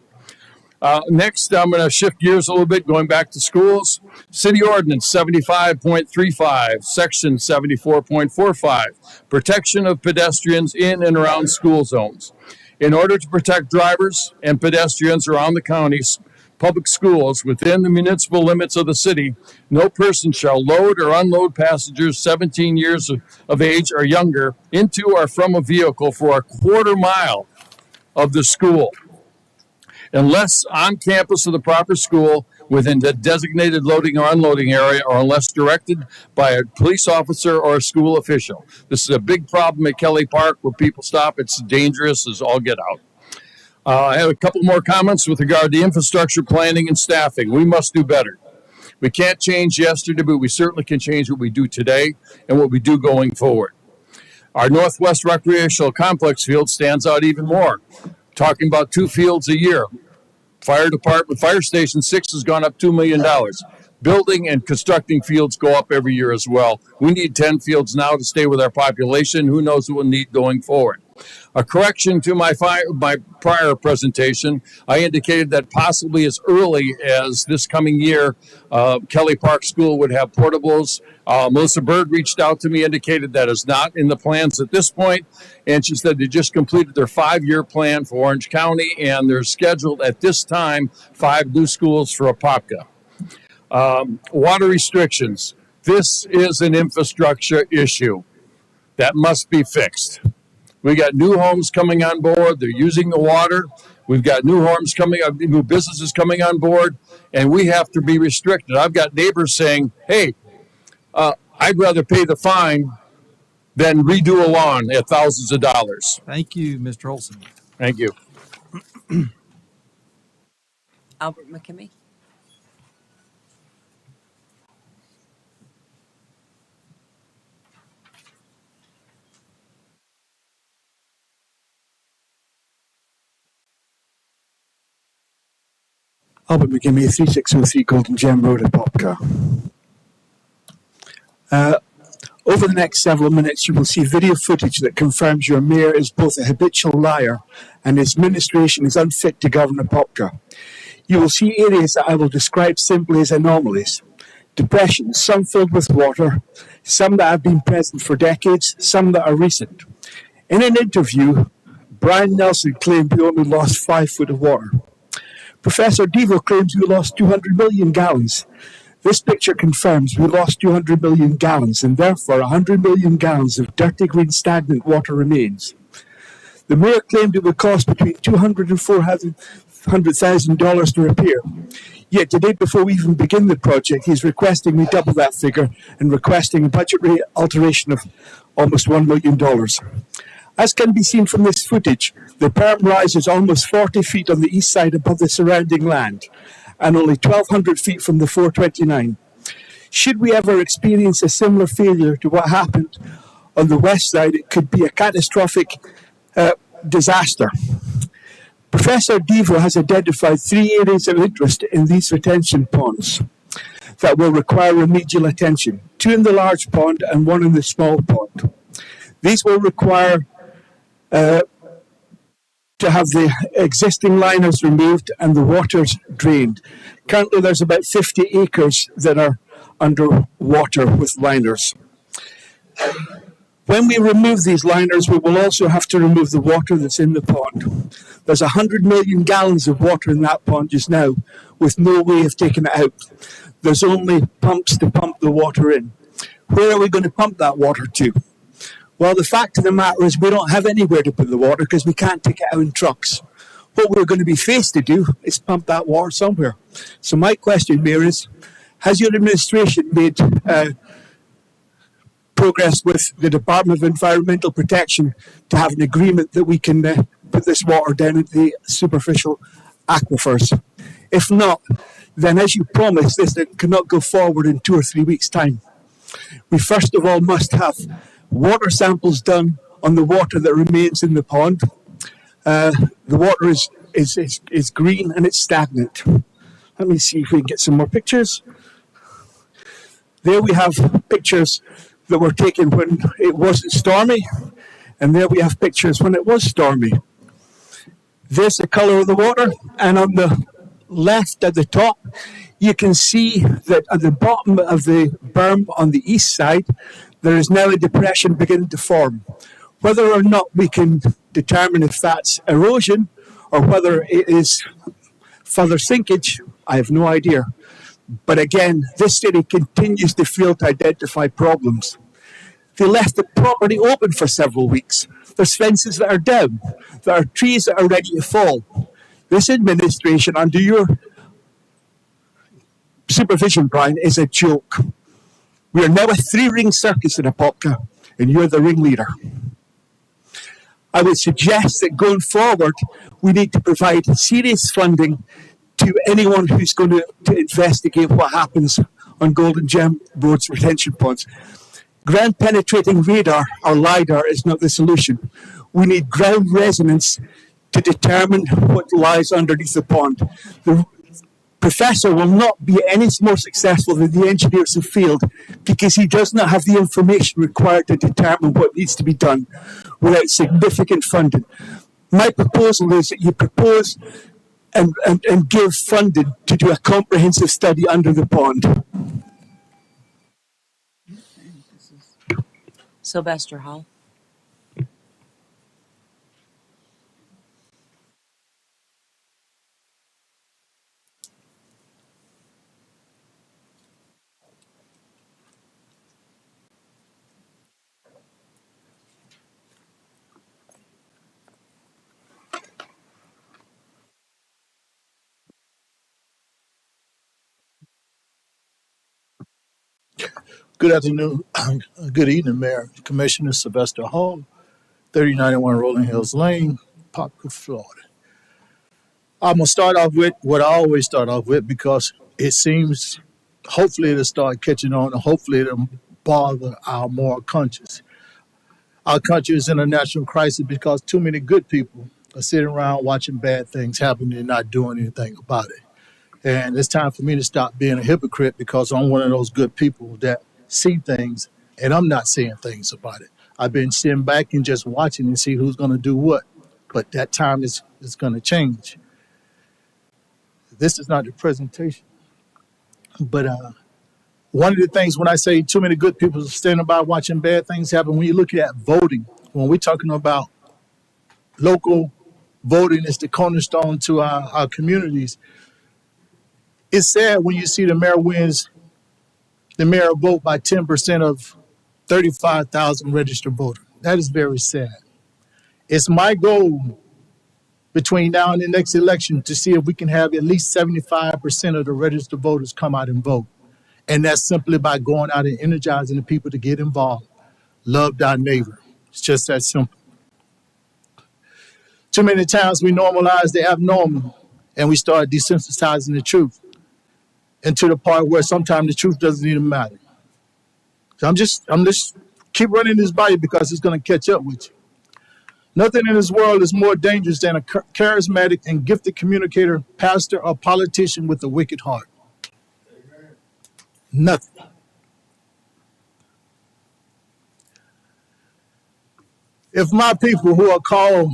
S20: Next, I'm going to shift gears a little bit, going back to schools. City Ordinance 75.35, Section 74.45, protection of pedestrians in and around school zones. In order to protect drivers and pedestrians around the county's public schools within the municipal limits of the city, no person shall load or unload passengers 17 years of age or younger into or from a vehicle for a quarter mile of the school, unless on campus of the proper school within the designated loading or unloading area, or unless directed by a police officer or a school official. This is a big problem at Kelly Park where people stop. It's dangerous as all get out. I have a couple more comments with regard to infrastructure planning and staffing. We must do better. We can't change yesterday, but we certainly can change what we do today and what we do going forward. Our Northwest Recreational Complex field stands out even more. Talking about 2 fields a year. Fire department, Fire Station 6 has gone up $2 million. Building and constructing fields go up every year as well. We need 10 fields now to stay with our population. Who knows what we'll need going forward. A correction to my prior presentation, I indicated that possibly as early as this coming year, Kelly Park School would have portables. Melissa Bird reached out to me, indicated that is not in the plans at this point, and she said they just completed their 5-year plan for Orange County, and they're scheduled at this time 5 new schools for Apopka. Water restrictions. This is an infrastructure issue that must be fixed. We got new homes coming on board. They're using the water. We've got new homes coming up, new businesses coming on board, and we have to be restricted. I've got neighbors saying, hey, I'd rather pay the fine than redo a lawn at thousands of dollars.
S1: Thank you, Mr. Olson.
S20: Thank you.
S5: Albert McKimmey.
S21: Albert McKimmey, 3603 Golden Gem Road, Apopka. Over the next several minutes, you will see video footage that confirms your mayor is both a habitual liar and his administration is unfit to govern Apopka. You will see areas that I will describe simply as anomalies. Depressions, some filled with water, some that have been present for decades, some that are recent. In an interview, Brian Nelson claimed we only lost 5 foot of water. Professor Devo claims we lost 200 million gallons. This picture confirms we lost 200 million gallons, and therefore 100 million gallons of dirty green stagnant water remains. The mayor claimed it would cost between $200,000 and $400,000 to repair. Yet today, before we even begin the project, he's requesting we double that figure and requesting a budget rate alteration of almost $1 million. As can be seen from this footage, the berm rises almost 40 feet on the east side above the surrounding land, and only 1,200 feet from the 429. Should we ever experience a similar failure to what happened on the west side, it could be a catastrophic disaster. Professor Devo has identified 3 areas of interest in these retention ponds that will require remedial attention, 2 in the large pond and 1 in the small pond. These will require to have the existing liners removed and the waters drained. Currently there's about 50 acres that are under water with liners. When we remove these liners, we will also have to remove the water that's in the pond. There's 100 million gallons of water in that pond just now, with no way of taking it out. There's only pumps to pump the water in. Where are we going to pump that water to? Well, the fact of the matter is we don't have anywhere to put the water because we can't take it out in trucks. What we're going to be faced to do is pump that water somewhere. So my question, Mayor, is, has your administration made progress with the Department of Environmental Protection to have an agreement that we can put this water down into the superficial aquifers? If not, then as you promised, this cannot go forward in 2 or 3 weeks' time. We first of all must have water samples done on the water that remains in the pond. The water is green and it's stagnant. Let me see if we can get some more pictures. There we have pictures that were taken when it wasn't stormy, and there we have pictures when it was stormy. There's the color of the water, and on the left at the top, you can see that at the bottom of the berm on the east side, there is now a depression beginning to form. Whether or not we can determine if that's erosion or whether it is further sinkage, I have no idea. But again, this city continues to fail to identify problems. They left the property open for several weeks. There's fences that are down. There are trees that are ready to fall. This administration, under your supervision, Brian, is a joke. We are now a 3-ring circus in Apopka, and you're the ringleader. I would suggest that going forward, we need to provide serious funding to anyone who's going to investigate what happens on Golden Gem Road's retention ponds. Ground penetrating radar or LiDAR is not the solution. We need ground resonance to determine what lies underneath the pond. The professor will not be any more successful than the engineers who failed because he does not have the information required to determine what needs to be done without significant funding. My proposal is that you propose and give funding to do a comprehensive study under the pond.
S5: Sylvester Hall.
S6: Good afternoon, good evening, Mayor, Commissioner Sylvester Hall, 3091 Rolling Hills Lane, Parkview, Florida. I'm going to start off with what I always start off with because it seems, hopefully it'll start catching on and hopefully it'll bother our moral conscience. Our country is in a national crisis because too many good people are sitting around watching bad things happen and not doing anything about it. And it's time for me to stop being a hypocrite because I'm one of those good people that see things and I'm not saying things about it. I've been sitting back and just watching and see who's going to do what. But that time is going to change. This is not the presentation. But one of the things when I say too many good people are standing by watching bad things happen, when you look at voting, when we're talking about local voting is the cornerstone to our communities, it's sad when you see the mayor wins the mayor a vote by 10% of 35,000 registered voters. That is very sad. It's my goal between now and the next election to see if we can have at least 75% of the registered voters come out and vote. And that's simply by going out and energizing the people to get involved. Love thy neighbor. It's just that simple. Too many times we normalize the abnormal and we start desensitizing the truth, and to the part where sometimes the truth doesn't even matter. So I'm just keep running this by you because it's going to catch up with you. Nothing in this world is more dangerous than a charismatic and gifted communicator, pastor, or politician with a wicked heart. Nothing. If my people who are called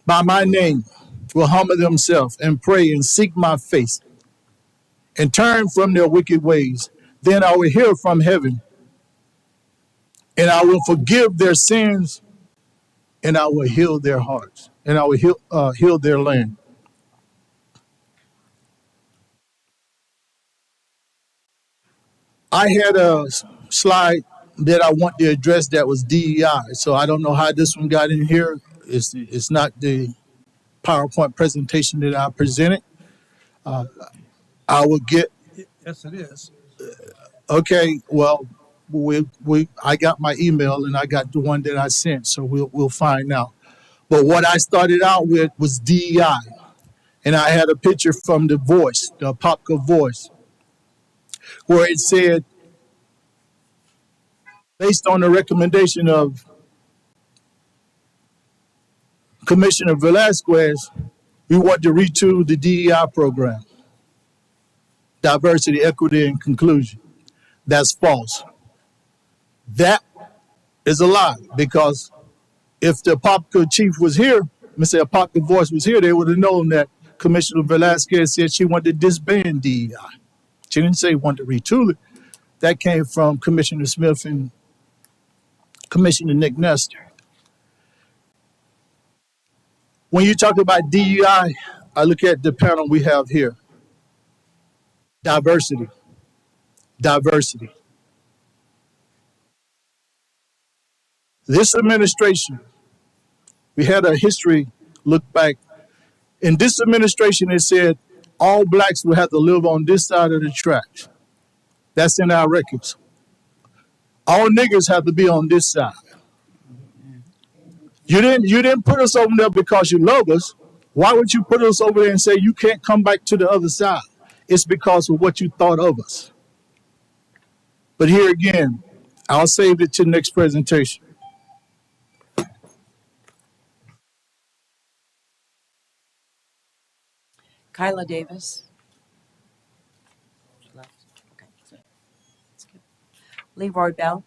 S6: by my name will humble themselves and pray and seek my face and turn from their wicked ways, then I will hear from heaven and I will forgive their sins and I will heal their hearts and I will heal their land. I had a slide that I want to address that was DEI. So I don't know how this one got in here. It's not the PowerPoint presentation that I presented. I will get.
S1: Yes, it is.
S6: Okay, well, I got my email and I got the one that I sent, so we'll find out. But what I started out with was DEI, and I had a picture from the Voice, the Apopka Voice, where it said, based on the recommendation of Commissioner Velasquez, we want to retool the DEI program, diversity, equity, and inclusion. That's false. That is a lie, because if the Apopka chief was here, Mr. Apopka Voice was here, they would have known that Commissioner Velasquez said she wanted to disband DEI. She didn't say want to retool it. That came from Commissioner Smith and Commissioner Nick Nestor. When you talk about DEI, I look at the panel we have here. Diversity. Diversity. This administration, we had a history look back. In this administration, it said all blacks will have to live on this side of the tracks. That's in our records. All niggers have to be on this side. You didn't put us over there because you love us. Why would you put us over there and say you can't come back to the other side? It's because of what you thought of us. But here again, I'll save it to the next presentation.
S5: Kyla Davis. She left. Okay, so that's good. Leroy Bell.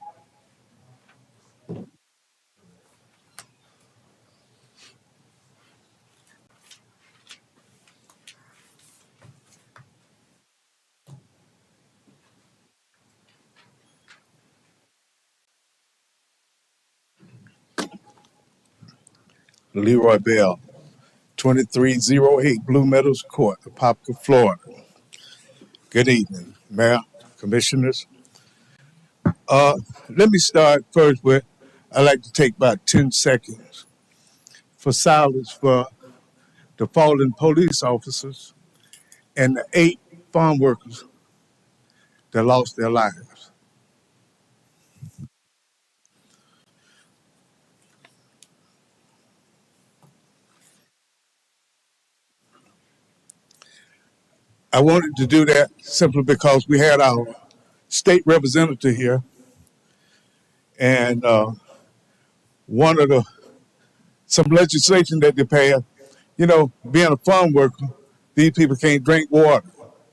S7: Leroy Bell, 2308 Blue Meadows Court, Apopka, Florida. Good evening, Mayor, Commissioners. Let me start first with, I'd like to take about 10 seconds for silence for the fallen police officers and the 8 farm workers that lost their lives. I wanted to do that simply because we had our state representative here, and one of some legislation that they passed, you know, being a farm worker, these people can't drink water.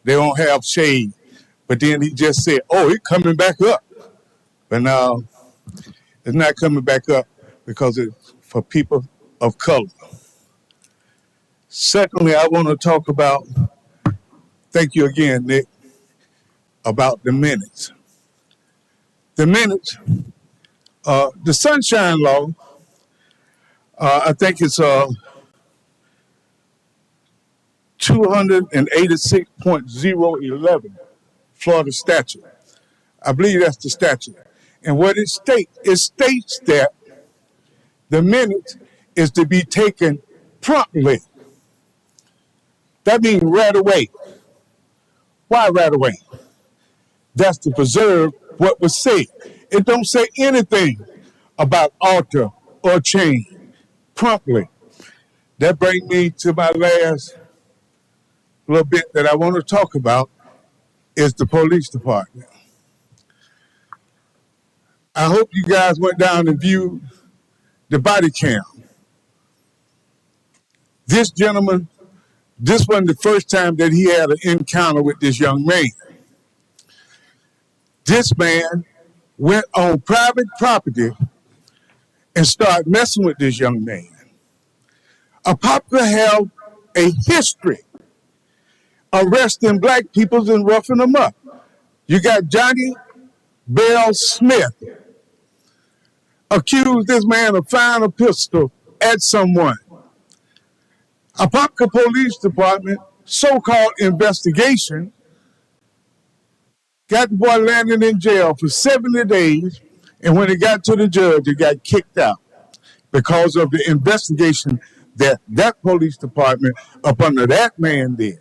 S7: They don't have shade. But then he just said, oh, it's coming back up. But now it's not coming back up because it's for people of color. Secondly, I want to talk about, thank you again, Nick, about the minutes. The minutes, the Sunshine Law, I think it's 286.011 Florida statute. I believe that's the statute. And what it states that the minutes is to be taken promptly. That means right away. Why right away? That's to preserve what was said. It don't say anything about alter or change promptly. That brings me to my last little bit that I want to talk about is the police department. I hope you guys went down and viewed the body cam. This gentleman, this wasn't the first time that he had an encounter with this young man. This man went on private property and started messing with this young man. Apopka have a history arresting black people and roughing them up. You got Johnny Bell Smith accused this man of firing a pistol at someone. Apopka Police Department, so-called investigation, got the boy landing in jail for 70 days, and when it got to the judge, it got kicked out because of the investigation that that police department up under that man did.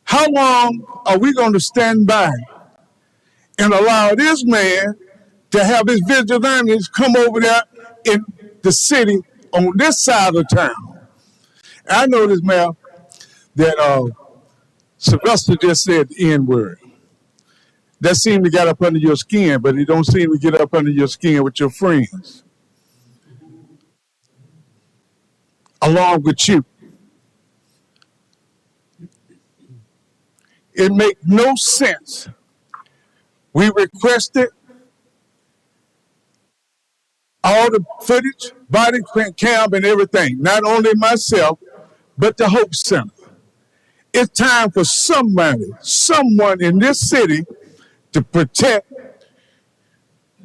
S7: How long are we going to stand by and allow this man to have his vigilantes come over there in the city on this side of town? I noticed, Mayor, that Sylvester just said the N-word. That seemed to get up under your skin, but it don't seem to get up under your skin with your friends, along with you. It makes no sense. We requested all the footage, body cam and everything, not only myself, but the Hope Center. It's time for someone in this city to protect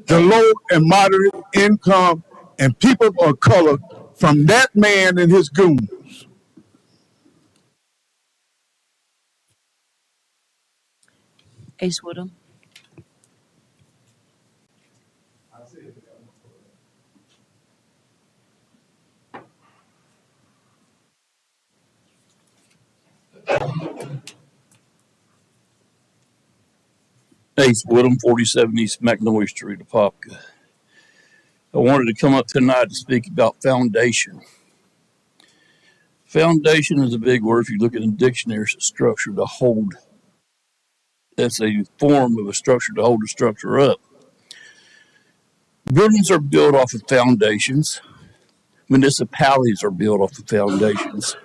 S7: the low and moderate income and people of color from that man and his goons.
S5: Ace Woodham.
S8: Ace Woodham, 47 East Magnolia Street, Apopka. I wanted to come up tonight to speak about foundation. Foundation is a big word. If you look at the dictionary, it's a structure to hold. That's a form of a structure to hold a structure up. Buildings are built off of foundations. Municipalities are built off of foundations.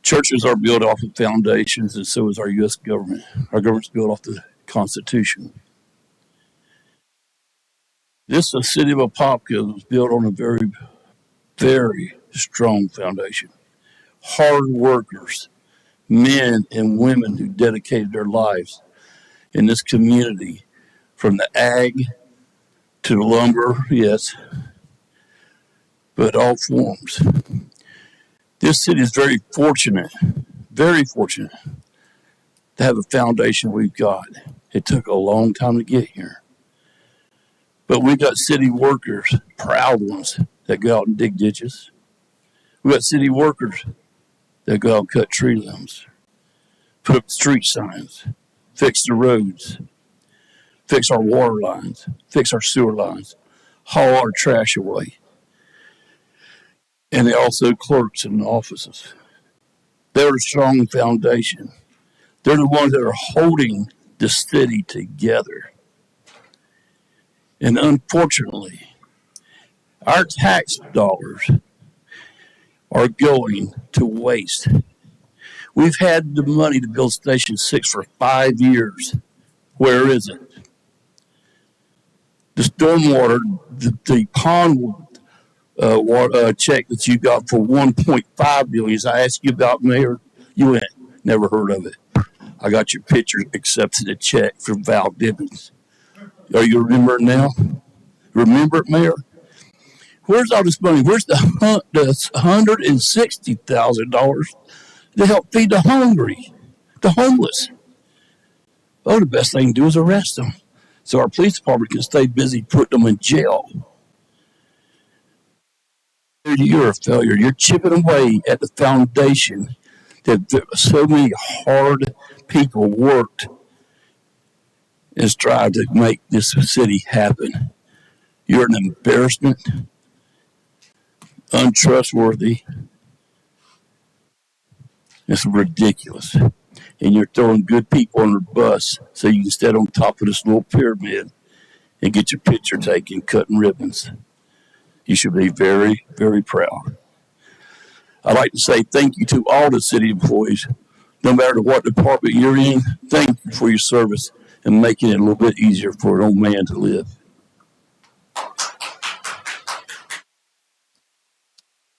S8: Churches are built off of foundations, and so is our U.S. government. Our government's built off the Constitution. This city of Apopka was built on a very, very strong foundation. Hard workers, men and women who dedicated their lives in this community, from the ag to the lumber, yes, but all forms. This city is very fortunate to have a foundation we've got. It took a long time to get here. But we got city workers, proud ones, that go out and dig ditches. We got city workers that go out and cut tree limbs, put up street signs, fix the roads, fix our water lines, fix our sewer lines, haul our trash away. And they're also clerks in the offices. They're a strong foundation. They're the ones that are holding the city together. And unfortunately, our tax dollars are going to waste. We've had the money to build Station 6 for 5 years. Where is it? The stormwater, the pond check that you got for $1.5 billion. I asked you about, Mayor. You went, never heard of it. I got your picture accepted a check from Val Dibbons. Are you remembering now? Remember it, Mayor? Where's all this money? Where's the $160,000 to help feed the hungry, the homeless? Oh, the best thing to do is arrest them. So our police department can stay busy putting them in jail. You're a failure. You're chipping away at the foundation that so many hard people worked and strived to make this city happen. You're an embarrassment, untrustworthy. It's ridiculous. And you're throwing good people on the bus so you can stand on top of this little pyramid and get your picture taken cutting ribbons. You should be very, very proud. I'd like to say thank you to all the city employees, no matter what department you're in. Thank you for your service and making it a little bit easier for an old man to live.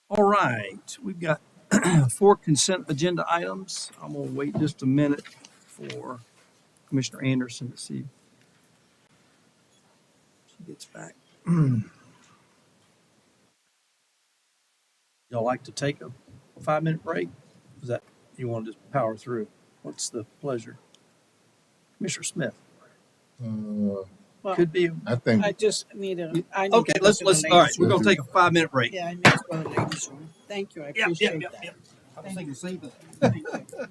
S1: All right, we've got 4 consent agenda items. I'm gonna wait just a minute for Commissioner Anderson to see if she gets back. Y'all like to take a 5-minute break? Is that, you want to just power through? What's the pleasure? Commissioner Smith?
S4: Well,
S1: Could be.
S11: I think
S4: I just need I need
S1: Okay,
S4: to go
S1: let's,
S4: to the
S1: all right,
S4: ladies'
S1: we're
S4: room.
S1: gonna take a 5-minute break.
S4: Yeah, I need to go to the ladies' room. Thank you, I appreciate that.
S1: I was thinking the same thing.
S4: Thank you.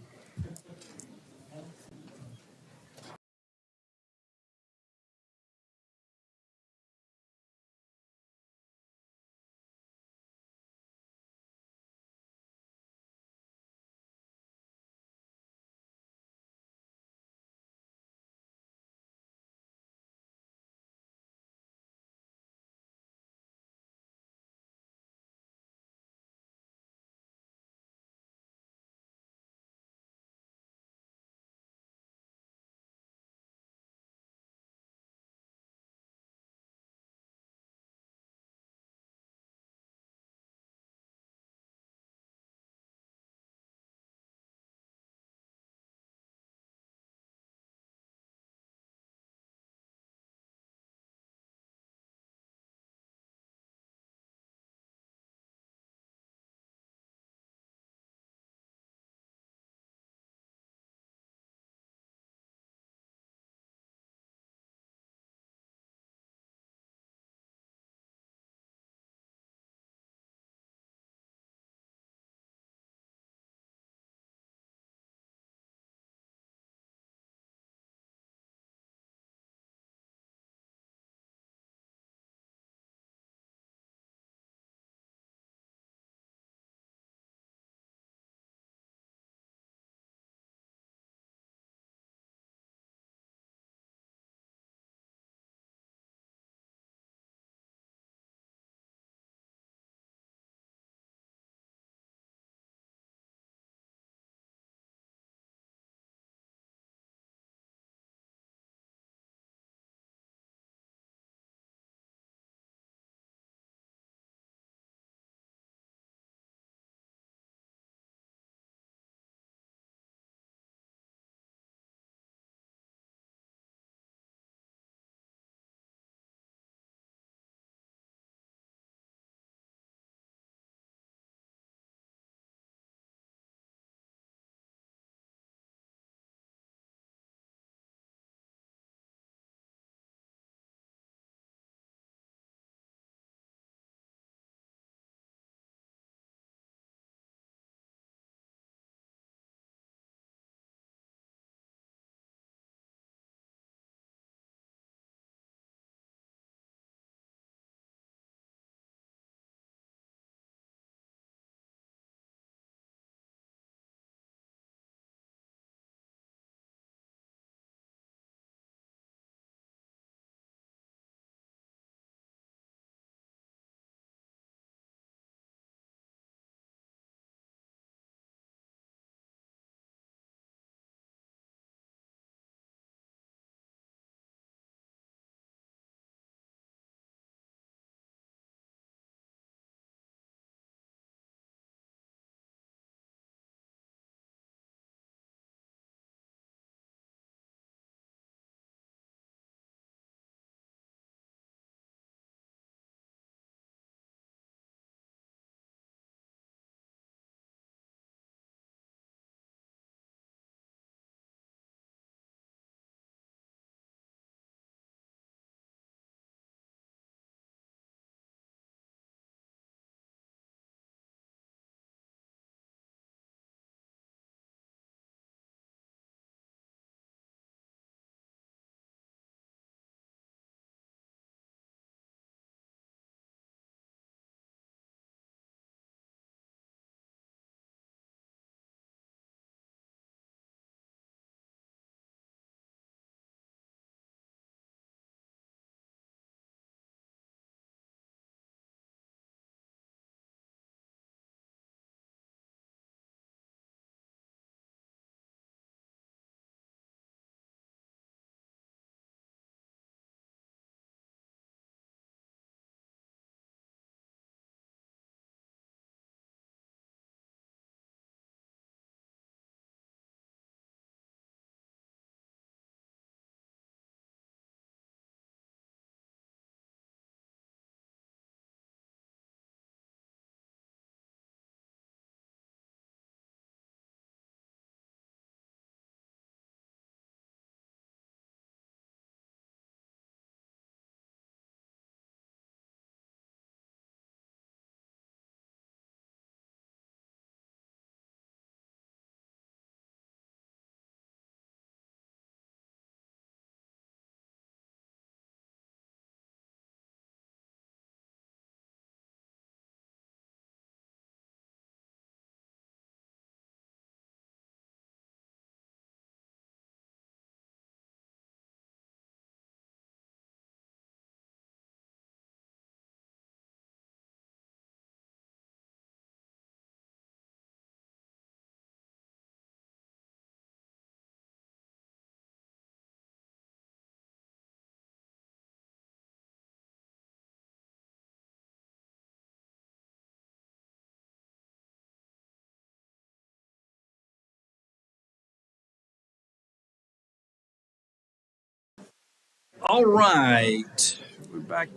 S1: All right. We're back.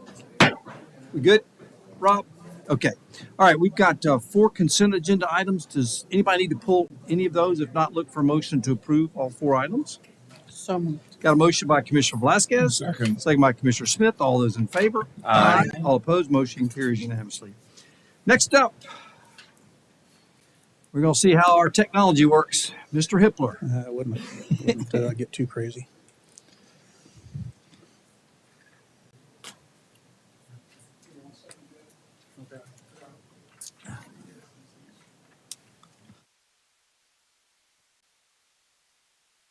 S1: We good, Rob? Okay. All right. We've got 4 consent agenda items. Does anybody need to pull any of those? If not, look for a motion to approve all 4 items.
S4: So moved.
S1: Got a motion by Commissioner Velasquez. Second by Commissioner Smith. All those in favor?
S3: Aye.
S1: All opposed? Motion carries unanimously. Next up, we're going to see how our technology works. Mr. Hippler.
S10: Wouldn't get too crazy.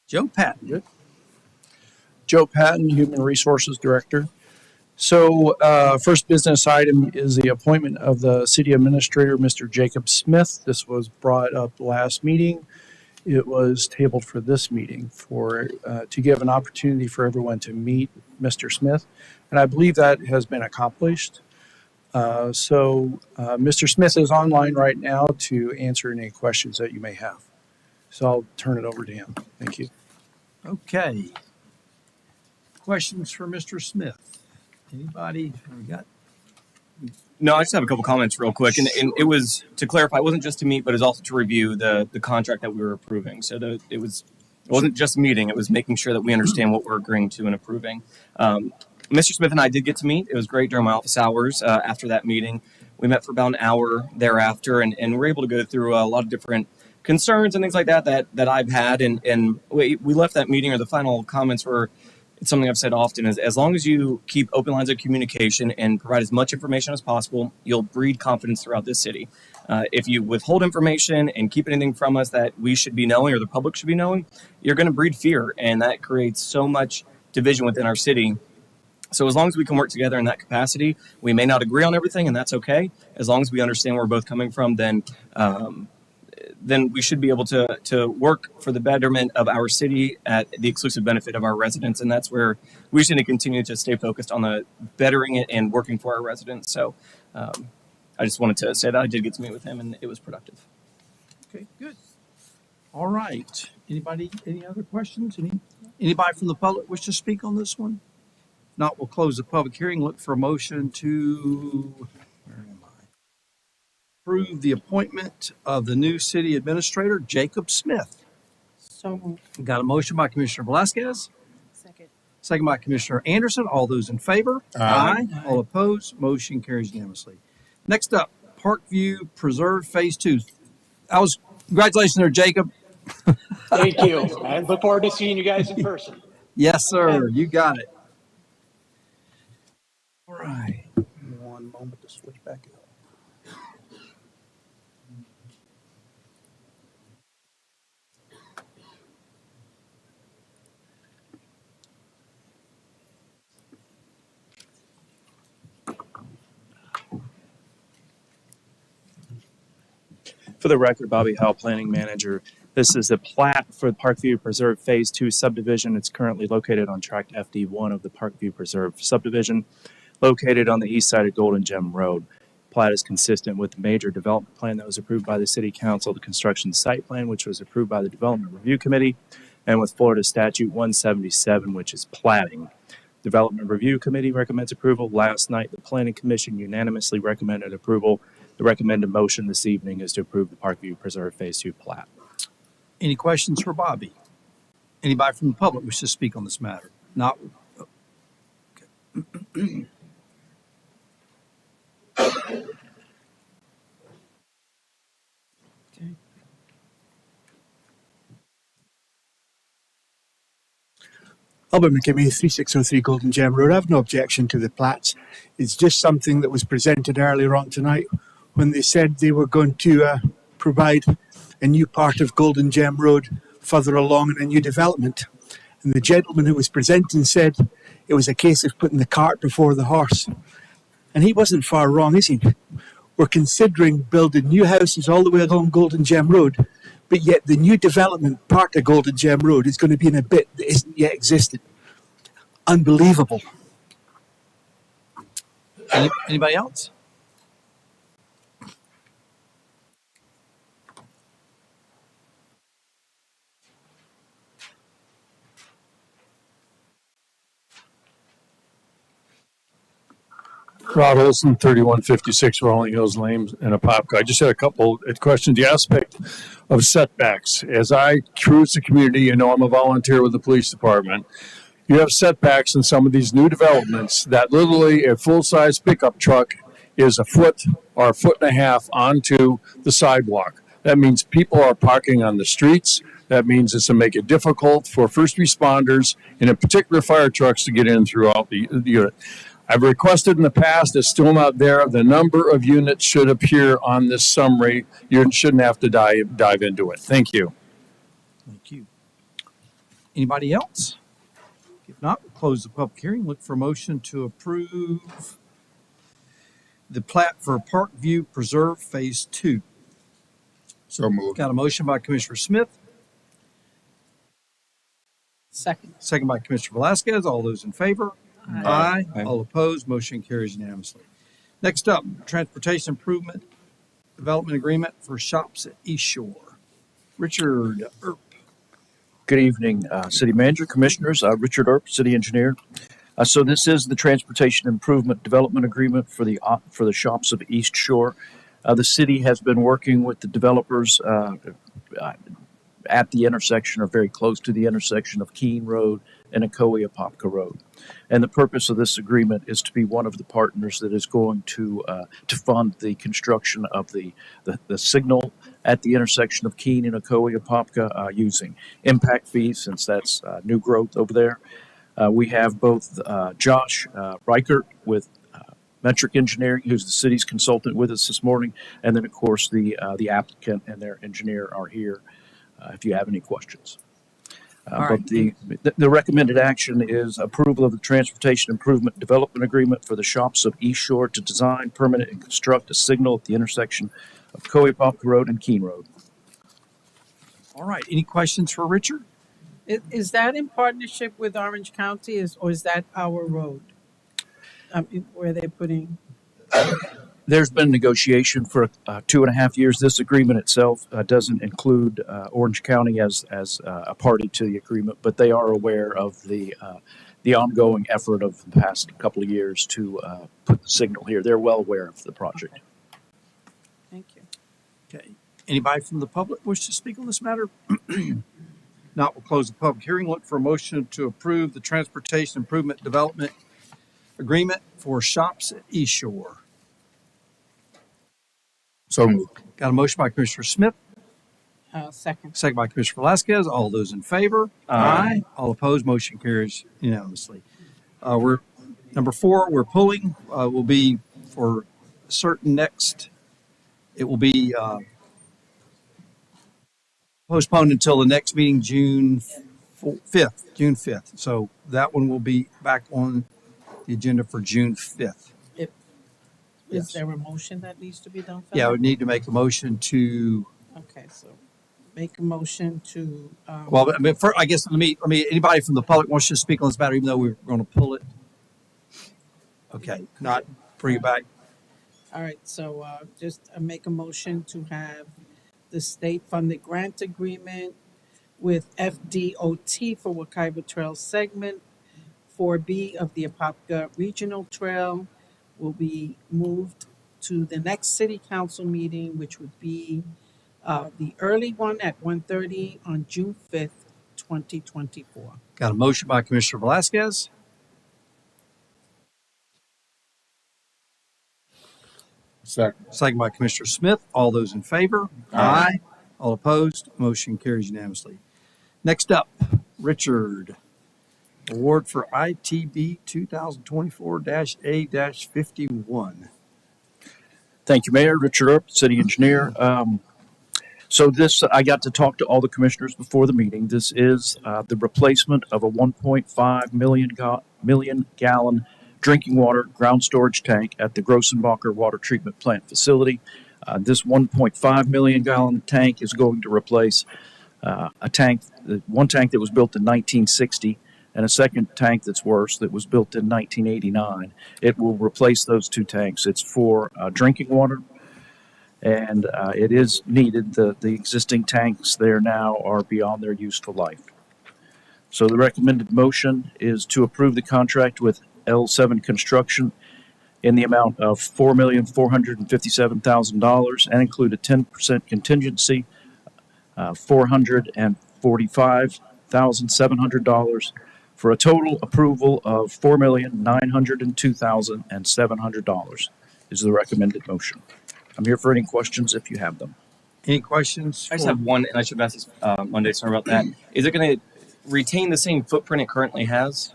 S1: Joe Patton.
S10: Good. Joe Patton, Human Resources Director. So, first business item is the appointment of the City Administrator, Mr. Jacob Smith. This was brought up last meeting. It was tabled for this meeting to give an opportunity for everyone to meet Mr. Smith, and I believe that has been accomplished. Mr. Smith is online right now to answer any questions that you may have. So I'll turn it over to him. Thank you.
S1: Okay. Questions for Mr. Smith? Anybody? We got
S3: No, I just have a couple comments real quick. And it was, to clarify, it wasn't just to meet, but it was also to review the contract that we were approving. So it wasn't just a meeting. It was making sure that we understand what we're agreeing to and approving. Mr. Smith and I did get to meet. It was great during my office hours after that meeting. We met for about an hour thereafter, and we're able to go through a lot of different concerns and things like that I've had. And we left that meeting, or the final comments were, it's something I've said often, is as long as you keep open lines of communication and provide as much information as possible, you'll breed confidence throughout this city. If you withhold information and keep anything from us that we should be knowing or the public should be knowing, you're going to breed fear, and that creates so much division within our city. So as long as we can work together in that capacity, we may not agree on everything, and that's okay. As long as we understand where we're both coming from, then we should be able to work for the betterment of our city at the exclusive benefit of our residents. And that's where we should continue to stay focused on the bettering it and working for our residents. So I just wanted to say that I did get to meet with him, and it was productive.
S1: Okay, good. All right. Anybody, any other questions? Anybody from the public wish to speak on this one? If not, we'll close the public hearing. Look for a motion to approve the appointment of the new city administrator, Jacob Smith.
S4: So moved.
S1: We got a motion by Commissioner Velasquez.
S4: Second.
S1: Second by Commissioner Anderson. All those in favor? Aye. All opposed? Motion carries unanimously. Next up, Parkview Preserve Phase 2. Congratulations there, Jacob.
S22: Thank you. I look forward to seeing you guys in person.
S1: Yes, sir. You got it. All right.
S10: One moment to switch back up. For the record, Bobby Howe, Planning Manager. This is the plat for the Parkview Preserve Phase 2 subdivision. It's currently located on Tract FD1 of the Parkview Preserve subdivision, located on the east side of Golden Gem Road. Plat is consistent with the major development plan that was approved by the City Council, the construction site plan, which was approved by the Development Review Committee, and with Florida Statute 177, which is platting. Development Review Committee recommends approval. Last night, the Planning Commission unanimously recommended approval. The recommended motion this evening is to approve the Parkview Preserve Phase 2 plat.
S1: Any questions for Bobby? Anybody from the public wish to speak on this matter? Not. Okay.
S21: Albert McKimmie, 3603 Golden Gem Road. I have no objection to the plats. It's just something that was presented earlier on tonight when they said they were going to provide a new part of Golden Gem Road further along in a new development. And the gentleman who was presenting said it was a case of putting the cart before the horse. And he wasn't far wrong, is he? We're considering building new houses all the way along Golden Gem Road, but yet the new development part of Golden Gem Road is going to be in a bit that isn't yet existed. Unbelievable.
S1: Anybody else?
S20: Rod Olson, 3156 Rolling Hills Lane in Apopka. I just had a couple of questions. The aspect of setbacks. As I cruise the community, you know I'm a volunteer with the police department. You have setbacks in some of these new developments that literally a full-size pickup truck is a foot or a foot and a half onto the sidewalk. That means people are parking on the streets. That means it's to make it difficult for first responders and in particular fire trucks to get in throughout the unit. I've requested in the past, it's still not there. The number of units should appear on this summary. You shouldn't have to dive into it. Thank you.
S1: Thank you. Anybody else? If not, we'll close the public hearing. Look for a motion to approve the plat for Parkview Preserve Phase 2.
S2: So moved.
S1: Got a motion by Commissioner Smith,
S4: Second.
S1: second by Commissioner Velasquez. All those in favor? Aye. All opposed, motion carries unanimously. Next up, Transportation Improvement Development Agreement for Shops at East Shore. Richard Earp.
S9: Good evening, City Manager, Commissioners. Richard Earp, City Engineer. So this is the Transportation Improvement Development Agreement for the shops of East Shore. The city has been working with the developers at the intersection or very close to the intersection of Keene Road and Apopka Road. And the purpose of this agreement is to be one of the partners that is going to fund the construction of the signal at the intersection of Keene and Apopka using impact fees, since that's new growth over there. We have both Josh Reichert with Metric Engineering, who's the city's consultant with us this morning, and then of course the applicant and their engineer are here if you have any questions. But the recommended action is approval of the Transportation Improvement Development Agreement for the shops of East Shore to design, permit, and construct a signal at the intersection of Apopka Road and Keene Road.
S1: All right. Any questions for Richard?
S4: Is that in partnership with Orange County, or is that our road? Where they're putting?
S9: There's been negotiation for 2.5 years. This agreement itself doesn't include Orange County as a party to the agreement, but they are aware of the ongoing effort of the past couple of years to put the signal here. They're well aware of the project.
S4: Thank you.
S1: Okay. Anybody from the public wish to speak on this matter? Not, we'll close the public hearing. Look for a motion to approve the Transportation Improvement Development Agreement for shops at East Shore.
S2: So moved.
S1: Got a motion by Commissioner Smith,
S4: Second.
S1: second by Commissioner Velasquez. All those in favor? Aye. All opposed, motion carries unanimously. We're number 4. We're pulling. Will be for certain next. It will be postponed until the next meeting, June 5th. June 5th. So that one will be back on the agenda for June 5th.
S4: Is there a motion that needs to be done for
S1: Yeah, I
S4: that?
S1: would need to make a motion to.
S4: Okay, so make a motion to.
S1: Well, I mean, I guess let me. Anybody from the public wants to speak on this matter, even though we're going to pull it. Okay, not bring it back.
S4: All right, so just make a motion to have the state-funded grant agreement with FDOT for Wekiva Trail segment 4B of the Apopka Regional Trail will be moved to the next city council meeting, which would be the early one at 1:30 on June 5th, 2024.
S1: Got a motion by Commissioner Velasquez. Second by Commissioner Smith. All those in favor? Aye. All opposed? Motion carries unanimously. Next up, Richard. Award for ITB 2024-A-51.
S9: Thank you, Mayor. Richard Earp, City Engineer. So this, I got to talk to all the commissioners before the meeting. This is the replacement of a 1.5 million gallon drinking water ground storage tank at the Grossenbacher Water Treatment Plant facility. This 1.5 million gallon tank is going to replace one tank that was built in 1960 and a second tank that's worse that was built in 1989. It will replace those two tanks. It's for drinking water, and it is needed. The existing tanks there now are beyond their useful life. So the recommended motion is to approve the contract with L7 Construction in the amount of $4,457,000 and include a 10% contingency, $445,700 for a total approval of $4,902,700 is the recommended motion. I'm here for any questions if you have them.
S1: Any questions?
S3: I just have one, and I should have asked this Monday. Sorry about that. Is it going to retain the same footprint it currently has?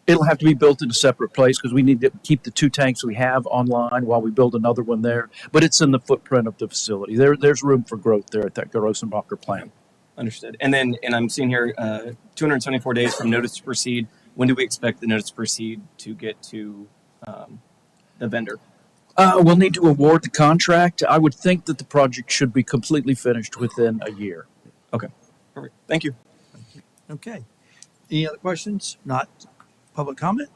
S9: It'll have to be built in a separate place because we need to keep the 2 tanks we have online while we build another one there. But it's in the footprint of the facility. There's room for growth there at that Grossenbacher plant.
S3: Understood. And I'm seeing here 274 days from notice to proceed. When do we expect the notice to proceed to get to the vendor?
S9: We'll need to award the contract. I would think that the project should be completely finished within a year.
S3: Okay. Perfect. Thank you.
S1: Okay. Any other questions? Not public comment?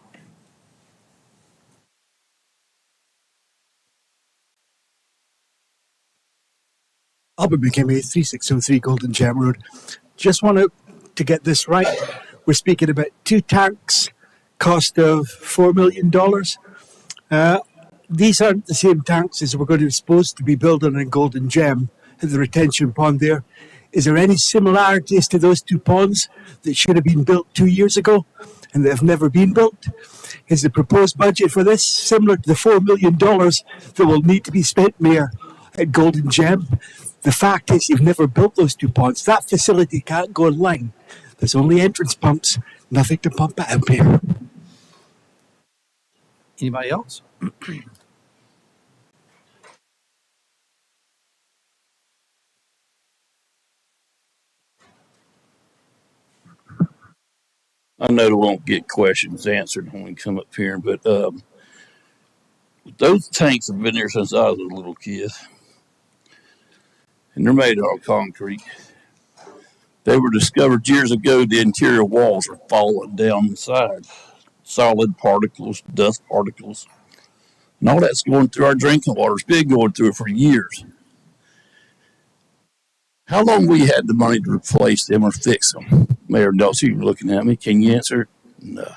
S21: Albert McKimmey, 3603 Golden Gem Road. Just want to get this right. We're speaking about 2 tanks, cost of $4 million. These aren't the same tanks as we're going to be supposed to be building in Golden Gem at the retention pond there. Is there any similarities to those 2 ponds that should have been built 2 years ago and that have never been built? Is the proposed budget for this similar to the $4 million that will need to be spent, Mayor, at Golden Gem? The fact is you've never built those 2 ponds. That facility can't go online. There's only entrance pumps, nothing to pump out, Mayor.
S1: Anybody else?
S8: I know they won't get questions answered when we come up here, but those tanks have been there since I was a little kid. And they're made out of concrete. They were discovered years ago. The interior walls are falling down inside. Solid particles, dust particles. And all that's going through our drinking water. It's been going through it for years. How long we had the money to replace them or fix them? Mayor Dulce, you're looking at me. Can you answer? No.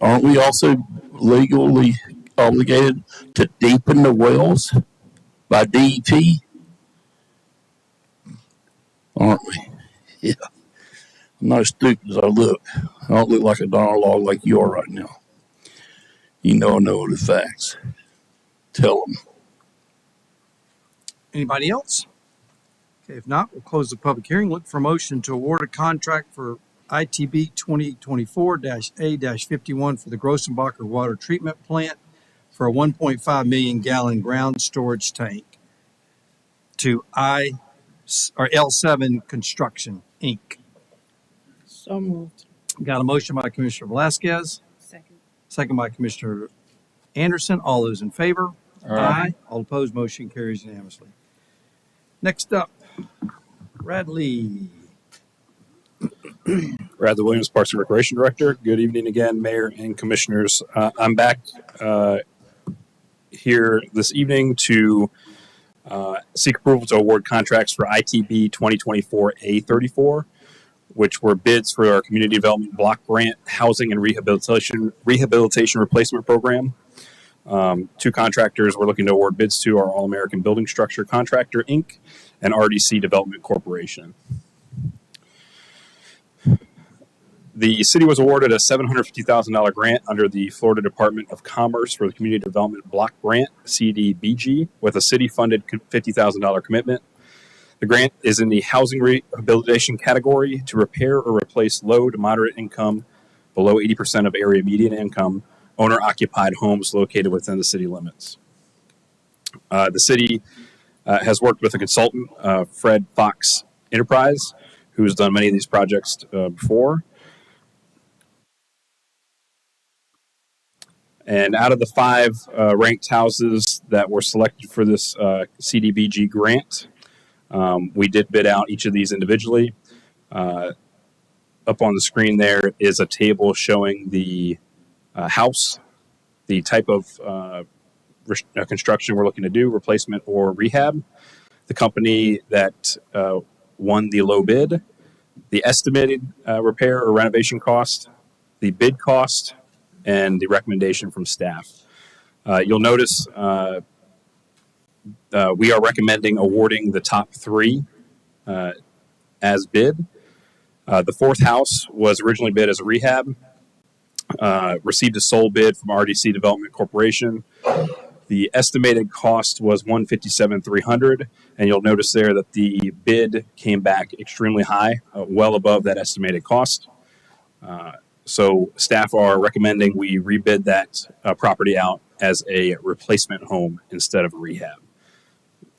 S8: Aren't we also legally obligated to deepen the wells by DEP? Aren't we? Yeah. I'm not as stupid as I look. I don't look like a dollar log like you are right now. You know I know the facts. Tell them.
S1: Anybody else? Okay, if not, we'll close the public hearing. Look for a motion to award a contract for ITB 2024-A-51 for the Grossenbacher Water Treatment Plant for a 1.5 million gallon ground storage tank to L7 Construction, Inc.
S4: So moved.
S1: Got a motion by Commissioner Velasquez, second by Commissioner Anderson. All those in favor? Aye. All opposed, motion carries unanimously. Next up, Bradley.
S15: Bradley Williams, Parks and Recreation Director. Good evening again, Mayor and Commissioners. I'm back here this evening to seek approval to award contracts for ITB 2024-A-34, which were bids for our Community Development Block Grant Housing and Rehabilitation Replacement Program. 2 contractors we're looking to award bids to are All-American Building Structure Contractor, Inc. and RDC Development Corporation. The city was awarded a $750,000 grant under the Florida Department of Commerce for the Community Development Block Grant, CDBG, with a city-funded $50,000 commitment. The grant is in the housing rehabilitation category to repair or replace low to moderate income, below 80% of area median income, owner-occupied homes located within the city limits. The city has worked with a consultant, Fred Fox Enterprise, who's done many of these projects before. And out of the 5 ranked houses that were selected for this CDBG grant, we did bid out each of these individually. Up on the screen there is a table showing the house, the type of construction we're looking to do, replacement or rehab, the company that won the low bid, the estimated repair or renovation cost, the bid cost, and the recommendation from staff. You'll notice we are recommending awarding the top three as bid. The fourth house was originally bid as a rehab, received a sole bid from RDC Development Corporation. The estimated cost was $157,300, and you'll notice there that the bid came back extremely high, well above that estimated cost. So staff are recommending we rebid that property out as a replacement home instead of a rehab.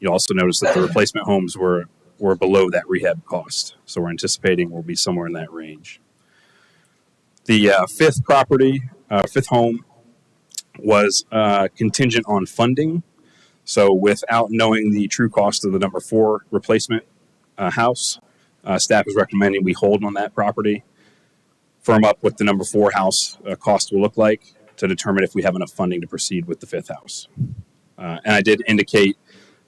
S15: You'll also notice that the replacement homes were below that rehab cost, so we're anticipating we'll be somewhere in that range. The fifth home was contingent on funding. So without knowing the true cost of the number 4 replacement house, staff is recommending we hold on that property, firm up what the number 4 house cost will look like to determine if we have enough funding to proceed with the fifth house. And I did indicate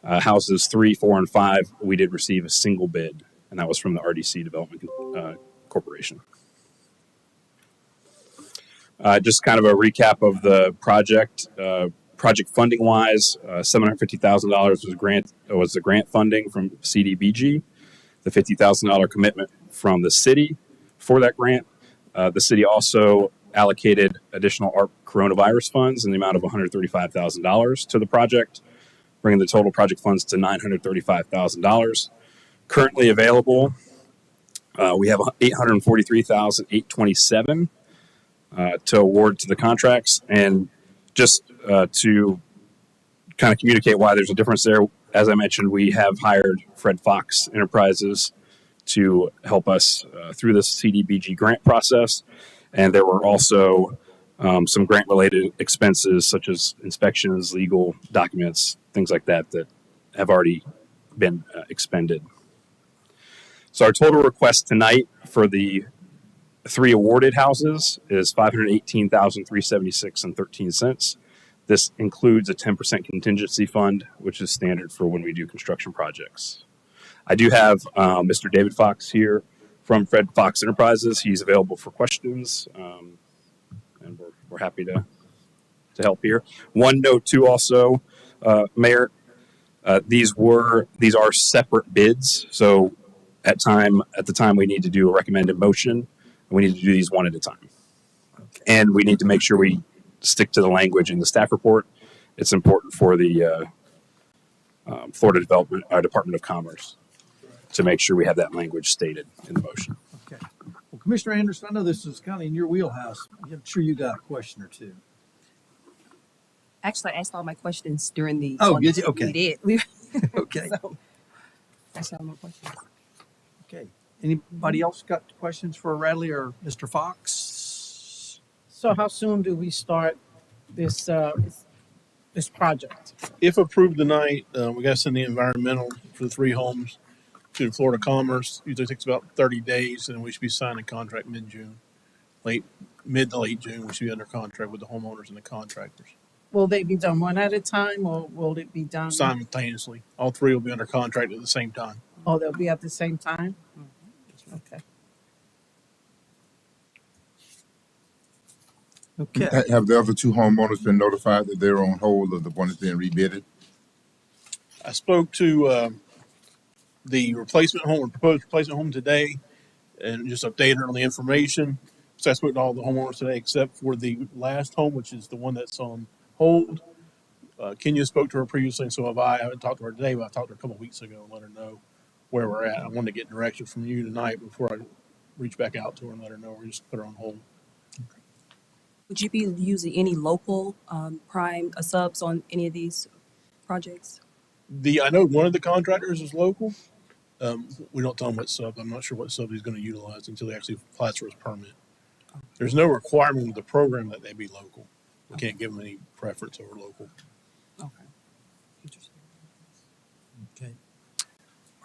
S15: houses 3, 4, and 5, we did receive a single bid, and that was from the RDC Development Corporation. Just kind of a recap of the project. Project funding wise, $750,000 was the grant funding from CDBG, the $50,000 commitment from the city for that grant. The city also allocated additional ARP coronavirus funds in the amount of $135,000 to the project, bringing the total project funds to $935,000. Currently available, we have $843,827 to award to the contracts. And just to kind of communicate why there's a difference there, as I mentioned, we have hired Fred Fox Enterprises to help us through this CDBG grant process. And there were also some grant-related expenses such as inspections, legal documents, things like that that have already been expended. So our total request tonight for the 3 awarded houses is $518,376.13. This includes a 10% contingency fund, which is standard for when we do construction projects. I do have Mr. David Fox here from Fred Fox Enterprises. He's available for questions, and we're happy to help here. One note too, also, Mayor, these are separate bids. So at the time we need to do a recommended motion, and we need to do these one at a time. Okay. And we need to make sure we stick to the language in the staff report. It's important for the Florida Department of Commerce to make sure we have that language stated in the motion.
S1: Okay. Well, Commissioner Anderson, I know this is kind of in your wheelhouse. I'm sure you got a question or two.
S12: Actually, I asked all my questions during the.
S1: Oh, did you? Okay.
S12: We did.
S1: Okay.
S12: So, that's all my questions.
S1: Okay. Anybody else got questions for Radley or Mr. Fox?
S4: So how soon do we start this this project?
S14: If approved tonight, we got to send the environmental for the 3 homes to Florida Commerce. Usually takes about 30 days, and we should be signing a contract mid-June, mid to late June. We should be under contract with the homeowners and the contractors.
S4: Will they be done one at a time, or will it be done
S14: Simultaneously. All 3 will be under contract at the same time.
S4: Oh, they'll be at the same time? Okay.
S1: Okay.
S2: Have the other 2 homeowners been notified that they're on hold of the one that's being rebidded?
S14: I spoke to the proposed replacement home today, and just updated her on the information. So I spoke to all the homeowners today except for the last home, which is the one that's on hold. Kenya spoke to her previously, and so have I. I haven't talked to her today, but I talked to her a couple of weeks ago and let her know where we're at. I wanted to get direction from you tonight before I reach back out to her and let her know or just put her on hold.
S12: Would you be using any local prime subs on any of these projects?
S14: I know one of the contractors is local. We don't tell him what sub. I'm not sure what sub he's going to utilize until he actually applies for his permit. There's no requirement with the program that they be local. We can't give them any preference over local.
S12: Okay. Interesting.
S1: Okay.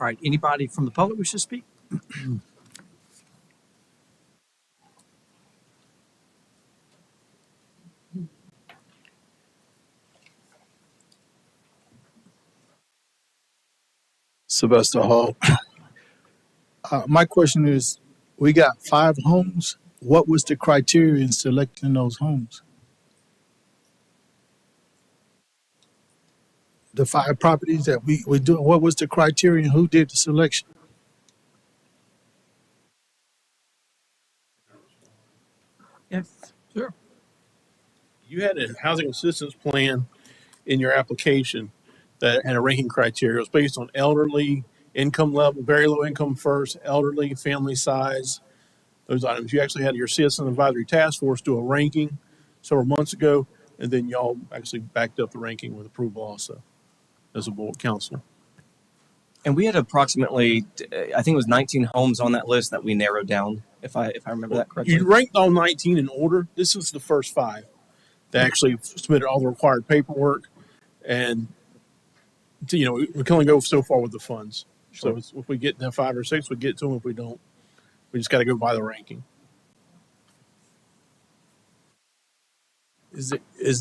S1: All right. Anybody from the public wish to speak?
S6: Sylvester Hall. My question is, we got 5 homes what was the criteria in selecting those homes? The 5 properties that we do, what was the criteria and who did the selection?
S4: Yes.
S1: Sure.
S14: You had a housing assistance plan in your application that had a ranking criteria. It was based on elderly, income level, very low income first, elderly, family size, those items. You actually had your Citizen Advisory Task Force do a ranking several months ago, and then y'all actually backed up the ranking with approval also as a board council.
S3: And we had approximately, I think it was 19 homes on that list that we narrowed down, if I remember that correctly.
S14: You ranked all 19 in order. This is the first 5 that actually submitted all the required paperwork, and we can only go so far with the funds.
S3: Sure.
S14: So if we get to 5 or 6, we get to them. If we don't, we just got to go by the ranking.
S6: Is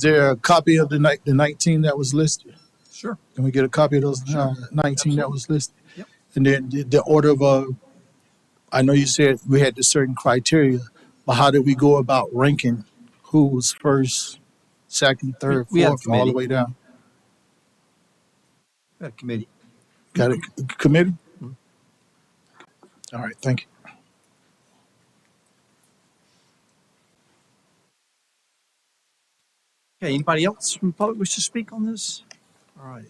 S6: there a copy of the 19 that was listed?
S1: Sure.
S6: Can we get a copy of those 19 that was listed? Yep. And then the order of, I know you said we had the certain criteria, but how did we go about ranking who was first, second, third,
S1: We had a
S6: fourth, all the way down?
S1: Got a committee.
S6: Got a committee? All right, thank you.
S1: Okay, anybody else from the public wish to speak on this? All right,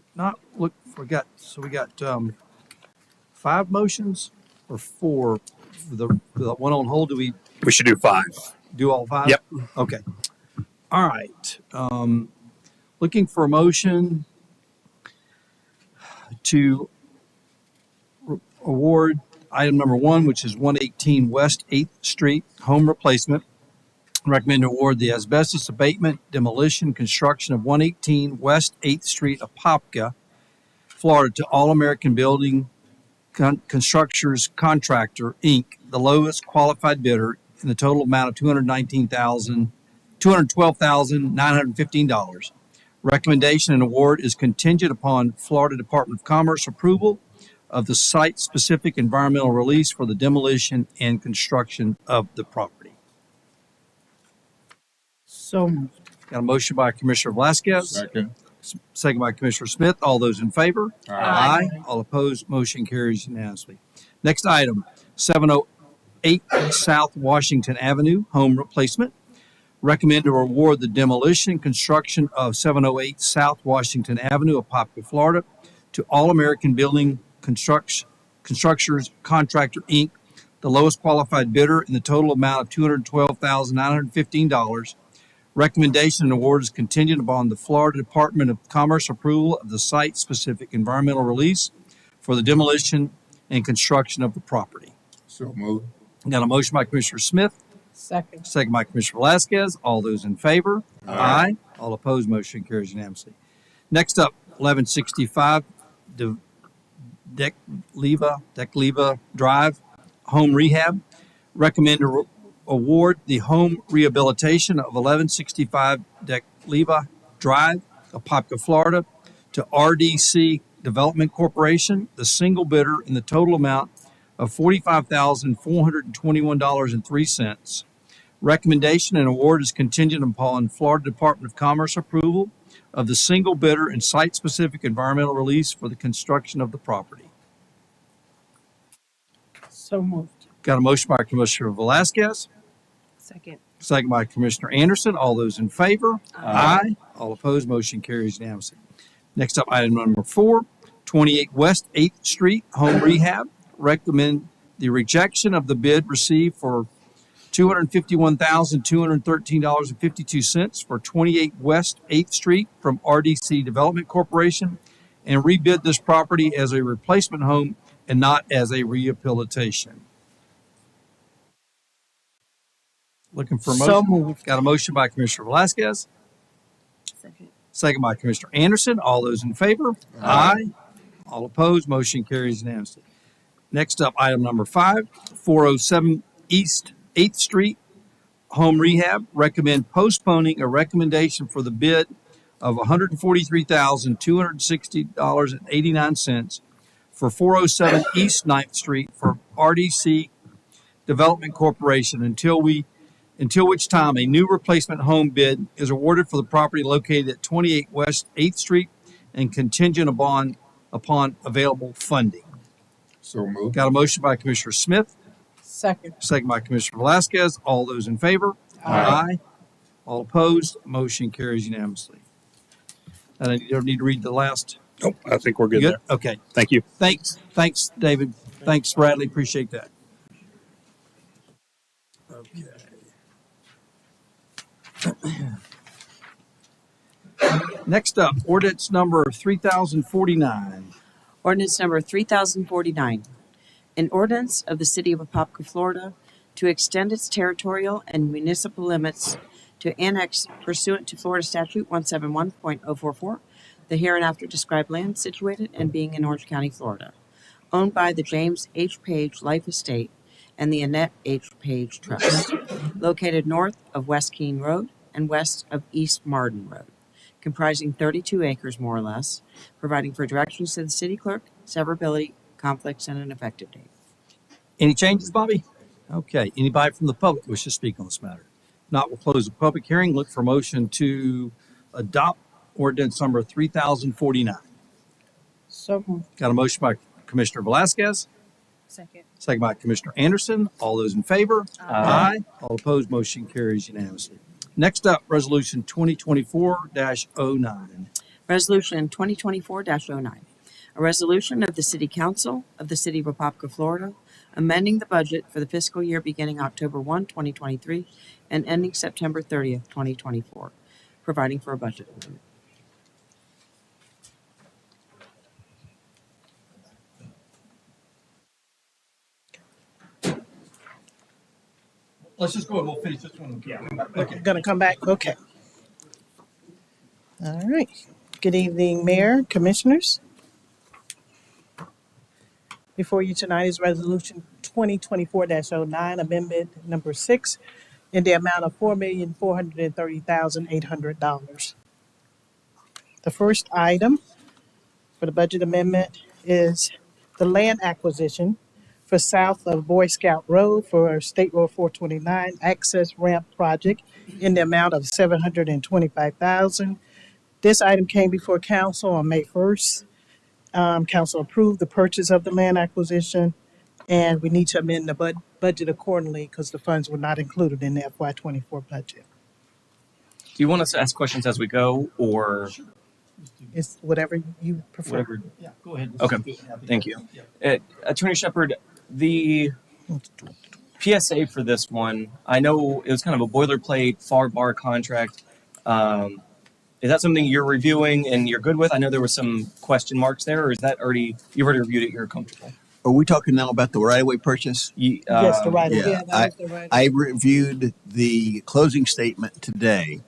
S1: we got 5 motions or 4? The one on hold, do we
S15: We should do 5.
S1: do all 5?
S15: Yep.
S1: Okay. All right. Looking for a motion to award item number 1, which is 118 West 8th Street home replacement. Recommend to award the asbestos abatement, demolition, construction of 118 West 8th Street, Apopka, Florida, to All American Building Constructors Contractor, Inc., the lowest qualified bidder, in the total amount of $212,915. Recommendation and award is contingent upon Florida Department of Commerce approval of the site-specific environmental release for the demolition and construction of the property.
S4: So moved.
S1: Got a motion by Commissioner Velasquez.
S2: Second.
S1: Second by Commissioner Smith. All those in favor?
S2: Aye.
S1: All opposed, motion carries unanimously. Next item, 708 South Washington Avenue, home replacement. Recommend to award the demolition and construction of 708 South Washington Avenue, Apopka, Florida, to All American Building Constructors Contractor, Inc., the lowest qualified bidder, in the total amount of $212,915. Recommendation and award is contingent upon the Florida Department of Commerce approval of the site-specific environmental release for the demolition and construction of the property.
S2: So moved.
S1: Got a motion by Commissioner Smith,
S4: Second.
S1: second by Commissioner Velasquez. All those in favor? Aye. All opposed, motion carries unanimously. Next up, 1165 Decleva Drive, home rehab. Recommend to award the home rehabilitation of 1165 Decleva Drive, Apopka, Florida, to RDC Development Corporation, the single bidder, in the total amount of $45,421.03. Recommendation and award is contingent upon Florida Department of Commerce approval of the single bidder and site-specific environmental release for the construction of the property.
S4: So moved.
S1: Got a motion by Commissioner Velasquez,
S12: Second.
S1: second by Commissioner Anderson. All those in favor? Aye. All opposed, motion carries unanimously. Next up, item number 4, 28 West 8th Street, home rehab. Recommend the rejection of the bid received for $251,213.52 for 28 West 8th Street from RDC Development Corporation, and rebid this property as a replacement home and not as a rehabilitation. Looking for a motion?
S4: So moved.
S1: Got a motion by Commissioner Velasquez,
S12: Second.
S1: second by Commissioner Anderson. All those in favor? Aye. All opposed, motion carries unanimously. Next up, item number 5, 407 East 8th Street, home rehab. Recommend postponing a recommendation for the bid of $143,260.89 for 407 East 9th Street for RDC Development Corporation until we until which time a new replacement home bid is awarded for the property located at 28 West 8th Street and contingent upon available funding.
S2: So moved.
S1: Got a motion by Commissioner Smith,
S4: Second.
S1: second by Commissioner Velasquez. All those in favor? Aye. All opposed? Motion carries unanimously. And I don't need to read the last.
S15: Nope, I think we're good
S1: Good?
S15: there.
S1: Okay.
S15: Thank you.
S1: Thanks, David. Thanks, Bradley. Appreciate that. Okay. Next up, ordinance number 3049.
S5: Ordinance number 3049. An ordinance of the City of Apopka, Florida, to extend its territorial and municipal limits to annex pursuant to Florida Statute 171.044, the hereinafter described land situated and being in Orange County, Florida, owned by the James H. Page Life Estate and the Annette H. Page Trust, located north of West Keene Road and west of East Marden Road, comprising 32 acres more or less, providing for directions to the city clerk, severability, conflicts, and an effective date.
S1: Any changes, Bobby? Okay. Anybody from the public wish to speak on this matter? Not, we'll close the public hearing. Look for motion to adopt ordinance number 3049.
S4: So moved.
S1: Got a motion by Commissioner Velasquez,
S4: Second.
S1: second by Commissioner Anderson. All those in favor? Aye. All opposed? Motion carries unanimously. Next up, resolution 2024-09.
S5: Resolution 2024-09. A resolution of the City Council of the City of Apopka, Florida, amending the budget for the fiscal year beginning October 1, 2023, and ending September 30th, 2024, providing for a budget amendment.
S1: Let's just go and we'll finish this one. Yeah. Okay.
S17: Gonna come back? Okay. All right. Good evening, Mayor, Commissioners. Before you tonight is Resolution 2024-09, Amendment Number 6, in the amount of $4,430,800. The first item for the budget amendment is the land acquisition for south of Boy Scout Road for State Road 429 access ramp project in the amount of $725,000. This item came before council on May 1st. Council approved the purchase of the land acquisition, and we need to amend the budget accordingly because the funds were not included in the FY24 budget.
S3: Do you want us to ask questions as we go, or
S17: It's whatever you prefer.
S3: whatever?
S1: Yeah, go ahead.
S3: Okay, thank you. Attorney Shepard, the PSA for this one, I know it was kind of a boilerplate FAR bar contract. Is that something you're reviewing and you're good with? I know there were some question marks there, or is that you've already reviewed it, you're comfortable?
S18: Are we talking now about the right-of-way purchase?
S17: Yes, the right of way.
S18: Yeah, I reviewed the closing statement today.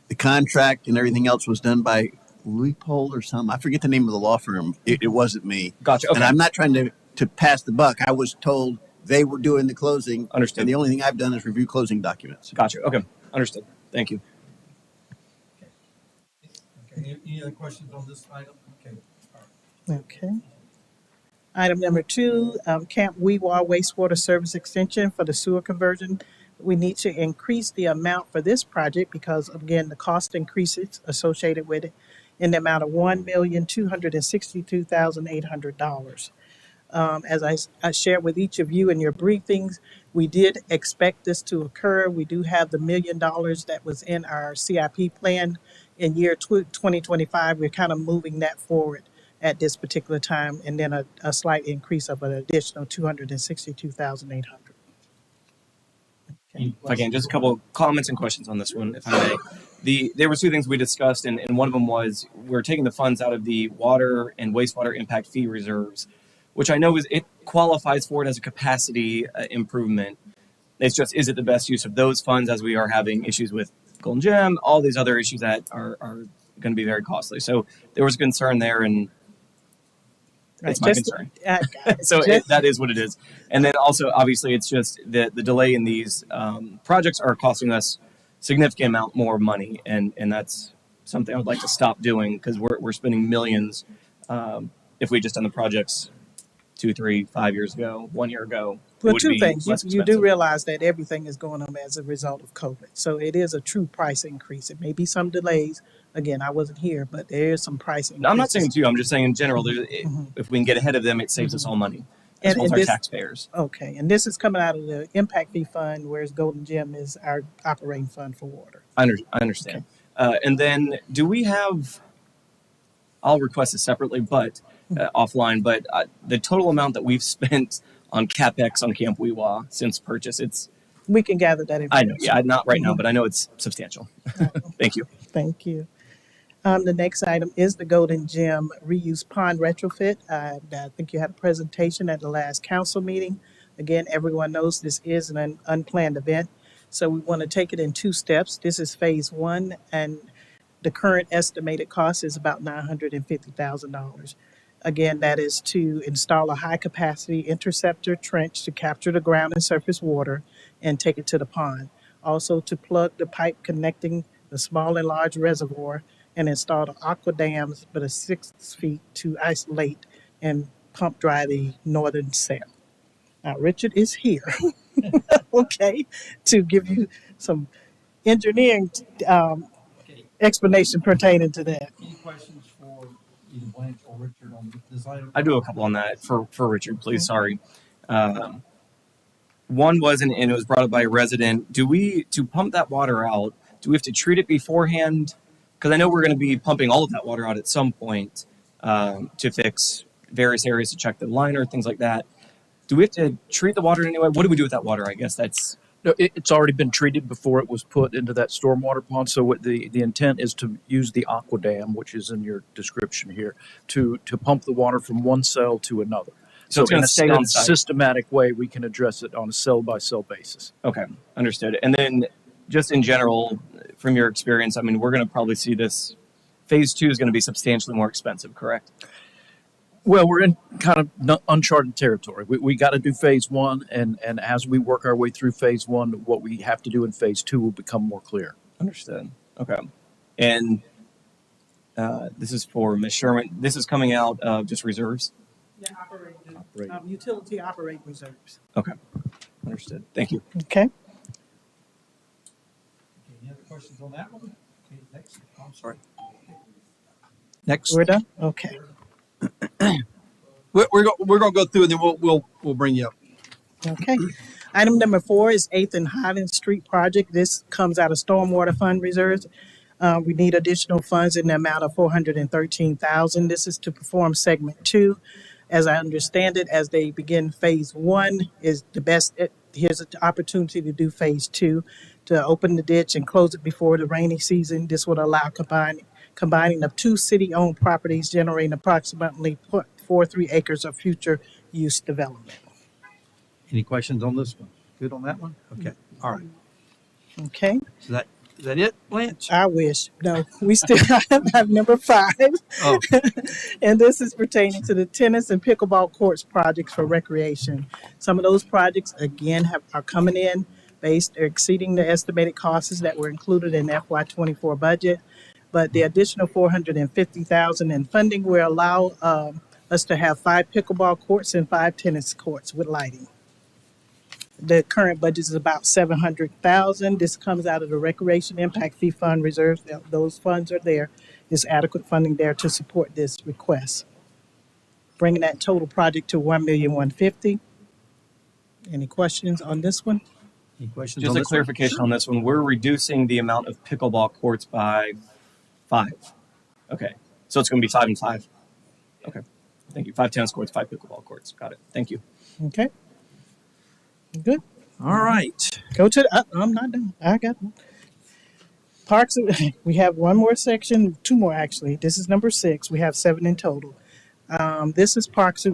S18: The contract and everything else was done by Loophole or something. I forget the name of the law firm. It wasn't me.
S3: Gotcha. Okay.
S18: And I'm not trying to pass the buck. I was told they were doing the closing.
S3: Understood.
S18: And the only thing I've done is review closing documents.
S3: Gotcha. Okay. Understood. Thank you.
S1: Okay. Any other questions on this item? Okay.
S17: Okay. Item number 2, Camp Weewa Wastewater Service Extension for the sewer conversion. We need to increase the amount for this project because, again, the cost increases associated with it in the amount of $1,262,800. As I shared with each of you in your briefings, we did expect this to occur. We do have the $1 million that was in our CIP plan in year 2025. We're kind of moving that forward at this particular time, and then a slight increase of an additional $262,800.
S3: If I can, just a couple of comments and questions on this one, if I may. There were 2 things we discussed, and one of them was we're taking the funds out of the water and wastewater impact fee reserves, which I know it qualifies for it as a capacity improvement. It's just, is it the best use of those funds as we are having issues with Golden Gem, all these other issues that are going to be very costly. So there was a concern there, and it's my concern. So that is what it is. And then also, obviously, it's just the delay in these projects are costing us significant amount more money, and that's something I would like to stop doing because we're spending millions if we just done the projects 2, 3, 5 years ago, 1 year ago, it
S17: Well,
S3: would
S17: two
S3: be
S17: things.
S3: less
S17: You do
S3: expensive.
S17: realize that everything is going up as a result of COVID. So it is a true price increase. It may be some delays. Again, I wasn't here, but there is some price
S3: No, I'm not saying
S17: increases.
S3: to you. I'm just saying in general.
S17: Mhm.
S3: If we can get ahead of them, it saves us all money, as
S17: And,
S3: well as
S17: and
S3: our
S17: this,
S3: taxpayers.
S17: okay, and this is coming out of the impact fee fund, whereas Golden Gem is our operating fund for water.
S3: I understand. And then, do we have? I'll request this separately, but offline. But the total amount that we've spent on capex on Camp Weewa since purchase, it's.
S17: We can gather that
S3: I know,
S17: information.
S3: yeah, not right now,
S17: Mhm.
S3: but I know it's substantial. Thank you.
S17: Thank you. The next item is the Golden Gem reuse pond retrofit. I think you had a presentation at the last council meeting. Again, everyone knows this is an unplanned event, so we want to take it in two steps. This is phase one, and the current estimated cost is about $950,000. Again, that is to install a high-capacity interceptor trench to capture the ground and surface water and take it to the pond. Also to plug the pipe connecting the small and large reservoir and install the aqua dams but a 6 feet to isolate and pump dry the northern cell. Now, Richard is here, okay, to give you some engineering explanation pertaining to that.
S1: Any questions for either Blanche or Richard on this item?
S3: I do a couple on that for Richard, please. Sorry. One was, and it was brought up by a resident. To pump that water out, do we have to treat it beforehand? Because I know we're going to be pumping all of that water out at some point to fix various areas, to check the liner, things like that. Do we have to treat the water in any way? What do we do with that water? I guess that's.
S9: No, it's already been treated before it was put into that stormwater pond. So what the intent is to use the aqua dam, which is in your description here, to pump the water from one cell to another.
S3: So it's going
S9: in
S3: to
S9: a
S3: stay on site.
S9: systematic way, we can address it on a cell by cell basis.
S3: Okay, understood. And then just in general, from your experience, I mean, we're going to probably see this. Phase 2 is going to be substantially more expensive, correct?
S9: Well, we're in kind of uncharted territory. We got to do phase one, and as we work our way through phase one, what we have to do in phase 2 will become more clear.
S3: Understood. Okay. And this is for Ms. Sherman. This is coming out of just reserves?
S17: Yeah, utility operating reserves.
S3: Okay. Understood. Thank you.
S17: Okay.
S1: Any other questions on that one? Okay, next. I'm sorry.
S16: Next.
S17: We're done? Okay.
S16: We're going to go through and then we'll bring you up.
S17: Okay. Item number 4 is 8th and Highland Street project. This comes out of Stormwater Fund reserves. We need additional funds in the amount of $413,000. This is to perform segment 2. As I understand it, as they begin phase 1 is the best. Here's an opportunity to do phase 2, to open the ditch and close it before the rainy season. This would allow combining of 2 city-owned properties, generating approximately 0.43 acres of future use development.
S16: Any questions on this one? Good on that one? Okay. All right.
S17: Okay.
S16: So is that it, Blanche?
S17: I wish. No, we still have number 5.
S16: Oh.
S17: And this is pertaining to the tennis and pickleball courts projects for recreation. Some of those projects, again, are coming in based or exceeding the estimated costs that were included in FY24 budget. But the additional $450,000 in funding will allow us to have 5 pickleball courts and 5 tennis courts with lighting. The current budget is about $700,000. This comes out of the Recreation Impact Fee Fund reserves. Those funds are there. There's adequate funding there to support this request, bringing that total project to $1,150,000. Any questions on this one?
S16: Any questions
S3: Just
S16: on
S3: a
S16: this
S3: clarification on this one. We're reducing the amount of pickleball courts by 5. Okay. So it's going to be 5 and 5. Okay. Thank you. 5 tennis courts, 5 pickleball courts. Got it. Thank you.
S17: Okay. Good.
S16: All right.
S17: Go to, I'm not done. I got one. Parks, we have one more section, 2 more actually. This is number 6. We have 7 in total. This is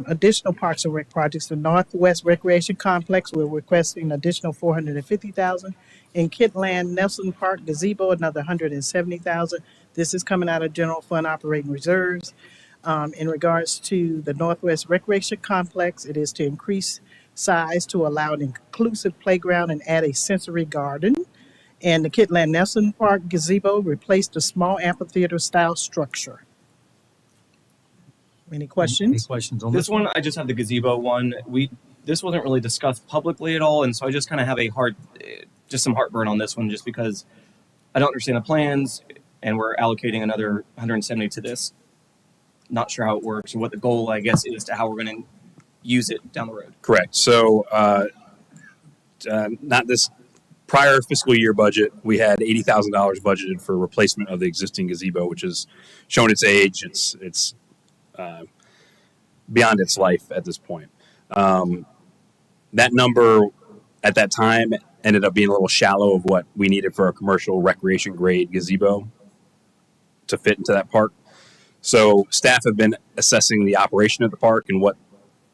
S17: additional Parks and Rec projects. The Northwest Recreation Complex, we're requesting additional $450,000. In Kitland Nelson Park Gazebo, another $170,000. This is coming out of General Fund Operating Reserves. In regards to the Northwest Recreation Complex, it is to increase size to allow an inclusive playground and add a sensory garden. And the Kitland Nelson Park Gazebo replaced the small amphitheater style structure. Any
S16: Any
S17: questions?
S16: questions on
S3: This one, I just have the gazebo one. This wasn't really discussed publicly at all, and so I just kind of have just some heartburn on this one, just because I don't understand the plans, and we're allocating another 170 to this. Not sure how it works or what the goal, I guess, is to how we're going to use it down the road.
S15: Correct. So, not this prior fiscal year budget, we had $80,000 budgeted for replacement of the existing gazebo, which has shown its age. It's beyond its life at this point. That number at that time ended up being a little shallow of what we needed for a commercial recreation grade gazebo to fit into that park. So staff have been assessing the operation of the park and what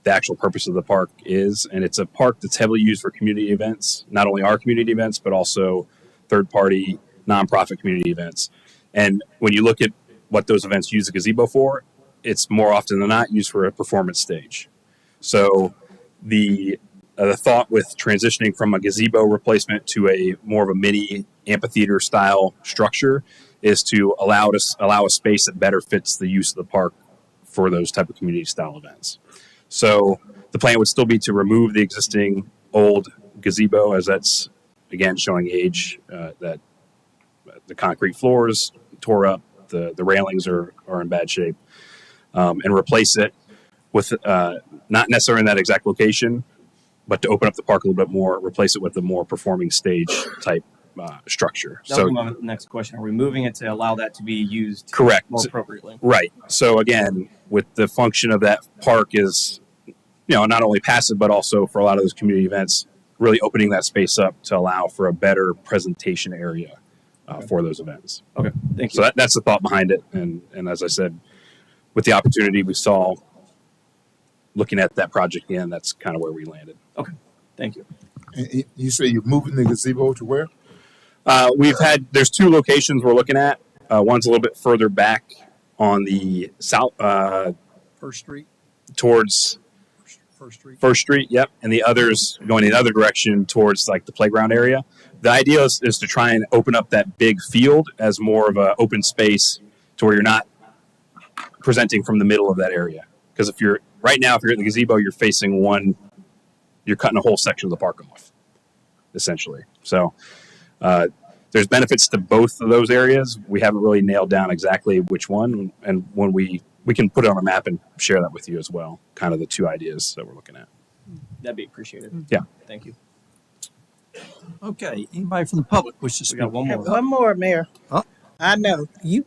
S15: the actual purpose of the park is. And it's a park that's heavily used for community events, not only our community events, but also third-party, nonprofit community events. And when you look at what those events use the gazebo for, it's more often than not used for a performance stage. So the thought with transitioning from a gazebo replacement to a more of a mini amphitheater style structure is to allow a space that better fits the use of the park for those type of community style events. So the plan would still be to remove the existing old gazebo, as that's again showing age, that the concrete floors tore up, the railings are in bad shape, and replace it with not necessarily in that exact location, but to open up the park a little bit more, replace it with a more performing stage type structure.
S3: That was my next question. Are we moving it to allow that to be used
S15: Correct.
S3: more appropriately?
S15: Right. So again, with the function of that park is, not only passive, but also for a lot of those community events, really opening that space up to allow for a better presentation area for those events.
S3: Okay. Thank you.
S15: So that's the thought behind it. And as I said, with the opportunity we saw looking at that project again, that's kind of where we landed.
S3: Okay. Thank you.
S7: And you say you're moving the gazebo to where?
S15: There's two locations we're looking at. One's a little bit further back on the south,
S1: First Street.
S15: towards
S1: First Street.
S15: First Street, yep. And the other's going in the other direction towards like the playground area. The idea is to try and open up that big field as more of an open space to where you're not presenting from the middle of that area. Because if you're at the gazebo, you're cutting a whole section of the park off, essentially. So there's benefits to both of those areas. We haven't really nailed down exactly which one. And when we can put it on a map and share that with you as well, kind of the two ideas that we're looking at.
S3: That'd be appreciated.
S15: Yeah.
S3: Thank you.
S16: Okay, anybody from the public wish to speak?
S3: We got one more.
S17: One more, Mayor.
S16: Huh?
S17: I know. You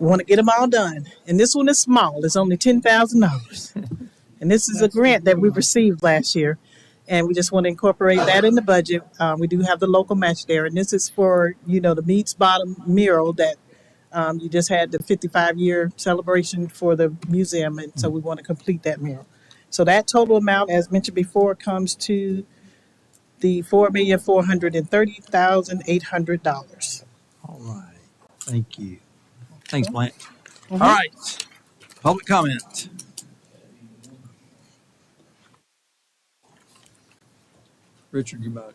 S17: want to get them all done. And this one is small. It's only $10,000. And this is a grant that we received last year. And we just want to incorporate that in the budget. We do have the local match there. And this is for, the Meads Bottom mural that you just had the 55-year celebration for the museum. And so we want to complete that mural. So that total amount, as mentioned before, comes to the $4,430,800.
S16: All right. Thank you. Thanks, Blanche. All right. Public comment. Richard, you might.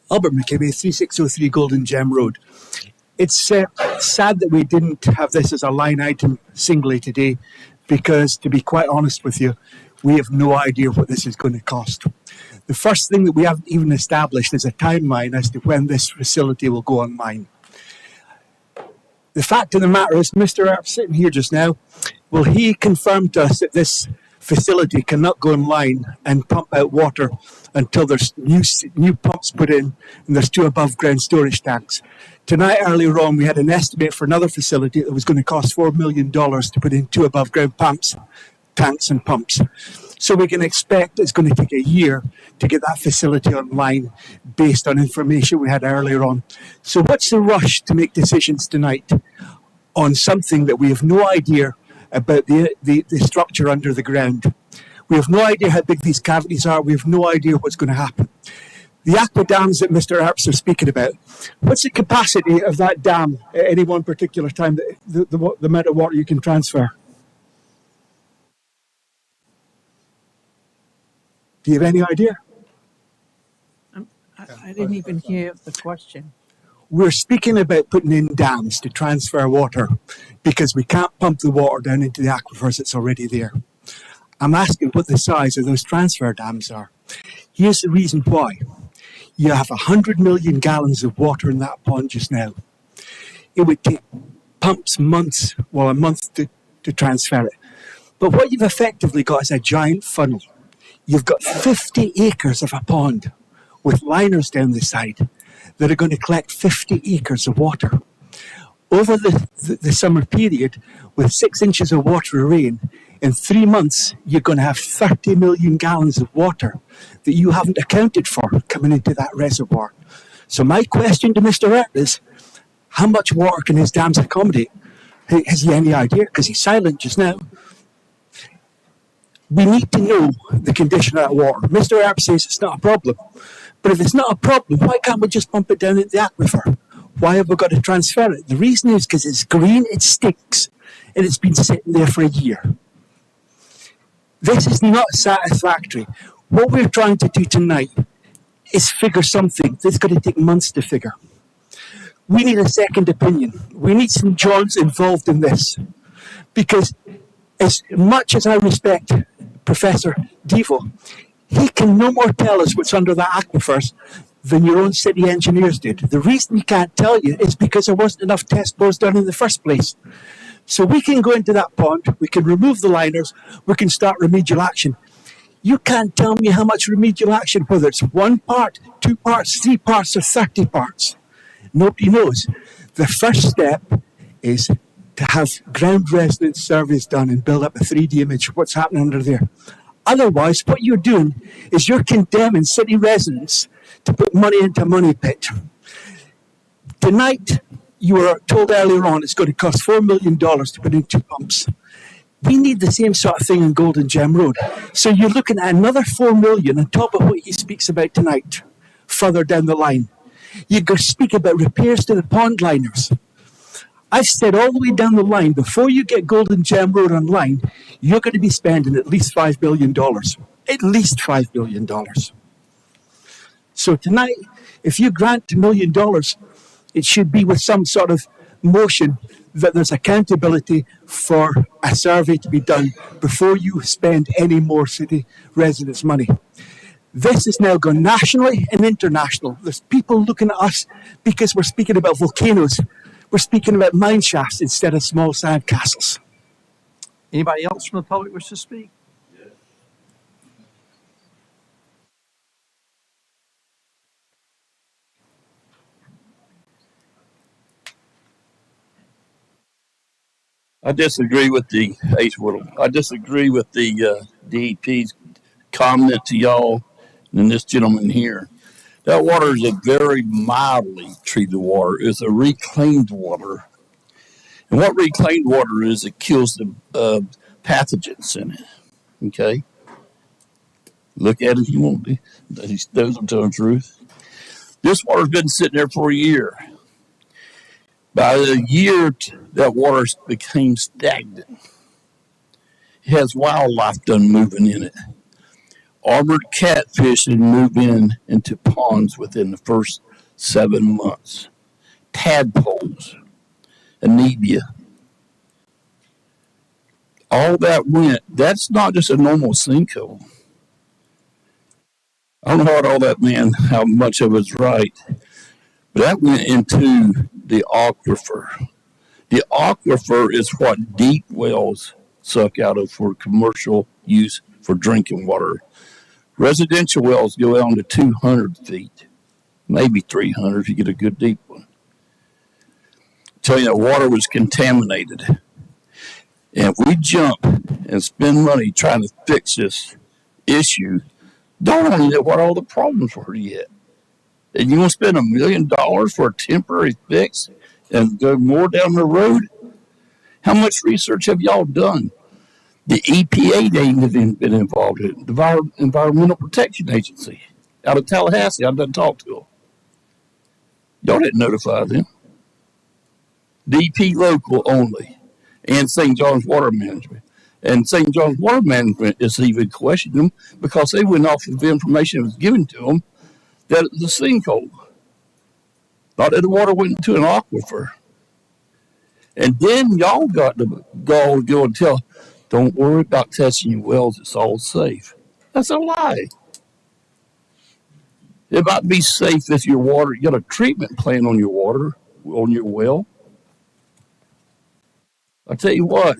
S21: Albert McKibbe, 3603 Golden Gem Road. It's sad that we didn't have this as a line item singly today because, to be quite honest with you, we have no idea what this is going to cost. The first thing that we haven't even established is a timeline as to when this facility will go online. The fact of the matter is, Mr. Earp sitting here just now, well, he confirmed to us that this facility cannot go online and pump out water until there's new pumps put in and there's 2 above ground storage tanks. Tonight, earlier on, we had an estimate for another facility that was going to cost $4 million to put in 2 above ground tanks and pumps. So we can expect it's going to take a year to get that facility online based on information we had earlier on. So what's the rush to make decisions tonight on something that we have no idea about the structure under the ground? We have no idea how big these cavities are. We have no idea what's going to happen. The aqua dams that Mr. Earps is speaking about, what's the capacity of that dam at any one particular time, the amount of water you can transfer? Do you have any idea?
S17: I didn't even hear the question.
S21: We're speaking about putting in dams to transfer water because we can't pump the water down into the aquifers that's already there. I'm asking what the size of those transfer dams are. Here's the reason why. You have 100 million gallons of water in that pond just now. It would take pumps months, well, a month to transfer it. But what you've effectively got is a giant funnel. You've got 50 acres of a pond with liners down the side that are going to collect 50 acres of water. Over the summer period, with 6 inches of water of rain, in 3 months, you're going to have 30 million gallons of water that you haven't accounted for coming into that reservoir. So my question to Mr. Earp is, how much water can his dams accommodate? Has he any idea? Because he's silent just now. We need to know the condition of that water. Mr. Earp says it's not a problem. But if it's not a problem, why can't we just pump it down into the aquifer? Why have we got to transfer it? The reason is because it's green, it stinks, and it's been sitting there for a year. This is not satisfactory. What we're trying to do tonight is figure something that's going to take months to figure. We need a second opinion. We need St. John's involved in this. Because as much as I respect Professor Devo, he can no more tell us what's under the aquifers than your own city engineers did. The reason he can't tell you is because there wasn't enough test bores done in the first place. So we can go into that pond, we can remove the liners, we can start remedial action. You can't tell me how much remedial action, whether it's 1 part, 2 parts, 3 parts, or 30 parts. Nobody knows. The first step is to have ground resonance surveys done and build up a 3D image of what's happening under there. Otherwise, what you're doing is you're condemning city residents to put money into a money pit. Tonight, you were told earlier on it's going to cost $4 million to put in 2 pumps. We need the same sort of thing in Golden Gem Road. So you're looking at another $4 million on top of what he speaks about tonight, further down the line. You could speak about repairs to the pond liners. I've said all the way down the line, before you get Golden Gem Road online, you're going to be spending at least $5 billion. At least $5 billion. So tonight, if you grant $1 million, it should be with some sort of motion that there's accountability for a survey to be done before you spend any more city residents' money. This is now gone nationally and international. There's people looking at us because we're speaking about volcanoes. We're speaking about mine shafts instead of small sand castles.
S16: Anybody else from the public wish to speak?
S8: I disagree with the DEP's comment to y'all and this gentleman here. That water is a very mildly treated water. It's a reclaimed water. And what reclaimed water is, it kills the pathogens in it. Okay? Look at it if you want to. Those are telling the truth. This water's been sitting there for a year. By the year, that water became stagnant. It has wildlife done moving in it. Armored catfish had moved into ponds within the first 7 months. Tadpoles, anemia. All that went. That's not just a normal sinkhole. I don't know how much of it's right, but that went into the aquifer. The aquifer is what deep wells suck out of for commercial use for drinking water. Residential wells go down to 200 feet, maybe 300 if you get a good deep one. I tell you, that water was contaminated. And if we jump and spend money trying to fix this issue, don't even know what all the problems were yet. And you want to spend $1 million for a temporary fix and go more down the road? How much research have y'all done? The EPA ain't even been involved in it. The Environmental Protection Agency out of Tallahassee, I done talked to them. Y'all didn't notify them. DP local only, and St. John's Water Management. And St. John's Water Management is even questioning them because they went off of the information that was given to them that it's a sinkhole, not that the water went into an aquifer. And then y'all got the gall to go and tell, don't worry about testing your wells, it's all safe. That's a lie. It might be safe if your water, you got a treatment plant on your water, on your well. I tell you what,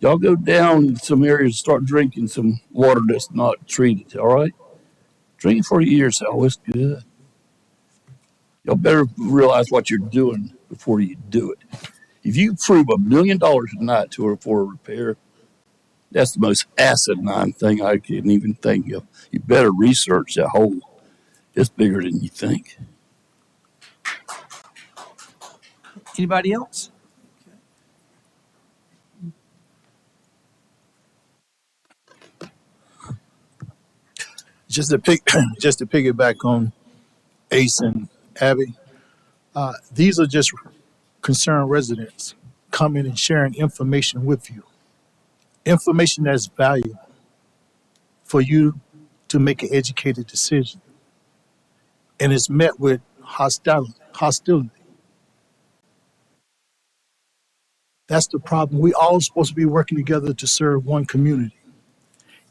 S8: y'all go down in some areas and start drinking some water that's not treated, all right? Drink it for years, oh, it's good. Y'all better realize what you're doing before you do it. If you prove $1 million a night to her for a repair, that's the most asinine thing I can even think of. You better research that hole. It's bigger than you think.
S16: Anybody else?
S6: Just to just to piggyback on Ace and Abby, these are just concerned residents coming and sharing information with you. Information that's valuable for you to make an educated decision. And it's met with hostility. That's the problem. We all supposed to be working together to serve one community.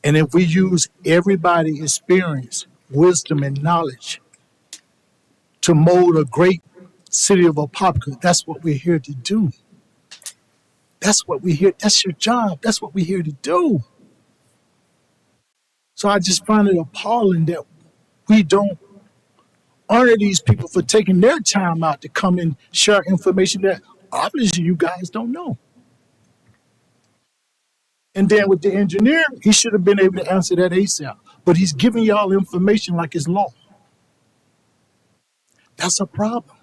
S6: And if we use everybody's experience, wisdom, and knowledge to mold a great city of Apopka, that's what we're here to do. That's what we're here. That's your job. That's what we're here to do. So I just find it appalling that we don't honor these people for taking their time out to come and share information that obviously you guys don't know. And then with the engineer, he should have been able to answer that ASAP. But he's giving y'all information like it's law. That's a problem.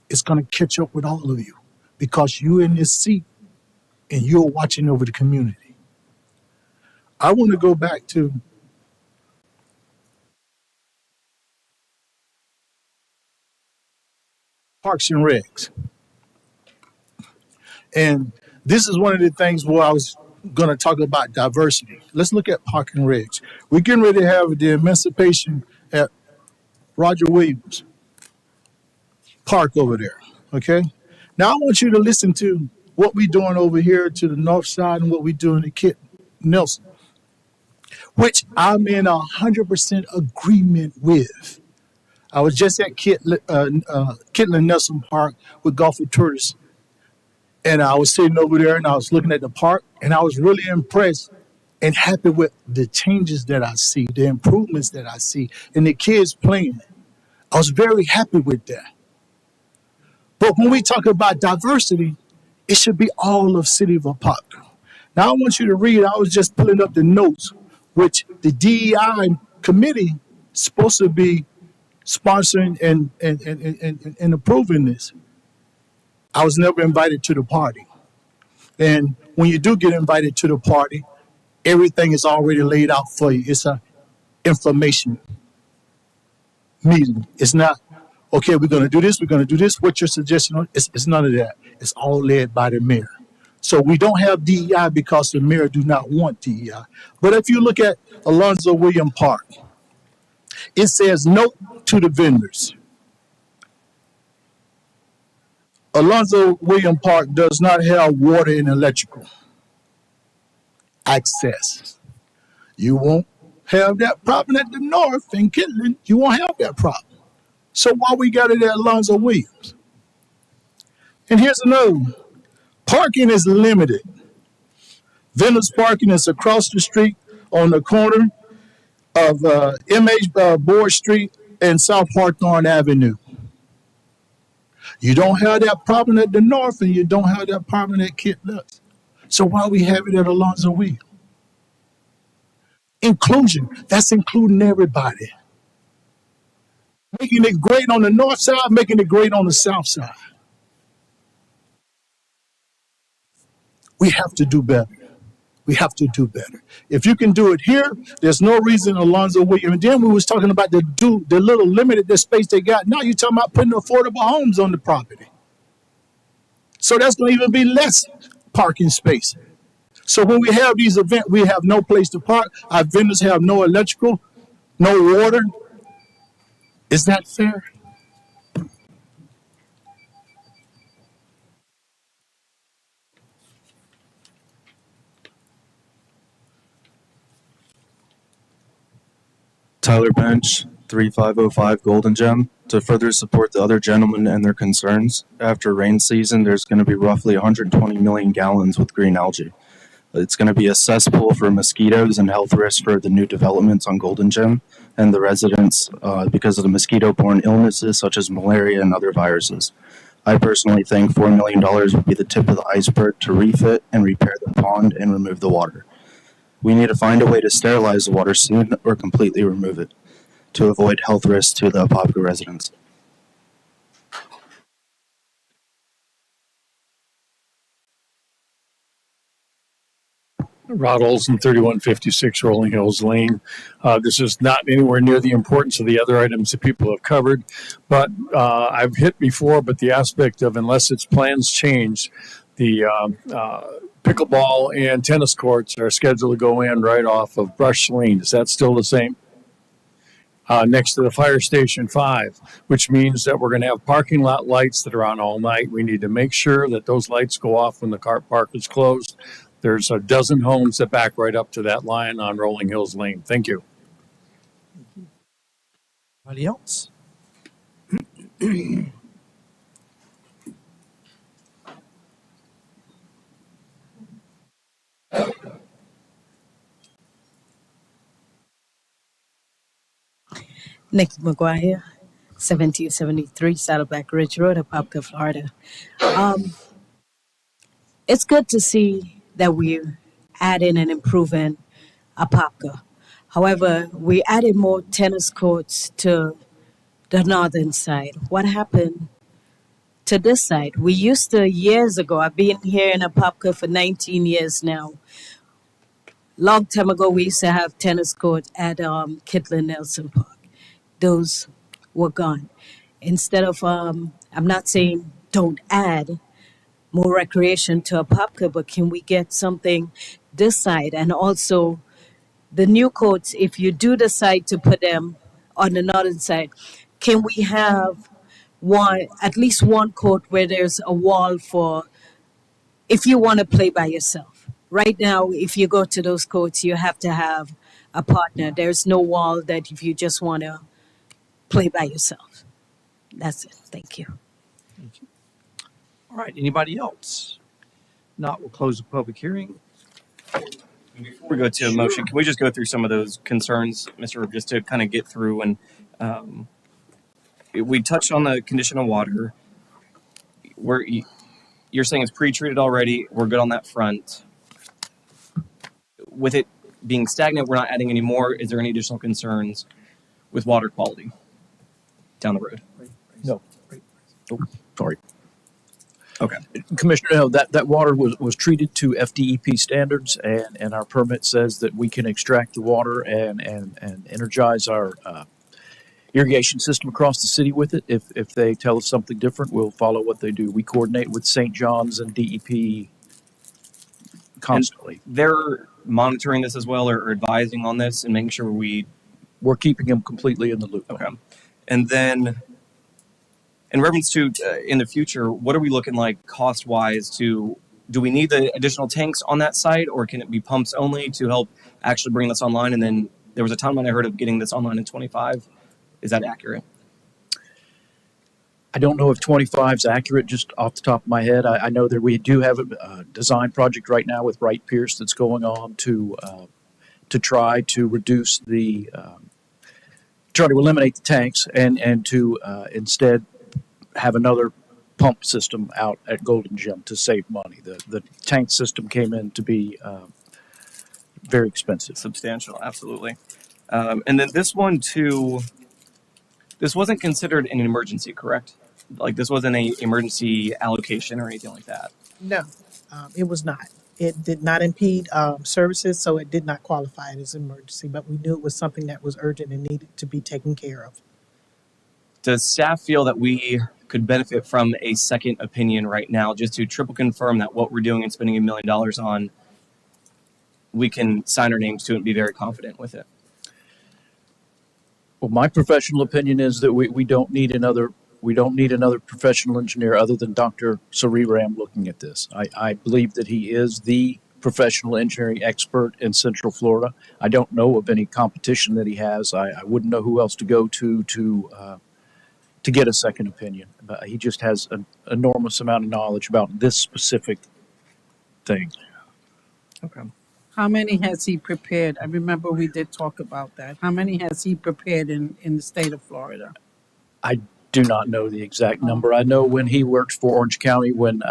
S6: It's going to catch up with all of you because you're in this seat and you're watching over the community. I want to go back to Parks and Recs. And this is one of the things where I was going to talk about diversity. Let's look at Park and Recs. We're getting ready to have the Emancipation at Roger Williams Park over there, okay? Now I want you to listen to what we're doing over here to the north side and what we're doing at Kit Nelson, which I'm in 100% agreement with. I was just at Kitland Nelson Park with golfer tourists, and I was sitting over there and I was looking at the park, and I was really impressed and happy with the changes that I see, the improvements that I see, and the kids playing. I was very happy with that. But when we talk about diversity, it should be all of City of Apopka. Now I want you to read, I was just pulling up the notes, which the DEI committee is supposed to be sponsoring and approving this. I was never invited to the party. And when you do get invited to the party, everything is already laid out for you. It's an information meeting. It's not, okay, we're going to do this, we're going to do this. What's your suggestion? It's none of that. It's all led by the mayor. So we don't have DEI because the mayor do not want DEI. But if you look at Alonzo William Park, it says note to the vendors. Alonzo William Park does not have water and electrical access. You won't have that problem at the north in Kitland. You won't have that problem. So why we got it at Alonzo Williams? And here's another one. Parking is limited. Vendors parking is across the street on the corner of MH Board Street and South Hawthorne Avenue. You don't have that problem at the north, and you don't have that problem at Kitland. So why we have it at Alonzo Williams? Inclusion, that's including everybody. Making it great on the north side, making it great on the south side. We have to do better. We have to do better. If you can do it here, there's no reason Alonzo Williams. And then we was talking about the little limited the space they got. Now you're talking about putting affordable homes on the property. So that's going to even be less parking space. So when we have these events, we have no place to park. Our vendors have no electrical, no water.
S20: Is that fair?
S13: Tyler Bench, 3505 Golden Gem. To further support the other gentlemen and their concerns, after rain season, there's going to be roughly 120 million gallons with green algae. It's going to be a cesspool for mosquitoes and health risks for the new developments on Golden Gem and the residents because of the mosquito-borne illnesses such as malaria and other viruses. I personally think $4 million would be the tip of the iceberg to refit and repair the pond and remove the water. We need to find a way to sterilize the water soon or completely remove it to avoid health risks to the Apopka residents.
S20: Rod Olson, 3156 Rolling Hills Lane. This is not anywhere near the importance of the other items that people have covered, but I've hit before, but the aspect of unless its plans change, the pickleball and tennis courts are scheduled to go in right off of Brush Lane. Is that still the same? Next to the Fire Station 5, which means that we're going to have parking lot lights that are on all night. We need to make sure that those lights go off when the car park is closed. There's a dozen homes that back right up to that line on Rolling Hills Lane. Thank you.
S16: Anybody else?
S19: Nikki McGuire, 1773 Saddleback Ridge Road, Apopka, Florida. It's good to see that we're adding and improving Apopka. However, we added more tennis courts to the northern side. What happened to this side? We used to, years ago, I've been here in Apopka for 19 years now. Long time ago, we used to have tennis courts at Kittler Nelson Park. Those were gone. Instead of, I'm not saying don't add more recreation to Apopka, but can we get something this side? And also the new courts, if you do decide to put them on the northern side, can we have at least one court where there's a wall for if you want to play by yourself? Right now, if you go to those courts, you have to have a partner. There's no wall that if you just want to play by yourself. That's it. Thank you.
S16: All right. Anybody else? Not, we'll close the public hearing.
S3: Before we go to a motion, can we just go through some of those concerns, Mr. Rip, just to kind of get through? And we touched on the condition of water. You're saying it's pre-treated already. We're good on that front. With it being stagnant, we're not adding any more. Is there any additional concerns with water quality down the road?
S9: No. Oh, sorry.
S3: Okay.
S9: Commissioner, no, that water was treated to FDEP standards, and our permit says that we can extract the water and energize our irrigation system across the city with it. If they tell us something different, we'll follow what they do. We coordinate with St. John's and DEP constantly.
S3: And they're monitoring this as well, or advising on this and making sure
S9: we're keeping them completely in the loop.
S3: Okay. And then in reference to in the future, what are we looking like cost-wise do we need the additional tanks on that site, or can it be pumps only to help actually bring this online? And then there was a timeline I heard of getting this online in 25. Is that accurate?
S9: I don't know if 25 is accurate just off the top of my head. I know that we do have a design project right now with Wright Pierce that's going on to try to reduce try to eliminate the tanks and to instead have another pump system out at Golden Gem to save money. The tank system came in to be very expensive.
S3: Substantial, absolutely. And then this one too, this wasn't considered an emergency, correct? Like this wasn't an emergency allocation or anything like that?
S17: No, it was not. It did not impede services, so it did not qualify as an emergency, but we knew it was something that was urgent and needed to be taken care of.
S3: Does staff feel that we could benefit from a second opinion right now, just to triple confirm that what we're doing and spending $1 million on, we can sign our names to it and be very confident with it?
S9: Well, my professional opinion is that we don't need another professional engineer other than Dr. Sariram looking at this. I believe that he is the professional engineering expert in Central Florida. I don't know of any competition that he has. I wouldn't know who else to go to get a second opinion. But he just has an enormous amount of knowledge about this specific thing.
S3: Okay.
S4: How many has he prepared? I remember we did talk about that. How many has he prepared in the state of Florida?
S9: I do not know the exact number. I know when he worked for Orange County, when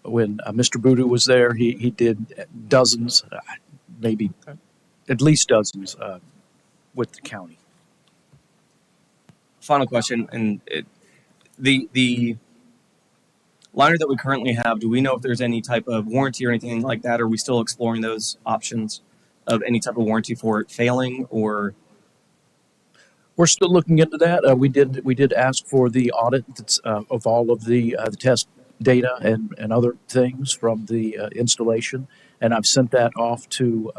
S9: Mr. Boodoo was there, he did dozens, maybe at least dozens with the county.
S3: Final question, and the liner that we currently have, do we know if there's any type of warranty or anything like that? Or are we still exploring those options of any type of warranty for it failing, or?
S9: We're still looking into that. We did ask for the audit of all of the test data and other things from the installation, and I've sent that off to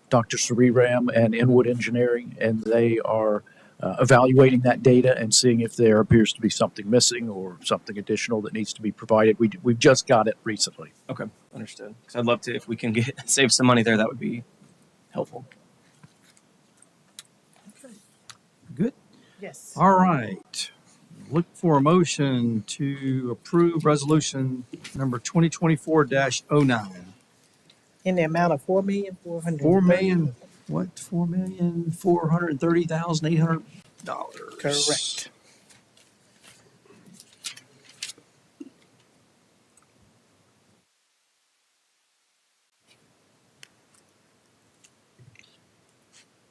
S9: Dr. Sariram and Inwood Engineering, and they are evaluating that data and seeing if there appears to be something missing or something additional that needs to be provided. We've just got it recently.
S3: Okay, understood. Because I'd love to, if we can save some money there, that would be helpful.
S16: Good.
S17: Yes.
S16: All right. Look for a motion to approve resolution number 2024-09.
S17: In the amount of $4,430,000.
S16: $4,430,800.
S17: Correct.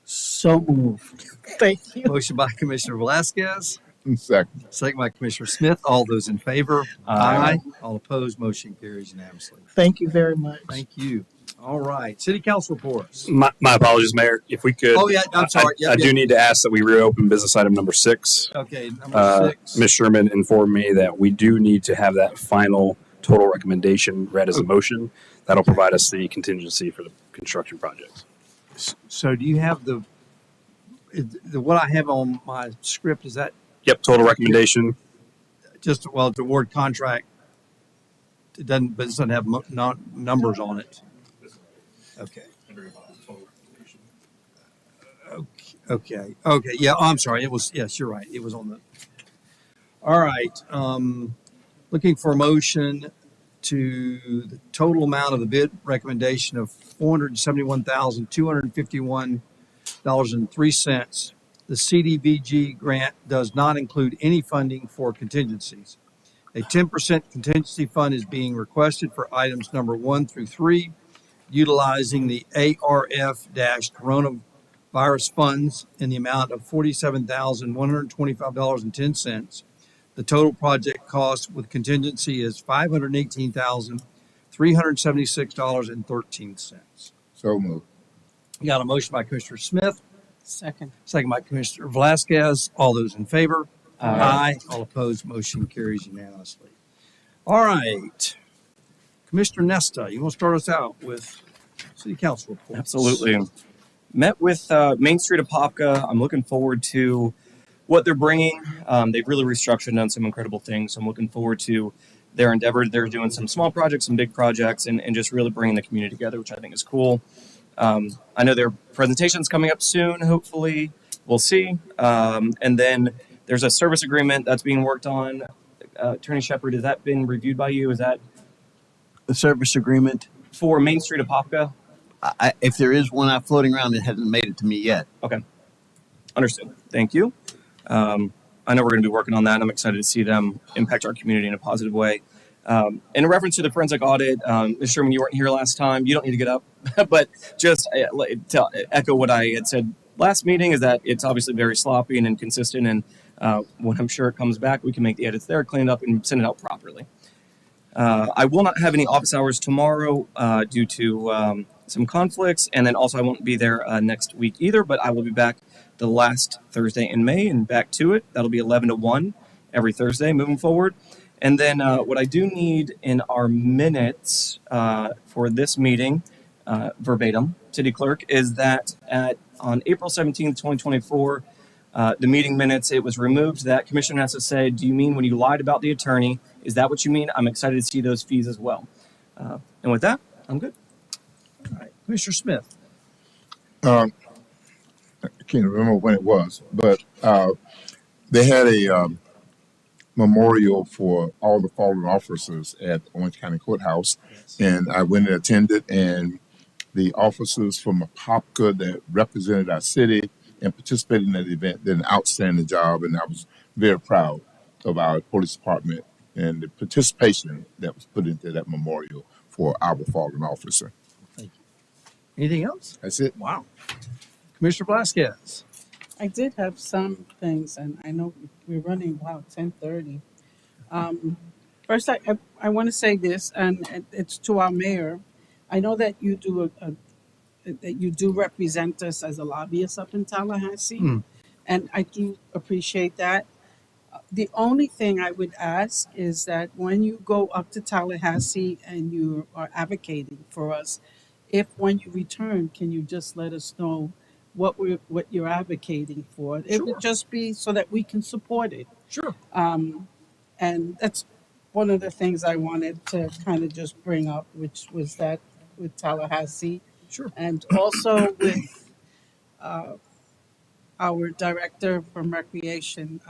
S16: So moved.
S17: Thank you.
S16: Motion by Commissioner Velasquez,
S2: Second.
S16: second by Commissioner Smith. All those in favor?
S3: Aye.
S16: All opposed? Motion carries unanimously.
S17: Thank you very much.
S16: Thank you. All right. City Council reports.
S15: My apologies, Mayor. If we could.
S16: Oh, yeah, I'm sorry.
S15: I do need to ask that we reopen business item number 6.
S16: Okay, number 6.
S15: Ms. Sherman informed me that we do need to have that final total recommendation read as a motion. That'll provide us the contingency for the construction projects.
S16: So do you have the what I have on my script, is that
S15: Yep, total recommendation.
S16: just, well, the word contract? It doesn't have numbers on it. Okay. Okay. Yeah, I'm sorry. It was, yes, you're right. It was on the, all right. Looking for a motion to the total amount of the bid recommendation of $471,251.03. The CDBG grant does not include any funding for contingencies. A 10% contingency fund is being requested for items number 1 through 3, utilizing the ARF-coronavirus funds in the amount of $47,125.10. The total project cost with contingency is $518,376.13.
S2: So moved.
S16: You got a motion by Commissioner Smith,
S4: Second.
S16: second by Commissioner Velasquez. All those in favor?
S3: Aye.
S16: All opposed? Motion carries unanimously. All right. Commissioner Nesta, you want to start us out with City Council reports?
S3: Absolutely. Met with Main Street Apopka. I'm looking forward to what they're bringing. They've really restructured and done some incredible things. So I'm looking forward to their endeavor. They're doing some small projects, some big projects, and just really bringing the community together, which I think is cool. I know their presentation's coming up soon, hopefully. We'll see. And then there's a service agreement that's being worked on. Attorney Shepard, has that been reviewed by you? Is that
S18: The service agreement,
S3: for Main Street Apopka?
S18: if there is one out floating around, it hasn't made it to me yet.
S3: Okay. Understood. Thank you. I know we're going to be working on that, and I'm excited to see them impact our community in a positive way. In reference to the forensic audit, Ms. Sherman, you weren't here last time. You don't need to get up, but just to echo what I had said last meeting is that it's obviously very sloppy and inconsistent, and when I'm sure it comes back, we can make the edits there, clean it up, and send it out properly. I will not have any office hours tomorrow due to some conflicts, and then also I won't be there next week either, but I will be back the last Thursday in May and back to it. That'll be 11 to 1 every Thursday moving forward. And then what I do need in our minutes for this meeting, verbatim, City Clerk, is that on April 17th, 2024, The meeting minutes, it was removed. That commissioner has to say, do you mean when you lied about the attorney? Is that what you mean? I'm excited to see those fees as well. And with that, I'm good.
S16: All right, Commissioner Smith.
S2: I can't remember when it was, but they had a memorial for all the fallen officers at Orange County Courthouse, and I went and attended, and the officers from Apopka that represented our city and participated in that event did an outstanding job, and I was very proud of our police department and the participation that was put into that memorial for our fallen officer.
S16: Thank you. Anything else?
S2: That's it.
S16: Wow. Commissioner Velasquez.
S4: I did have some things, and I know we're running, 10:30. First, I want to say this, and it's to our mayor. I know that you do that you do represent us as a lobbyist up in Tallahassee, and I do appreciate that. The only thing I would ask is that when you go up to Tallahassee and you are advocating for us, if when you return, can you just let us know what you're advocating for? It would just be so that we can support it.
S16: Sure.
S4: And that's one of the things I wanted to kind of just bring up, which was that with Tallahassee.
S16: Sure.
S4: And also with our director from Recreation,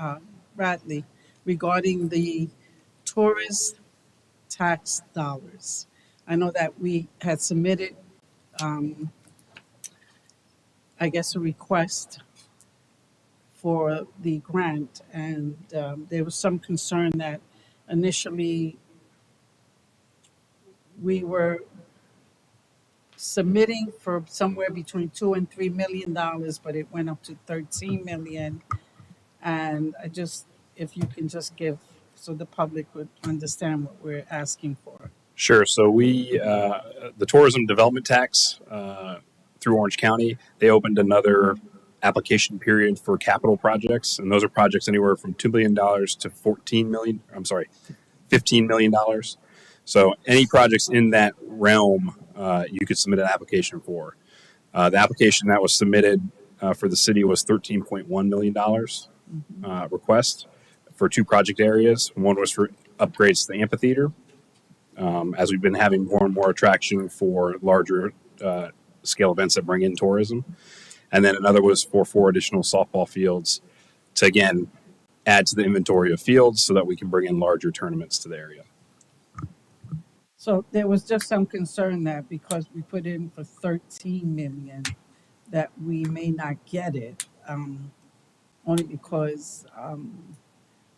S4: Bradley, regarding the tourist tax dollars. I know that we had submitted, I guess, a request for the grant, and there was some concern that initially we were submitting for somewhere between $2 and $3 million, but it went up to 13 million. And if you can just give, so the public would understand what we're asking for.
S15: Sure. So the tourism development tax through Orange County, they opened another application period for capital projects, and those are projects anywhere from $2 million to $15 million. So any projects in that realm, you could submit an application for. The application that was submitted for the city was $13.1 million request for 2 project areas. One was for upgrades to the amphitheater, as we've been having more and more attraction for larger scale events that bring in tourism. And then another was for 4 additional softball fields to, again, add to the inventory of fields so that we can bring in larger tournaments to the area.
S4: So there was just some concern that because we put in for 13 million, that we may not get it, only because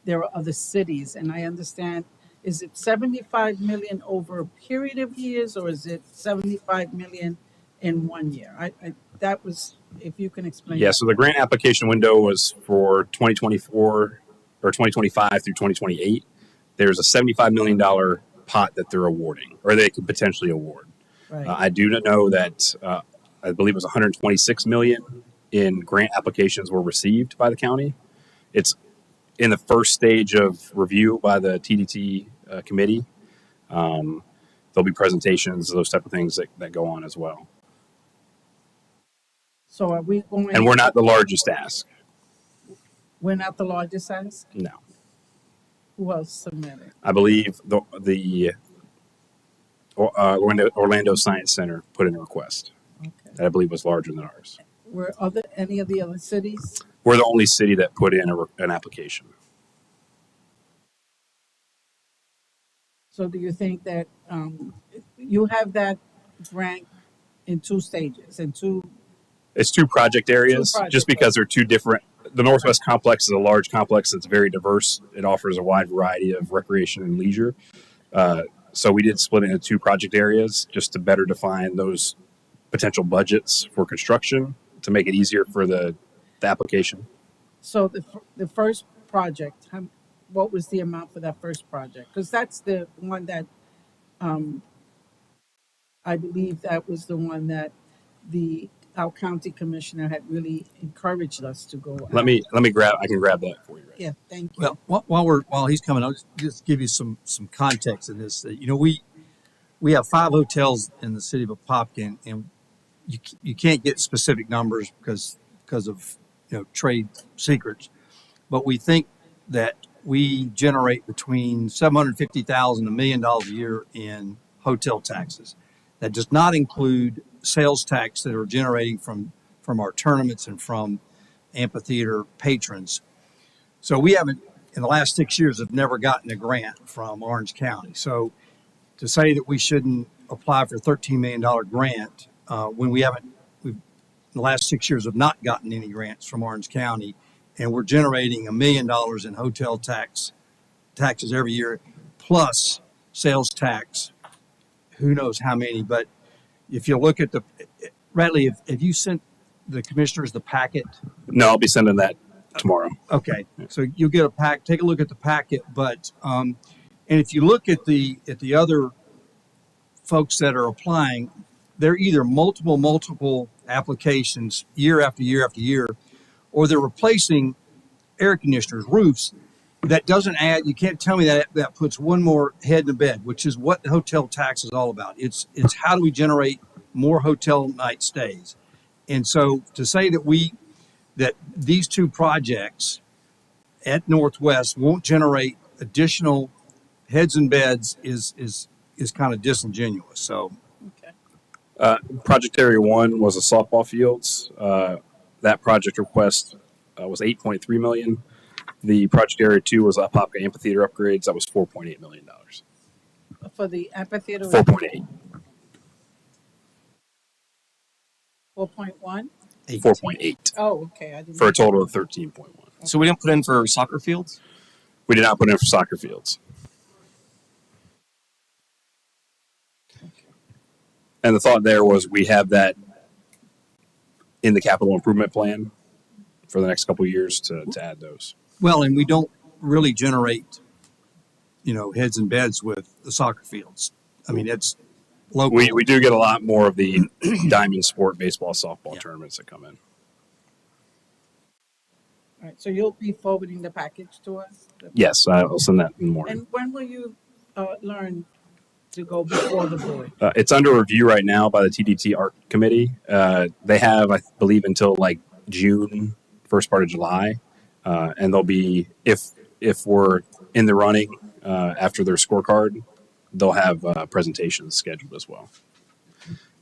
S4: there are other cities. And I understand, is it 75 million over a period of years, or is it 75 million in 1 year? That was, if you can explain.
S15: Yeah, so the grant application window was for 2024 or 2025 through 2028. There's a $75 million pot that they're awarding, or they could potentially award.
S4: Right.
S15: I do know that I believe it was 126 million in grant applications were received by the county. It's in the first stage of review by the TDT committee. There'll be presentations, those type of things that go on as well.
S4: So are we going?
S15: And we're not the largest ask.
S4: We're not the largest ask?
S15: No.
S4: Who else submitted?
S15: I believe the Orlando Science Center put in a request that I believe was larger than ours.
S4: Were any of the other cities?
S15: We're the only city that put in an application.
S4: So do you think that you have that grant in 2 stages,
S15: It's 2 project areas, just because they're 2 different. The Northwest Complex is a large complex that's very diverse. It offers a wide variety of recreation and leisure. So we did split it into 2 project areas just to better define those potential budgets for construction to make it easier for the application.
S4: So the first project, what was the amount for that first project? Because that's the one that I believe that was the one that our county commissioner had really encouraged us to go.
S15: Let me grab. I can grab that for you.
S4: Yeah, thank you.
S16: Well, while he's coming, I'll just give you some context in this. We have 5 hotels in the city of Apopka, and you can't get specific numbers because of trade secrets, but we think that we generate between 750,000 $1 million a year in hotel taxes. That does not include sales tax that are generating from our tournaments and from amphitheater patrons. So we haven't, in the last 6 years, have never gotten a grant from Orange County. So to say that we shouldn't apply for a $13 million grant when we've in the last 6 years have not gotten any grants from Orange County, and we're generating $1 million in hotel taxes every year, plus sales tax, who knows how many. But if you look at Radley, if you sent the commissioners the packet.
S15: No, I'll be sending that tomorrow.
S16: Okay, so you'll get a pack. Take a look at the packet, but and if you look at the other folks that are applying, they're either multiple applications year after year after year, or they're replacing air conditioners, roofs. That doesn't add. You can't tell me that puts one more head in the bed, which is what the hotel tax is all about. It's how do we generate more hotel night stays, and so to say that these two projects at Northwest won't generate additional heads and beds is kind of disingenuous. So,
S15: Project Area 1 was a softball fields. That project request was $8.3 million. The Project Area 2 was Apopka amphitheater upgrades. That was $4.8 million.
S4: For the amphitheater?
S15: 4.8.
S4: 4.1?
S15: 4.8.
S4: Oh, okay. I didn't
S15: For a total of 13.1.
S3: So we didn't put in for soccer fields?
S15: We did not put in for soccer fields. And the thought there was we have that in the capital improvement plan for the next couple of years to add those.
S16: well, and we don't really generate, heads and beds with the soccer fields. I mean, it's local.
S15: We do get a lot more of the diamond sport baseball, softball tournaments that come in.
S4: All right, so you'll be forwarding the package to us?
S15: Yes, I'll send that in the morning.
S4: And when will you learn to go before the board?
S15: It's under review right now by the TDT Art Committee. They have, I believe, until like June, first part of July, and they'll be if we're in the running after their scorecard, they'll have presentations scheduled as well.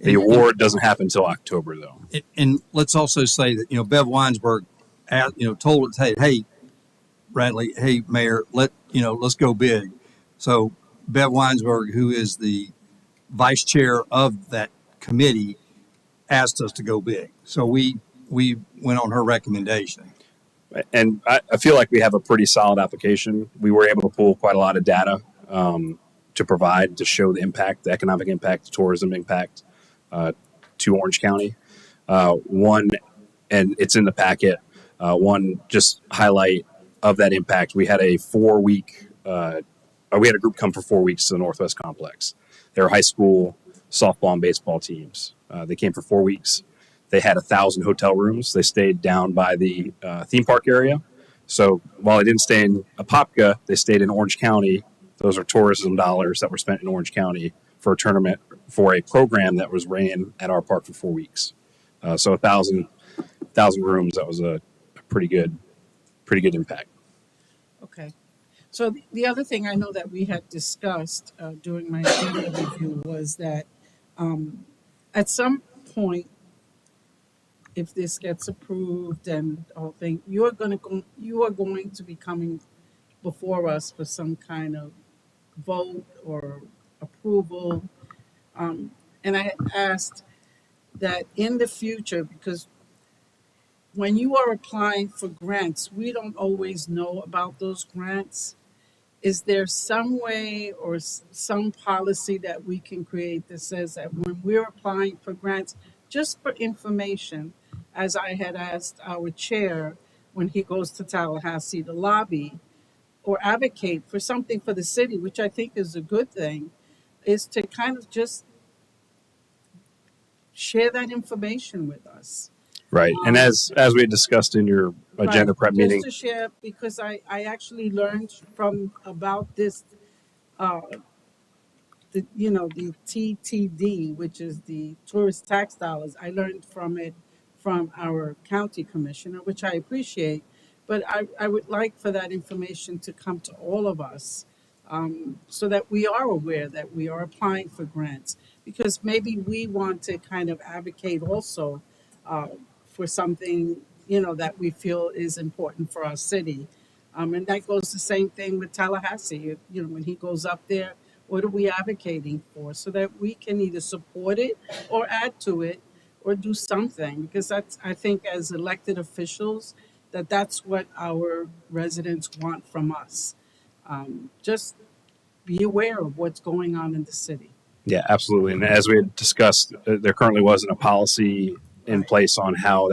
S15: The award doesn't happen until October, though.
S16: And let's also say that Bev Weinsberg, told us, hey, Bradley, hey, Mayor, let's go big. So Bev Weinsberg, who is the vice chair of that committee, asked us to go big. So we went on her recommendation.
S15: And I feel like we have a pretty solid application. We were able to pull quite a lot of data to provide to show the impact, the economic impact, the tourism impact to Orange County. One, and it's in the packet, one just highlight of that impact. We had a 4-week, we had a group come for 4 weeks to the Northwest Complex. They were high school softball and baseball teams. They came for 4 weeks. They had 1,000 hotel rooms. They stayed down by the theme park area. So while they didn't stay in Apopka, they stayed in Orange County. Those are tourism dollars that were spent in Orange County for a tournament, for a program that was ran at our park for 4 weeks. So 1,000 rooms. That was a pretty good impact.
S4: Okay. So the other thing I know that we had discussed during my agenda review was that at some point, if this gets approved and the whole thing, you are going to be coming before us for some kind of vote or approval. And I asked that in the future, because when you are applying for grants, we don't always know about those grants. Is there some way or some policy that we can create that says that when we're applying for grants, just for information, as I had asked our chair when he goes to Tallahassee to lobby or advocate for something for the city, which I think is a good thing, is to kind of just share that information with us.
S15: Right. And as we had discussed in your agenda prep meeting.
S4: Just to share, because I actually learned about this, the TTD, which is the tourist tax dollars. I learned from it from our county commissioner, which I appreciate, but I would like for that information to come to all of us, so that we are aware that we are applying for grants, because maybe we want to kind of advocate also uh, for something, that we feel is important for our city. And that goes the same thing with Tallahassee. When he goes up there, what are we advocating for, so that we can either support it or add to it or do something? Because that's, I think, as elected officials, that's what our residents want from us. Just be aware of what's going on in the city.
S15: Yeah, absolutely. And as we had discussed, there currently wasn't a policy in place on how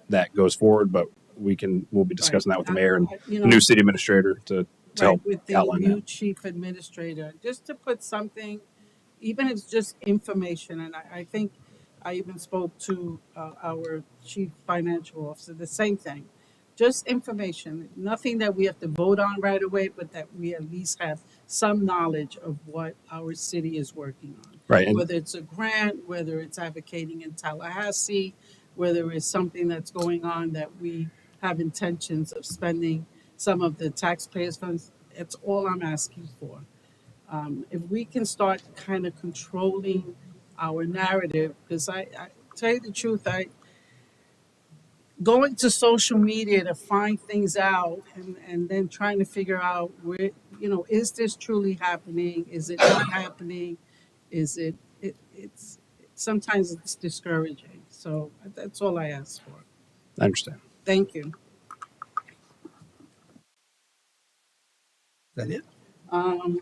S15: that goes forward, but we'll be discussing that with the mayor and the new city administrator to help
S4: With the
S15: outline
S4: new
S15: that.
S4: chief administrator, just to put something, even if it's just information. And I think I even spoke to our chief financial officer, the same thing. Just information, nothing that we have to vote on right away, but that we at least have some knowledge of what our city is working on.
S15: Right. And
S4: Whether it's a grant, whether it's advocating in Tallahassee, whether it's something that's going on that we have intentions of spending some of the taxpayers' funds, it's all I'm asking for. If we can start kind of controlling our narrative, because I tell you the truth, going to social media to find things out, and then trying to figure out where, is this truly happening? Is it not happening? Is it's sometimes it's discouraging. So that's all I ask for.
S15: I understand.
S4: Thank you.
S16: Is that it?
S4: Oh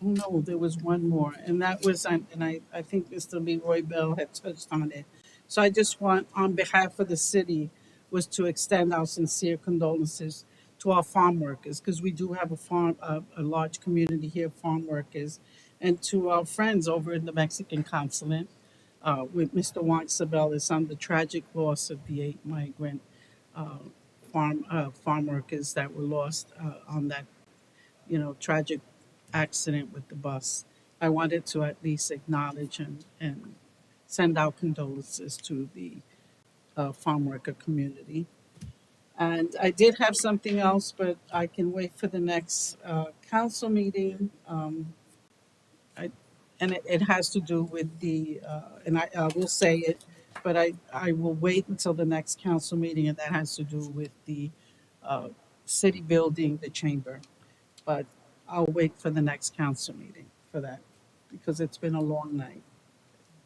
S4: no, there was one more, and that was, and I think Mr. Leroy Bell had touched on it. So I just want, on behalf of the city, was to extend our sincere condolences to our farm workers, because we do have a large community here of farm workers, and to our friends over in the Mexican consulate, with Mr. Juan Sabelis, on the tragic loss of the 8 migrant farm workers that were lost on that tragic accident with the bus. I wanted to at least acknowledge and send out condolences to the farm worker community. And I did have something else, but I can wait for the next council meeting. It has to do with the, and I will say it, but I will wait until the next council meeting, and that has to do with the city building, the chamber. But I'll wait for the next council meeting for that, because it's been a long night.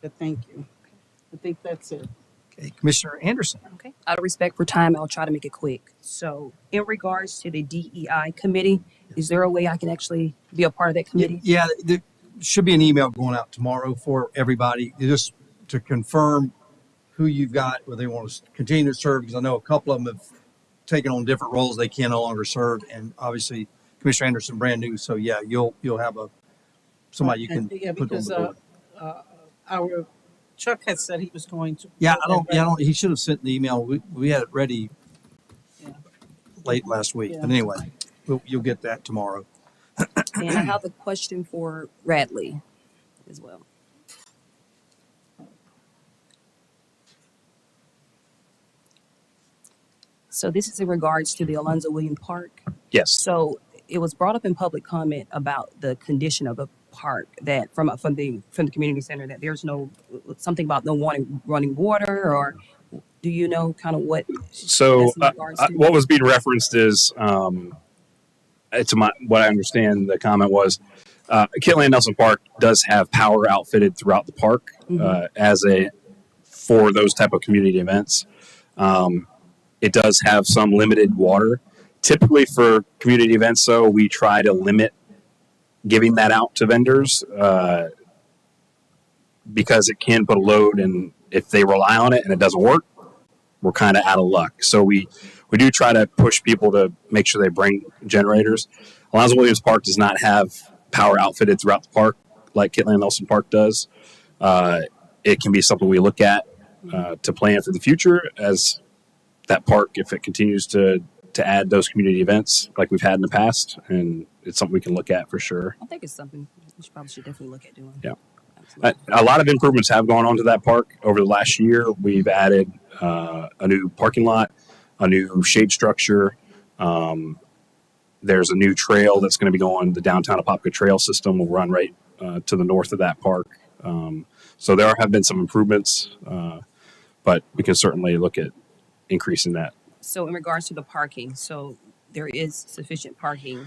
S4: But thank you. I think that's it.
S16: Okay, Commissioner Anderson.
S12: Okay. Out of respect for time, I'll try to make it quick. So in regards to the DEI committee, is there a way I can actually be a part of that committee?
S16: Yeah, there should be an email going out tomorrow for everybody, just to confirm who you've got, whether they want to continue to serve, because I know a couple of them have taken on different roles they can no longer serve, and obviously Commissioner Anderson brand new, so yeah, you'll have somebody you can
S4: Yeah,
S16: put on
S4: because
S16: the board.
S4: our Chuck had said he was going to.
S16: Yeah, I don't. He should have sent the email. We had it ready late last week,
S4: Yeah.
S16: but anyway, you'll get that tomorrow.
S12: And I have a question for Radley as well. So this is in regards to the Alonzo William Park.
S15: Yes.
S12: So it was brought up in public comment about the condition of the park, that from the community center, that there's something about no running water, or do you know kind of what?
S15: So
S12: that's in regards to?
S15: what was being referenced is, what I understand the comment was, Kitland Nelson Park does have power outfitted throughout the park for those type of community events. It does have some limited water. Typically for community events, so we try to limit giving that out to vendors because it can put a load, and if they rely on it and it doesn't work, we're kind of out of luck. So we do try to push people to make sure they bring generators. Alonzo Williams Park does not have power outfitted throughout the park like Kitland Nelson Park does. It can be something we look at to plan for the future as that park, if it continues to add those community events like we've had in the past, and it's something we can look at for sure.
S12: I think it's something we probably should definitely look at doing.
S15: Yeah. A lot of improvements have gone on to that park over the last year. We've added a new parking lot, a new shade structure. There's a new trail that's going to be going. The downtown Apopka trail system will run right to the north of that park. So there have been some improvements, but we can certainly look at increasing that.
S12: So in regards to the parking, so there is sufficient parking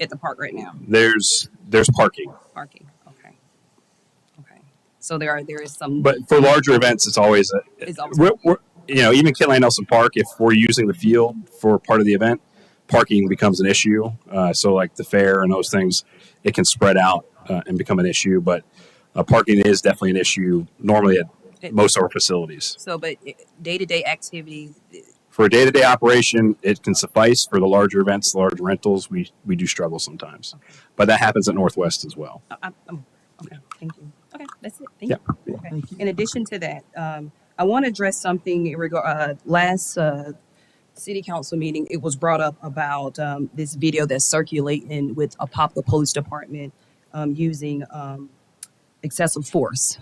S12: at the park right now?
S15: There's parking.
S12: Parking, okay. Okay. So there is some.
S15: But for larger events, it's always even Kinley Nelson Park. If we're using the field for part of the event, parking becomes an issue. So like the fair and those things, it can spread out and become an issue. But parking is definitely an issue normally at most of our facilities.
S12: So, but day-to-day activity.
S15: For a day-to-day operation, it can suffice. For the larger events, the larger rentals, we do struggle sometimes.
S12: Okay.
S15: But that happens at Northwest as well.
S12: Okay, thank you. Okay, that's it.
S15: Yeah.
S12: You. Okay. Thank you. In addition to that, I want to address something in regard. Last city council meeting, it was brought up about this video that's circulating with Apopka Police Department using excessive force.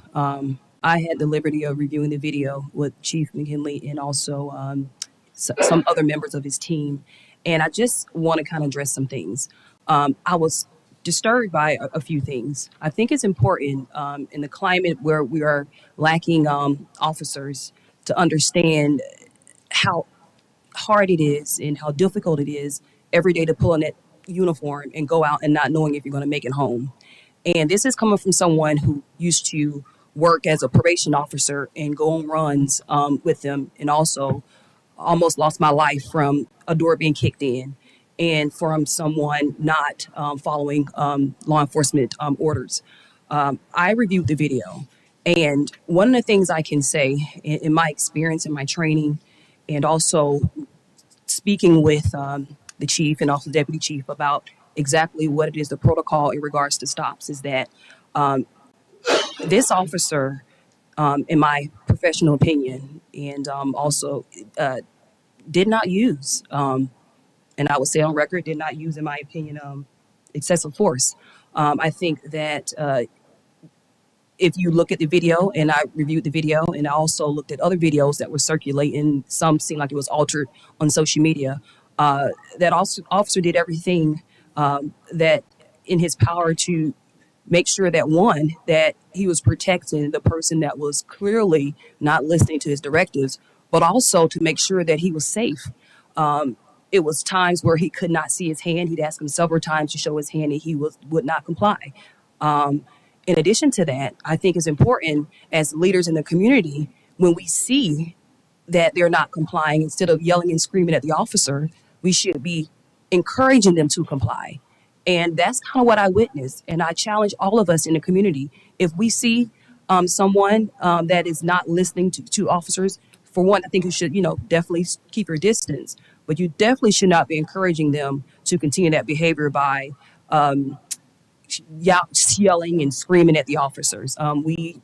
S12: I had the liberty of reviewing the video with Chief McKinley and also some other members of his team. And I just want to kind of address some things. I was disturbed by a few things. I think it's important in the climate where we are lacking officers to understand how hard it is and how difficult it is every day to pull on that uniform and go out and not knowing if you're going to make it home. And this is coming from someone who used to work as a probation officer and go on runs with them, and also almost lost my life from a door being kicked in and from someone not following law enforcement orders. I reviewed the video, and one of the things I can say in my experience in my training, and also speaking with the chief and also deputy chief about exactly what it is, the protocol in regards to stops, is that this officer, in my professional opinion, and also did not use, and I would say on record, did not use, in my opinion, excessive force. I think that if you look at the video, and I reviewed the video, and I also looked at other videos that were circulating, some seemed like it was altered on social media, that officer did everything that in his power to make sure that, one, that he was protecting the person that was clearly not listening to his directives, but also to make sure that he was safe. It was times where he could not see his hand. He'd ask him several times to show his hand, and he would not comply. In addition to that, I think it's important as leaders in the community, when we see that they're not complying, instead of yelling and screaming at the officer, we should be encouraging them to comply. And that's kind of what I witnessed. And I challenge all of us in the community. If we see someone that is not listening to officers, for one, I think you should, definitely keep your distance. But you definitely should not be encouraging them to continue that behavior by yelling and screaming at the officers. We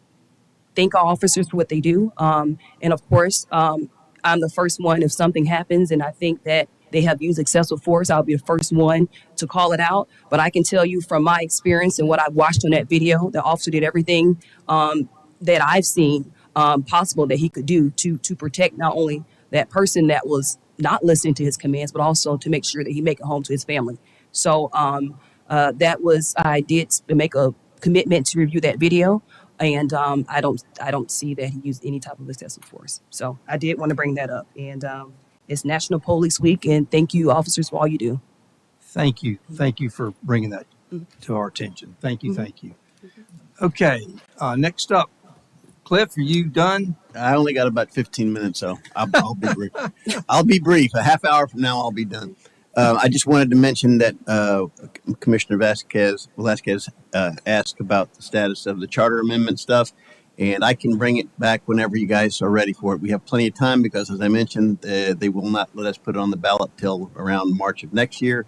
S12: thank our officers for what they do. And of course, I'm the first one, if something happens and I think that they have used excessive force, I'll be the first one to call it out. But I can tell you from my experience and what I watched on that video, the officer did everything that I've seen possible that he could do to protect not only that person that was not listening to his commands, but also to make sure that he make it home to his family. So I did make a commitment to review that video, and I don't see that he used any type of excessive force. So I did want to bring that up, and it's National Police Week, and thank you, officers, for all you do.
S16: Thank you. Thank you for bringing that to our attention. Thank you. Thank you. Okay. Next up, Cliff, are you done?
S18: I only got about 15 minutes, so I'll be brief. I'll be brief. A half hour from now, I'll be done. I just wanted to mention that Commissioner Vasquez asked about the status of the charter amendment stuff, and I can bring it back whenever you guys are ready for it. We have plenty of time because, as I mentioned, they will not let us put it on the ballot till around March of next year,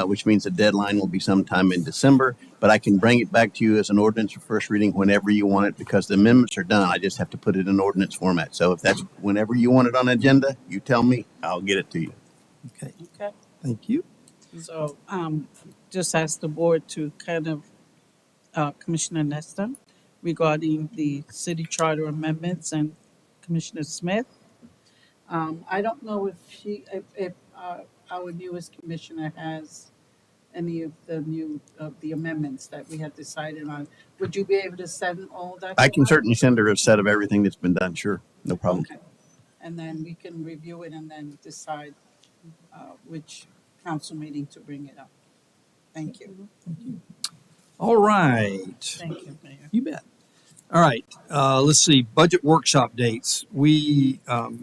S18: which means the deadline will be sometime in December. But I can bring it back to you as an ordinance for first reading whenever you want it, because the amendments are done. I just have to put it in ordinance format. So if that's whenever you want it on agenda, you tell me, I'll get it to you.
S16: Okay.
S4: Okay.
S16: Thank you.
S4: So just ask the board to kind of, Commissioner Nesta, regarding the city charter amendments, and Commissioner Smith. I don't know if our newest commissioner has any of the amendments that we had decided on. Would you be able to send all that?
S18: I
S4: to
S18: can
S4: us?
S18: certainly send her a set of everything that's been done. Sure, no problem.
S4: Okay. And then we can review it and then decide which council meeting to bring it up. Thank you.
S16: All right.
S4: Thank you, Mayor.
S16: You bet. All right. Let's see. Budget workshop dates. We had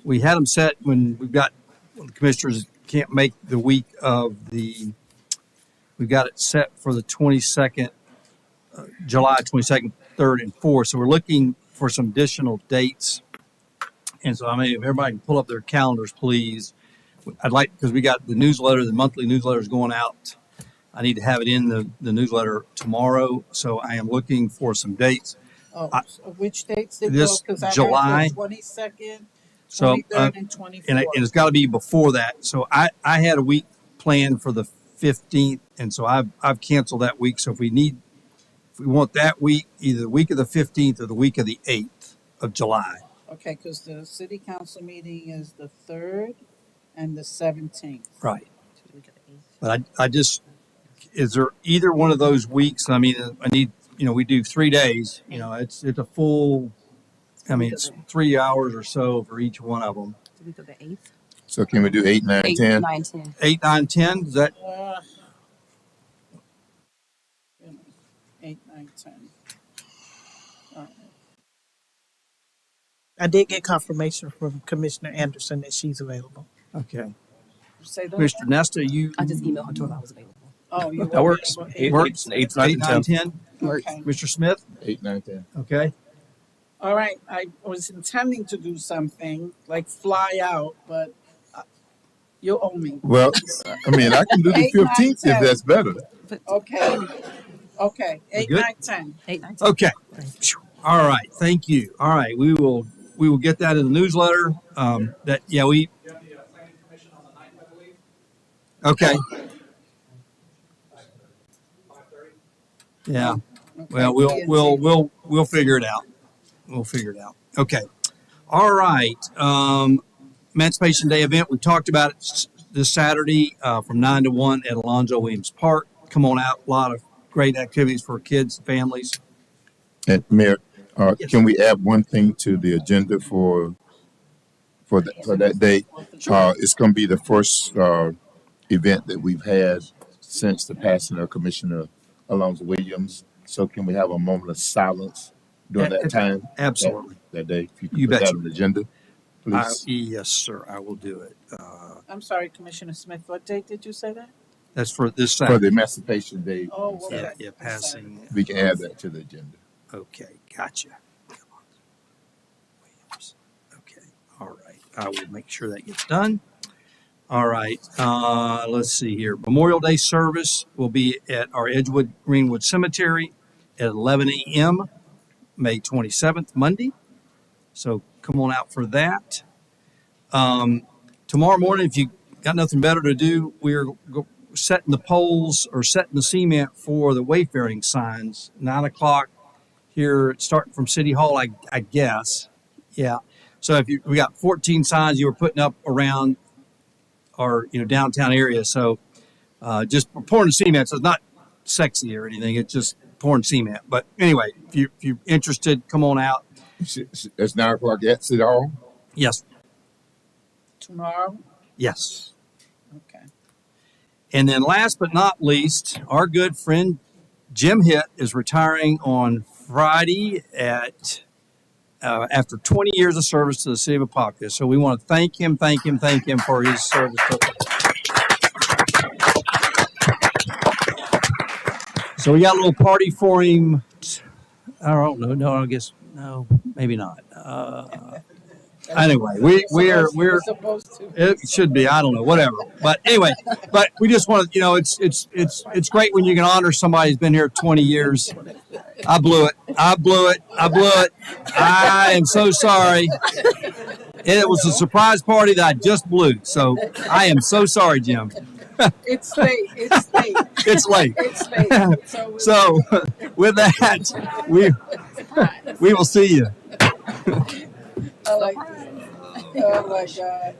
S16: them set when the commissioners can't make the week of we've got it set for the 22nd, July 22nd, 3rd, and 4th. So we're looking for some additional dates. And so, if everybody can pull up their calendars, please. I'd like, because we got the newsletter, the monthly newsletter is going out. I need to have it in the newsletter tomorrow. So I am looking for some dates.
S4: So which dates did
S16: This
S4: go? Because I
S16: July.
S4: heard the 22nd,
S16: So,
S4: 23rd, and 24th.
S16: and it's got to be before that. So I had a week planned for the 15th, and so I've canceled that week. So if we want that week, either the week of the 15th or the week of the 8th of July.
S4: Okay, because the city council meeting is the 3rd and the 17th.
S16: Right. But I just, is there either one of those weeks? I need, we do 3 days, it's a full, it's 3 hours or so for each one of them.
S12: The week of the 8th?
S2: So can we do 8, 9,
S12: 8,
S2: 10?
S12: 9, 10.
S16: 8, 9, 10, is that?
S4: 8, 9, 10. All right.
S17: I did get confirmation from Commissioner Anderson that she's available.
S16: Okay.
S4: Say those.
S16: Mr. Nesta, you.
S12: I just emailed her to her if I was available.
S4: Oh, you
S3: That works.
S16: Works.
S3: 8,
S16: 8, 9, 10.
S4: Okay.
S16: Mr. Smith?
S2: 8, 9, 10.
S16: Okay.
S4: All right. I was intending to do something like fly out, but you owe me.
S2: Well, I can do the
S4: 8, 9,
S2: 15th
S4: 10.
S2: if that's better.
S4: Okay. Okay. 8,
S16: good?
S4: 9, 10.
S12: 8, 9, 10.
S16: Okay. All right. Thank you. All right. We will get that in the newsletter. Okay. Yeah. Well, we'll figure it out. We'll figure it out. Okay. All right. Emancipation Day event. We talked about it this Saturday from 9 to 1 at Alonzo Williams Park. Come on out. A lot of great activities for kids and families.
S2: And Mayor,
S16: Yes.
S2: can we add one thing to the agenda for that day? It's going to be the first event that we've had since the passing of Commissioner Alonzo Williams. So can we have a moment of silence during that time?
S16: Absolutely.
S2: That day, if you could
S16: You
S2: put that
S16: betcha.
S2: on the agenda, please.
S16: Yes, sir. I will do it.
S4: I'm sorry, Commissioner Smith. What date did you say that?
S16: That's for this
S2: For
S16: Saturday.
S2: the Emancipation Day,
S4: Oh,
S16: Yeah,
S4: okay.
S16: yeah, passing.
S2: we can add that to the agenda.
S16: Okay, gotcha. Come on. Williams. Okay, all right. I will make sure that gets done. All right, let's see here. Memorial Day service will be at our Edgewood Greenwood Cemetery at 11 a.m. May 27th, Monday. So come on out for that. Tomorrow morning, if you got nothing better to do, we're setting the poles or setting the cement for the wayfaring signs, 9 o'clock here, starting from City Hall, I guess. Yeah. So we got 14 signs you were putting up around our downtown area. So just pouring the cement. So it's not sexy or anything. It's just pouring cement. But anyway, if you're interested, come on out.
S2: That's 9 o'clock at City Hall?
S16: Yes.
S4: Tomorrow?
S16: Yes.
S4: Okay.
S16: And then last but not least, our good friend Jim Hitt is retiring on Friday at after 20 years of service to the city of Apopka. So we want to thank him for his service. So we got a little party for him. I don't know. No, I guess no, maybe not. Anyway, we're
S4: supposed to.
S16: it should be. I don't know. Whatever. But anyway, but we just want to. It's great when you can honor somebody who's been here 20 years. I blew it. I am so sorry. It was a surprise party that I just blew. So I am so sorry, Jim.
S4: It's late. It's late.
S16: It's late.
S4: It's late.
S16: So with that, we will see you.
S11: I like this. Oh my God.